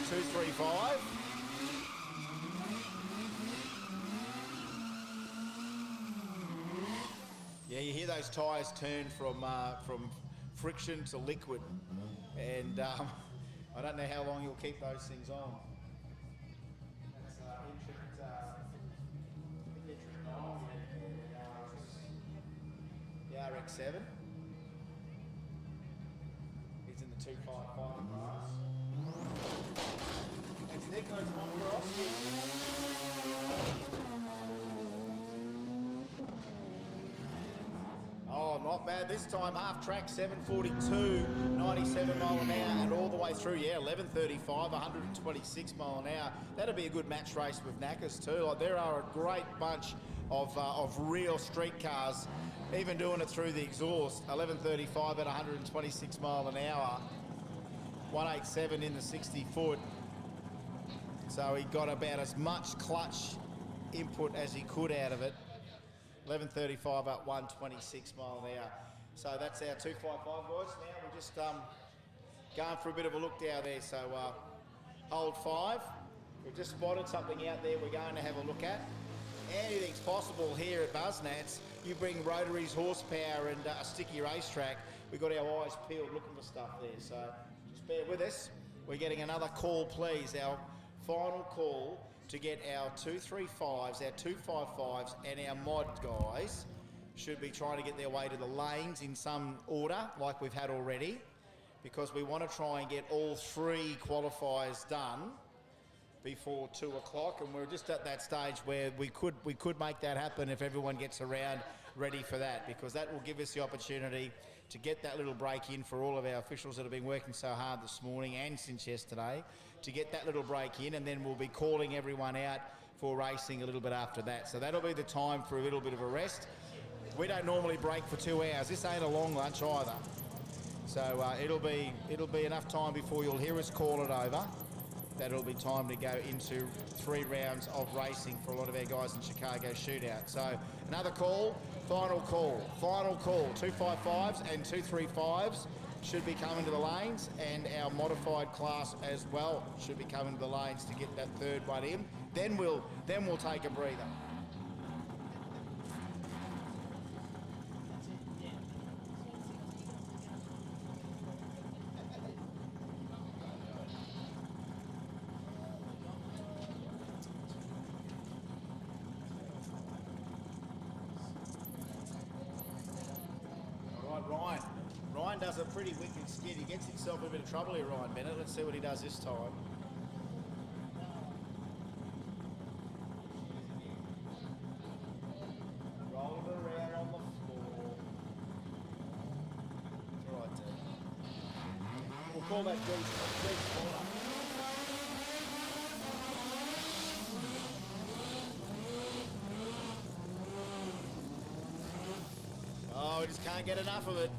235. Yeah, you hear those tyres turn from friction to liquid, and I don't know how long you'll keep those things on. That's the RX-7. He's in the 255 class. It's Nicholas Monteroski. Oh, not bad this time. Half track 742, 97 mile an hour, and all the way through, yeah, 1135, 126 mile an hour. That'll be a good match race with Knackers too. Like, there are a great bunch of real street cars, even doing it through the exhaust. 1135 at 126 mile an hour, 187 in the 60 foot. So he got about as much clutch input as he could out of it. 1135 at 126 mile an hour. So that's our 255 boys. Now we're just going for a bit of a look down there. So hold 5. We've just spotted something out there we're going to have a look at. Anything's possible here at Buznats. You bring rotaries, horsepower and a sticky racetrack. We've got our eyes peeled looking for stuff there. So just bear with us. We're getting another call, please. Our final call to get our 235s, our 255s and our mod guys should be trying to get their way to the lanes in some order like we've had already, because we want to try and get all 3 qualifiers done before 2 o'clock, and we're just at that stage where we could make that happen if everyone gets around ready for that, because that will give us the opportunity to get that little break in for all of our officials that have been working so hard this morning and since yesterday, to get that little break in, and then we'll be calling everyone out for racing a little bit after that. So that'll be the time for a little bit of a rest. We don't normally break for 2 hours. This ain't a long lunch either. So it'll be enough time before you'll hear us call it over. That'll be time to go into 3 rounds of racing for a lot of our guys in Chicago shootout. So another call, final call, 255s and 235s should be coming to the lanes, and our modified class as well should be coming to the lanes to get that third one in. Then we'll take a breather. Ryan does a pretty wicked skid. He gets himself in a bit of trouble here, Ryan Bennett. Let's see what he does this time. Roll it around on the floor. It's all right, T. We'll call that grease corner. Oh, we just can't get enough of it.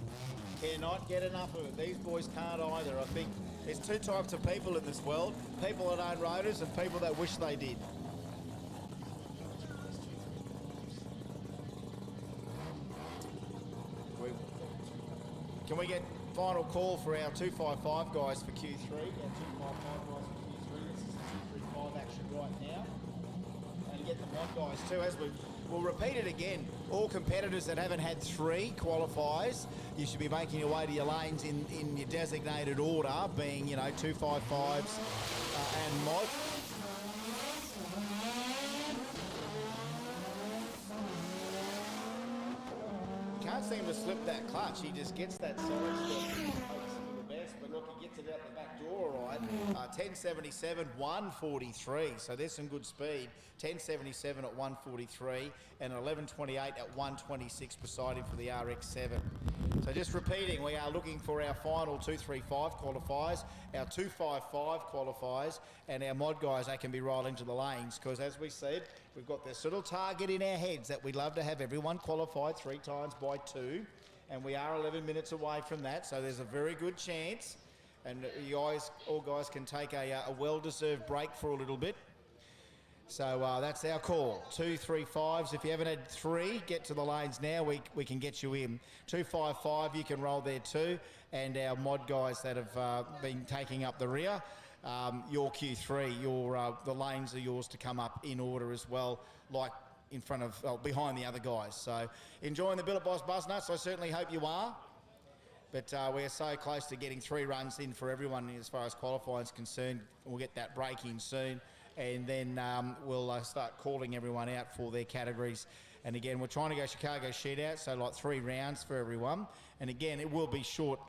Cannot get enough of it. These boys can't either. I think there's 2 types of people in this world. People that own rotors and people that wish they did. Can we get final call for our 255 guys for Q3? Our 255 guys for Q3. This is the 235 action right now. And to get the mod guys too, as we'll repeat it again. All competitors that haven't had 3 qualifiers, you should be making your way to your lanes in your designated order, being, 255s and mod. Can't seem to slip that clutch. He just gets that side step. But look, he gets it out the back door, all right. 1077, 143. So there's some good speed. 1077 at 143 and 1128 at 126 beside him for the RX-7. So just repeating, we are looking for our final 235 qualifiers, our 255 qualifiers, and our mod guys, they can be rolling to the lanes, because as we said, we've got this little target in our heads that we'd love to have everyone qualified 3 times by 2. And we are 11 minutes away from that, so there's a very good chance. And you guys, all guys can take a well-deserved break for a little bit. So that's our call. 235s. If you haven't had 3, get to the lanes now. We can get you in. 255, you can roll there too. And our mod guys that have been taking up the rear, your Q3, the lanes are yours to come up in order as well, like in front of, behind the other guys. So enjoying the Billet Boss Buznats, I certainly hope you are. But we're so close to getting 3 runs in for everyone as far as qualifying is concerned. We'll get that break in soon, and then we'll start calling everyone out for their categories. And again, we're trying to go Chicago shootout, so like 3 rounds for everyone. And again, it will be short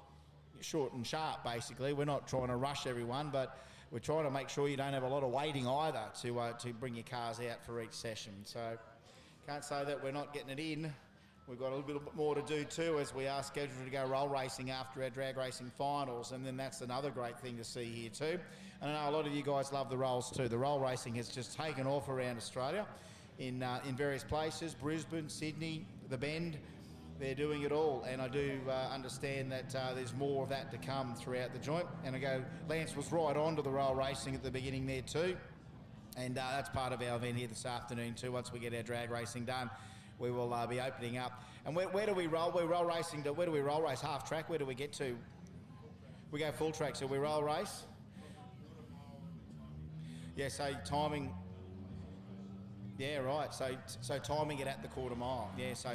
and sharp, basically. We're not trying to rush everyone, but we're trying to make sure you don't have a lot of waiting either to bring your cars out for each session. So can't say that we're not getting it in. We've got a little bit more to do too, as we are scheduled to go roll racing after our drag racing finals, and then that's another great thing to see here too. And I know a lot of you guys love the rolls too. The roll racing has just taken off around Australia in various places, Brisbane, Sydney, the Bend. They're doing it all, and I do understand that there's more of that to come throughout the joint. And Lance was right on to the roll racing at the beginning there too, and that's part of our event here this afternoon too. Once we get our drag racing done, we will be opening up. And where do we roll? We roll racing to, where do we roll race? Half track, where do we get to? We go full track, so we roll race? Yeah, so timing, yeah, right. So timing it at the quarter mile. Yeah, so,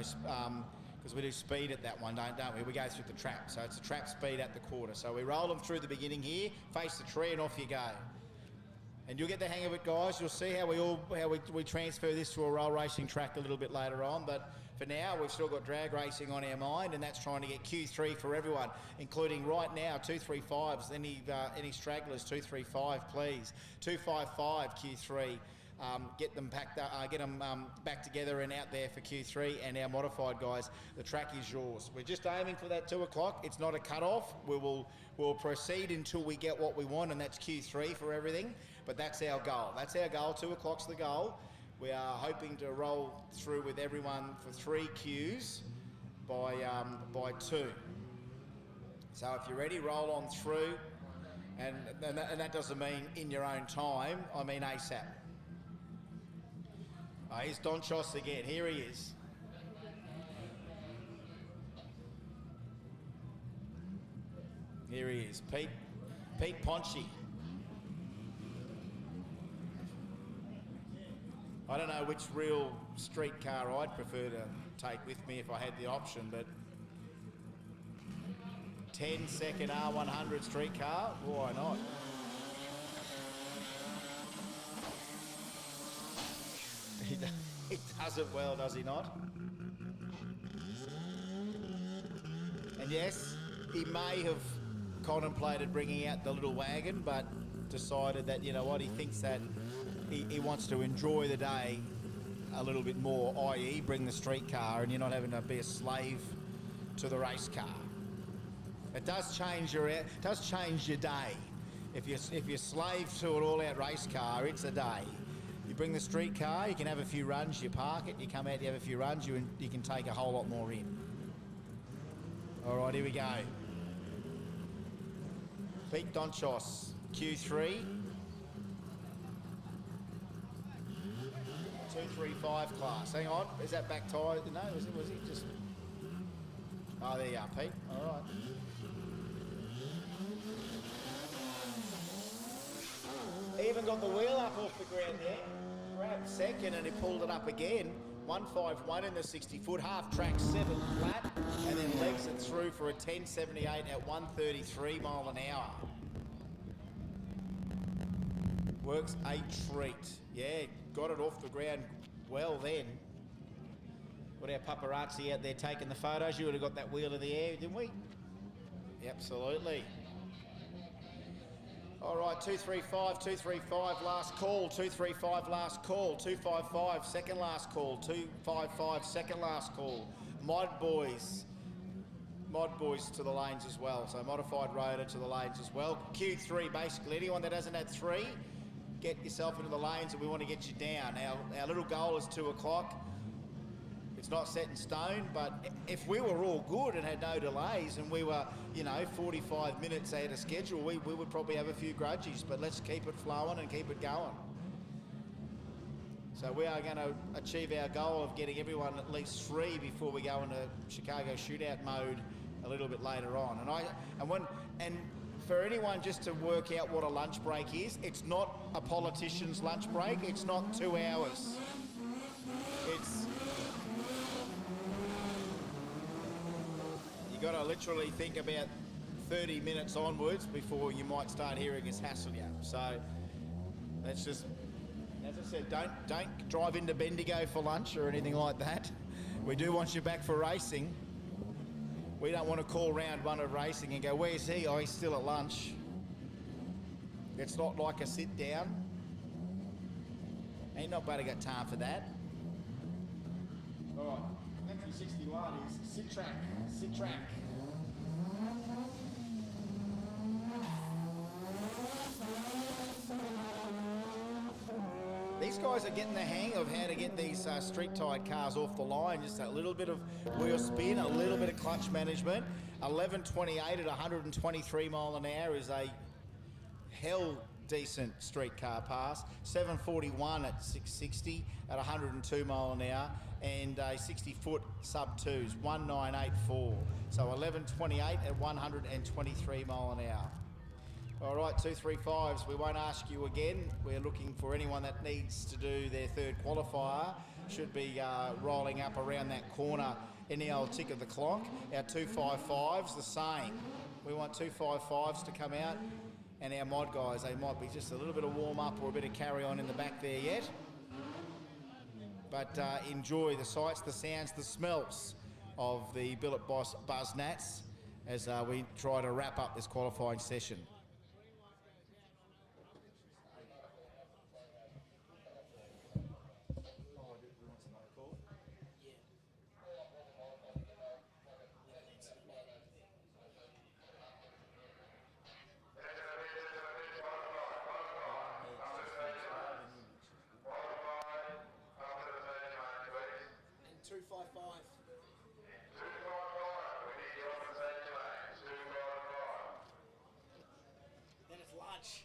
because we do speed at that one, don't we? We go through the trap, so it's a trap speed at the quarter. So we roll them through the beginning here, face the tree, and off you go. And you'll get the hang of it, guys. You'll see how we transfer this to a roll racing track a little bit later on. But for now, we've still got drag racing on our mind, and that's trying to get Q3 for everyone, including right now 235s. Any stragglers, 235, please. 255 Q3. Get them packed up, get them back together and out there for Q3. And our modified guys, the track is yours. We're just aiming for that 2 o'clock. It's not a cut-off. We'll proceed until we get what we want, and that's Q3 for everything. But that's our goal. That's our goal. 2 o'clock's the goal. We are hoping to roll through with everyone for 3 Qs by 2. So if you're ready, roll on through. And that doesn't mean in your own time. I mean ASAP. Here's Donchos again. Here he is. Here he is. Pete Ponchi. I don't know which real street car I'd prefer to take with me if I had the option, but 10-second R100 street car, why not? He does it well, does he not? And yes, he may have contemplated bringing out the little wagon, but decided that, you know what, he thinks that he wants to enjoy the day a little bit more, i.e. bring the street car and you're not having to be a slave to the race car. It does change your day. If you're slave to an all-out race car, it's a day. You bring the street car, you can have a few runs, you park it, you come out, you have a few runs, you can take a whole lot more in. All right, here we go. Pete Donchos, Q3. 235 class. Hang on, is that back tyre? No, was it just... Oh, there you are, Pete. All right. Even got the wheel up off the ground there. Grabbed second and he pulled it up again. 151 in the 60-foot, half track 7 flat, and then legs it through for a 10.78 at 133 mile an hour. Works a treat. Yeah, got it off the ground well then. Got our paparazzi out there taking the photos. You would have got that wheel in the air, didn't we? Absolutely. All right, 235, last call. 235, last call. 255, second last call. 255, second last call. Mod boys to the lanes as well. So modified rotor to the lanes as well. Q3, basically. Anyone that hasn't had 3, get yourself into the lanes and we want to get you down. Our little goal is 2 o'clock. It's not set in stone, but if we were all good and had no delays and we were, 45 minutes out of schedule, we would probably have a few grudges, but let's keep it flowing and keep it going. So we are going to achieve our goal of getting everyone at least 3 before we go into Chicago shootout mode a little bit later on. And for anyone just to work out what a lunch break is, it's not a politician's lunch break. It's not 2 hours. You got to literally think about 30 minutes onwards before you might start hearing us hassle you. So let's just, as I said, don't drive into Bendigo for lunch or anything like that. We do want you back for racing. We don't want to call round 1 of racing and go, where's he? Oh, he's still at lunch. It's not like a sit down. Ain't nobody got time for that. All right. Entry 61 is sit track. These guys are getting the hang of how to get these street-tied cars off the line. Just a little bit of wheel spin, a little bit of clutch management. 11.28 at 123 mile an hour is a hell decent street car pass. 7.41 at 660 at 102 mile an hour, and a 60-foot sub-2s, 1984. So 11.28 at 123 mile an hour. All right, 235s, we won't ask you again. We're looking for anyone that needs to do their 3rd qualifier. Should be rolling up around that corner any old tick of the clock. Our 255s, the same. We want 255s to come out. And our mod guys, they might be just a little bit of warm-up or a bit of carry-on in the back there yet. but enjoy the sights, the sounds, the smells of the Billet Boss Buznats as we try to wrap up this qualifying session. And 255. Then it's lunch.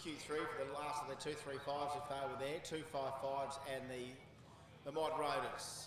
Q3 for the last of the 235s if they were there, 255s and the mod rotors.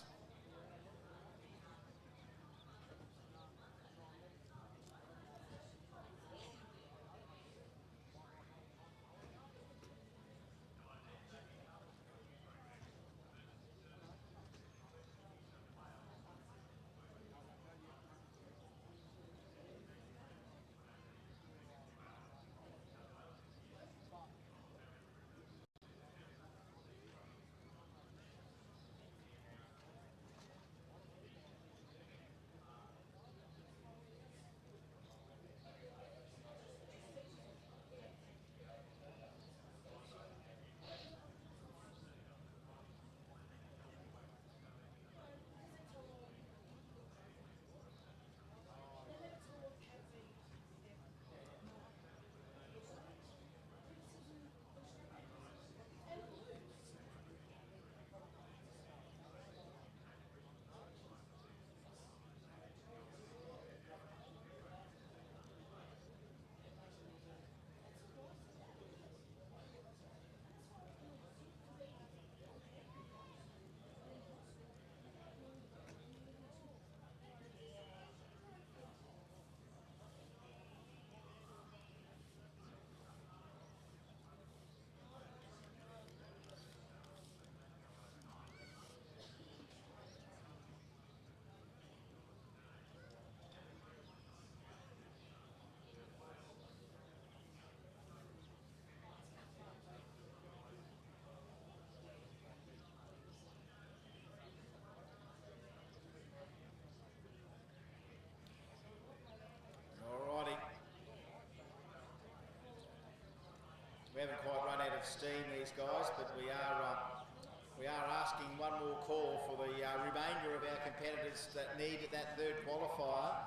haven't quite run out of steam, these guys, but we are asking one more call for the remainder of our competitors that need that third qualifier.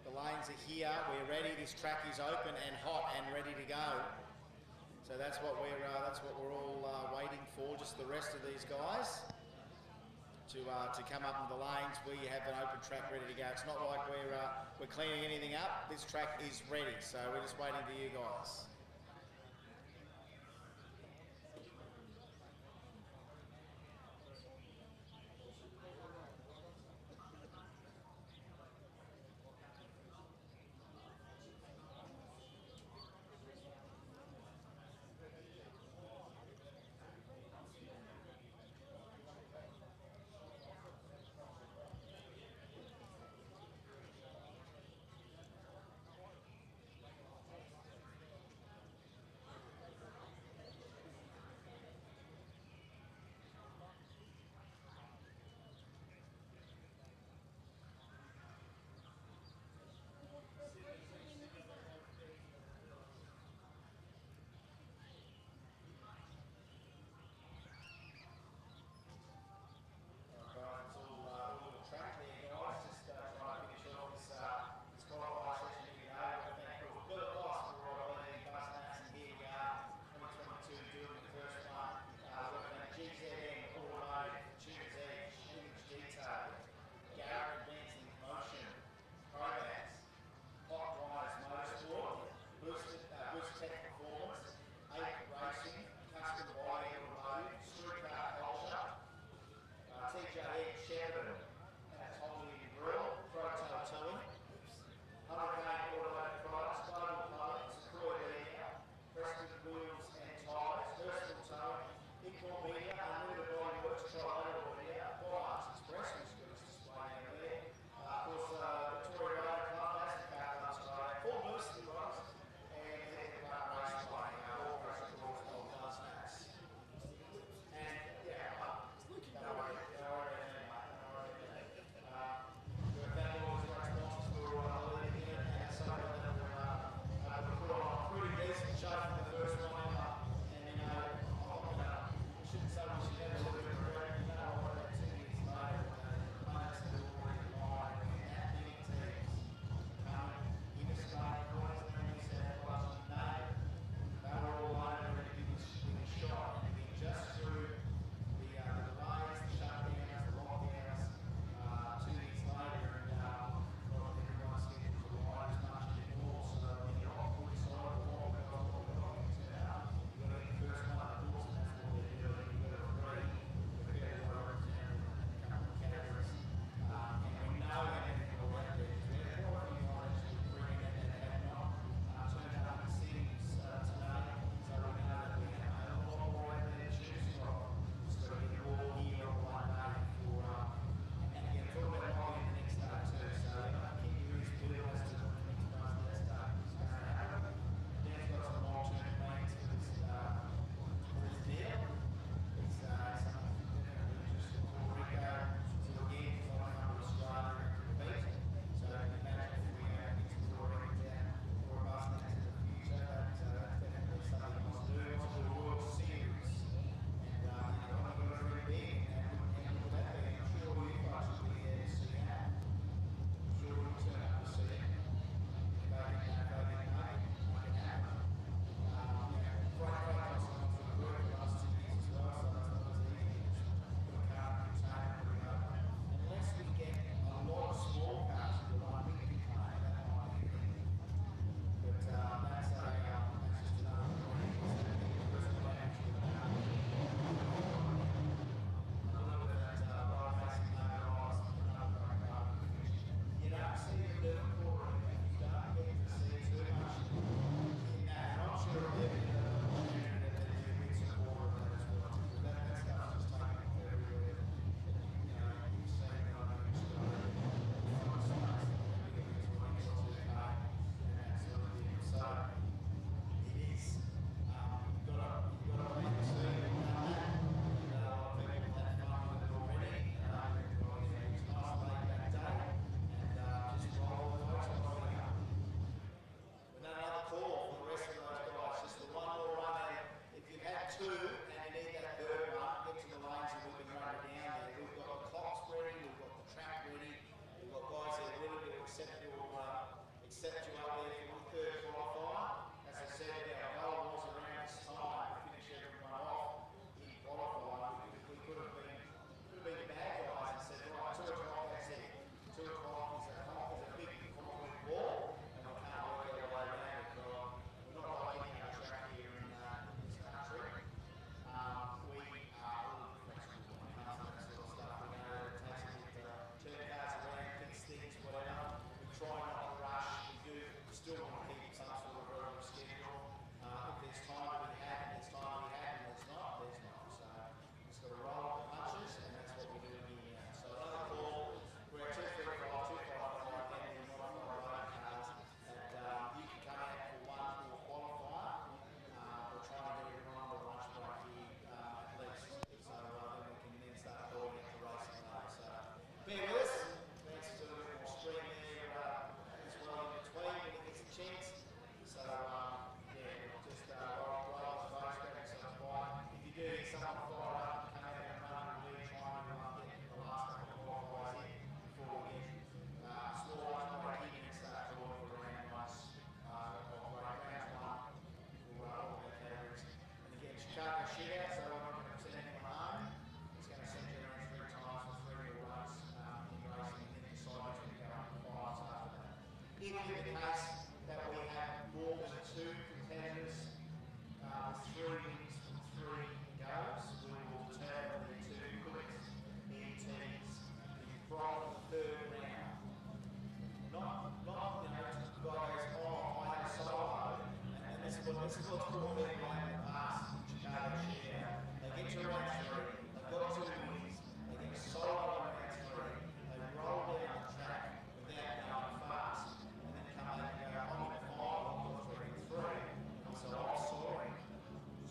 The lanes are here, we're ready, this track is open and hot and ready to go. So that's what we're all waiting for, just the rest of these guys to come up into the lanes. We have an open track ready to go. It's not like we're cleaning anything up. This track is ready, so we're just waiting for you guys. shootout, so we're not going to send anyone home. It's going to send you around 3 times for 3 real runs in racing, and then decide to go up to 5 after that. If in the case that we have more than 2 competitors with 3 wins from 3 goes, we will determine the 2 quickest EMTs from the 3rd round. Not you know, just guys, oh, I had a solo, and this is what's called being like in the past in Chicago shootout. They get to round 3, they've got 2 wins, they get a solo in round 3, they roll down the track without going fast, and then come back and go, I'm in 5, I'm 3 and 3, and so I'm sorry,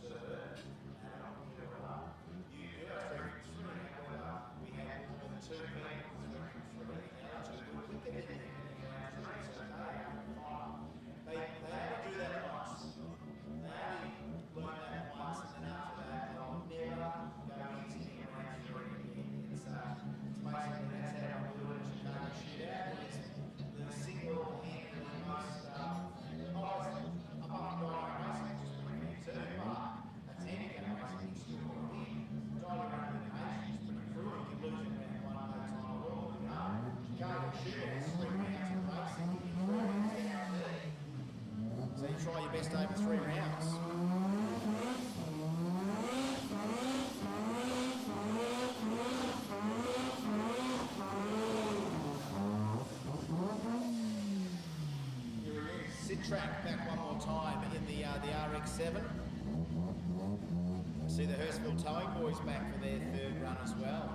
sir, and I'm going to go up. You go 3 and 3, however, we had more than 2 people 3 and 3, now 2 we get in there. They only do that once. They only learn that once, and then after that, they'll never go into round 3 again. It's basically that's how we do it in Chicago shootout. It's the single-handedly most, obviously, above diving racing, just pretty fair too, but that's handicap racing, you still want to win. Diving around the nation is pretty cruel. You can lose in round 1 no time at all, you know. Chicago shootout is 3 rounds of racing. So you try your best over 3 rounds. Here it is. Sit track back one more time in the RX-7. See the Hurstville Towing boys back for their 3rd run as well.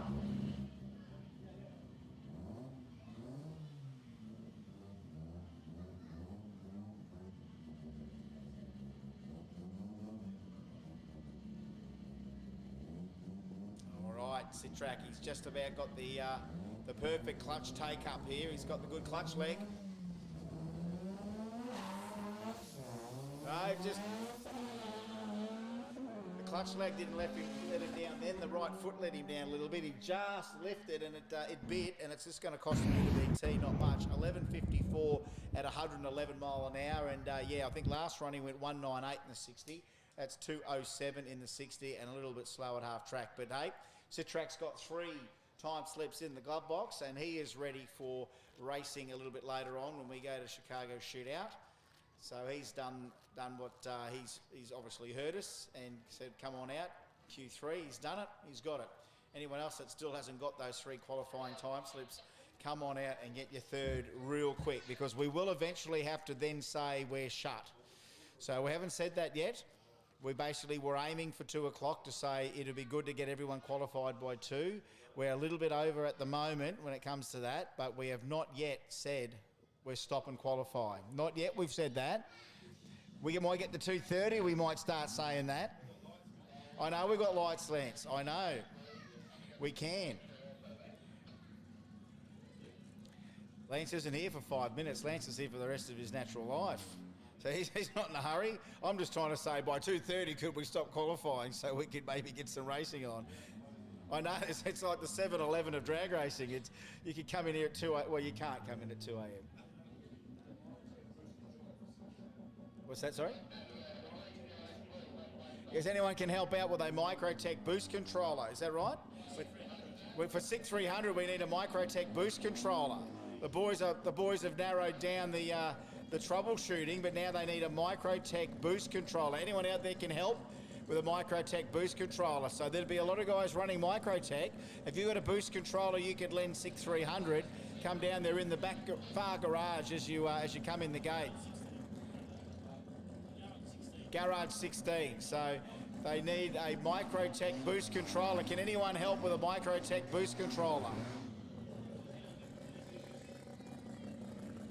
Sit track, he's just about got the perfect clutch take up here. He's got the good clutch leg. No, just the clutch leg didn't let him down. Then the right foot let him down a little bit. He just lifted and it bit, and it's just going to cost him a bit of BT, not much. 11.54 at 111 mile an hour, and yeah, I think last run he went 1.98 in the 60. That's 2.07 in the 60, and a little bit slow at half track. But hey, Citrak's got 3 time slips in the glove box, and he is ready for racing a little bit later on when we go to Chicago shootout. So he's done what he's obviously heard us and said, come on out, Q3. He's done it. He's got it. Anyone else that still hasn't got those 3 qualifying time slips, come on out and get your 3rd real quick, because we will eventually have to then say we're shut. So we haven't said that yet. We basically were aiming for 2 o'clock to say it'd be good to get everyone qualified by 2. We're a little bit over at the moment when it comes to that, but we have not yet said we're stopping qualifying. Not yet we've said that. We might get to 2:30, we might start saying that. I know we've got light slants, I know. We can. Lance isn't here for 5 minutes, Lance is here for the rest of his natural life. So he's not in a hurry. I'm just trying to say by 2:30 could we stop qualifying so we could maybe get some racing on. I know it's like the 7-Eleven of drag racing. You could come in here at 2 a.m. Well, you can't come in at 2 a.m. What's that, sorry? Yes, anyone can help out with a Microtech boost controller, is that right? For 6300 we need a Microtech boost controller. The boys have narrowed down the troubleshooting, but now they need a Microtech boost controller. Anyone out there can help with a Microtech boost controller? So there'd be a lot of guys running Microtech. If you've got a boost controller, you could lend 6300. Come down there in the back far garage as you come in the gate. Garage 16. So they need a Microtech boost controller. Can anyone help with a Microtech boost controller?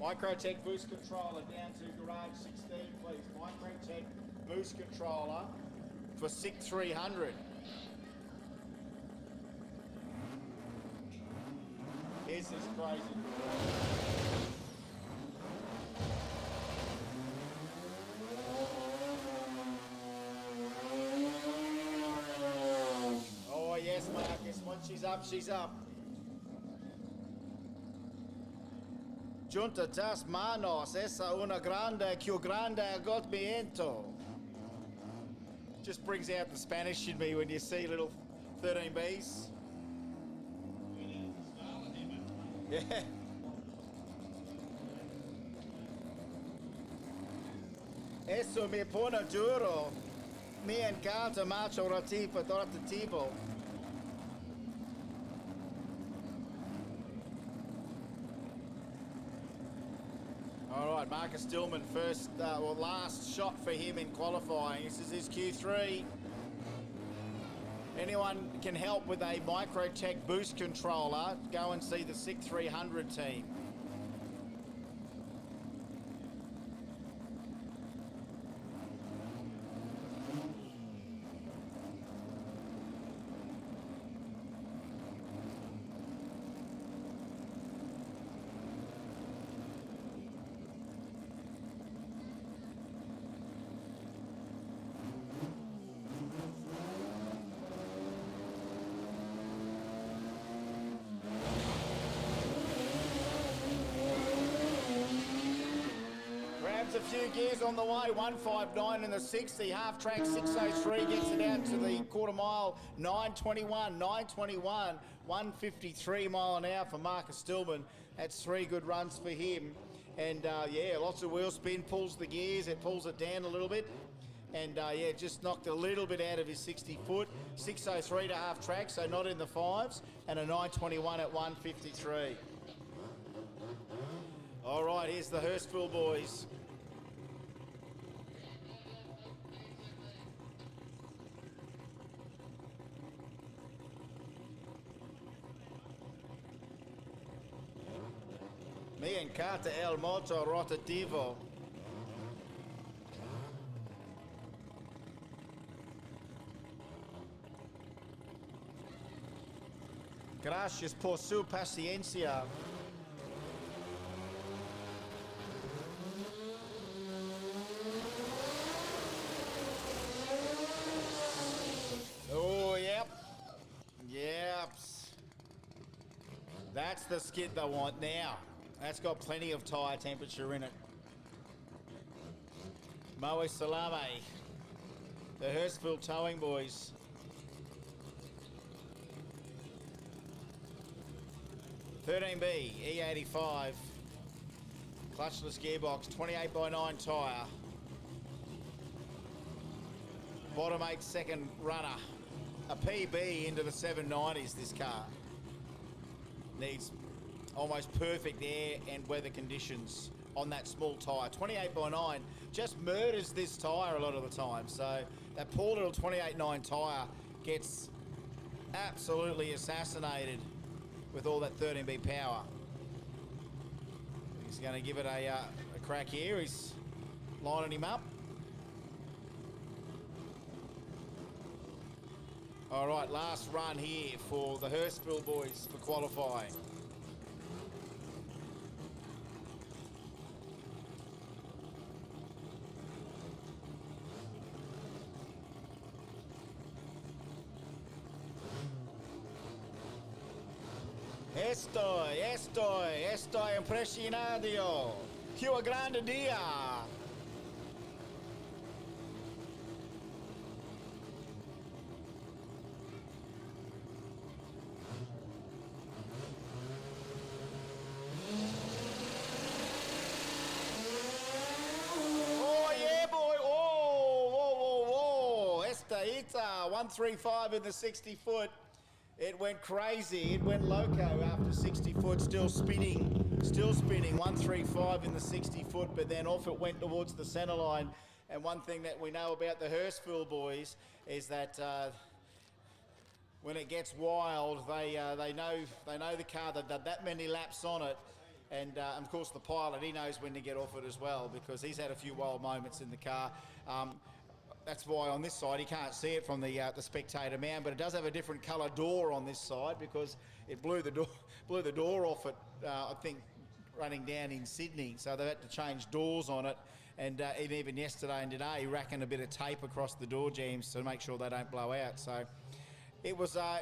Microtech boost controller down to garage 16, please. Microtech boost controller for 6300. This is crazy. Oh yes, Marcus. Once she's up, she's up. Juntas manos, esa una grande, que grande agotamiento. Just brings out the Spanish in me when you see little 13Bs. Yeah. Eso me pone duro. Me encanta macho rotativo. All right, Marcus Stillman, last shot for him in qualifying. This is his Q3. Anyone can help with a Microtech boost controller, go and see the SICK 300 team. A few gears on the way, 159 in the 60, half track 603 gets it out to the quarter mile, 921, 153 mile an hour for Marcus Stillman. That's 3 good runs for him. And yeah, lots of wheel spin, pulls the gears, it pulls it down a little bit. And yeah, just knocked a little bit out of his 60 foot, 603 to half track, so not in the fives, and a 921 at 153. All right, here's the Hurstville boys. Me encanta el moto rotativo. Gracias por su paciencia. Oh, yep. Yep. That's the skid they want now. That's got plenty of tyre temperature in it. Moe Salame, the Hurstville towing boys. (13B) E85, clutchless gearbox, 28x9 tyre. Bottom 8 second runner. A PB into the 790s, this car. Needs almost perfect air and weather conditions on that small tyre. 28x9 just murders this tyre a lot of the time. So that poor little 28.9 tyre gets absolutely assassinated with all that 13B power. He's going to give it a crack here. He's lining him up. All right, last run here for the Hurstville boys for qualifying. Estoy impresionado. Que grande dia. Oh yeah, boy. Whoa. Esta 135 in the 60 foot. It went crazy. It went loco after 60 foot, still spinning. 135 in the 60 foot, but then off it went towards the centre line. And one thing that we know about the Hurstville boys is that when it gets wild, they know the car. They've done that many laps on it, and of course the pilot, he knows when to get off it as well, because he's had a few wild moments in the car. That's why on this side you can't see it from the spectator mound, but it does have a different colour door on this side because it blew the door off it. I think running down in Sydney, so they've had to change doors on it. And even yesterday and today, racking a bit of tape across the door jambs to make sure they don't blow out. So it was on.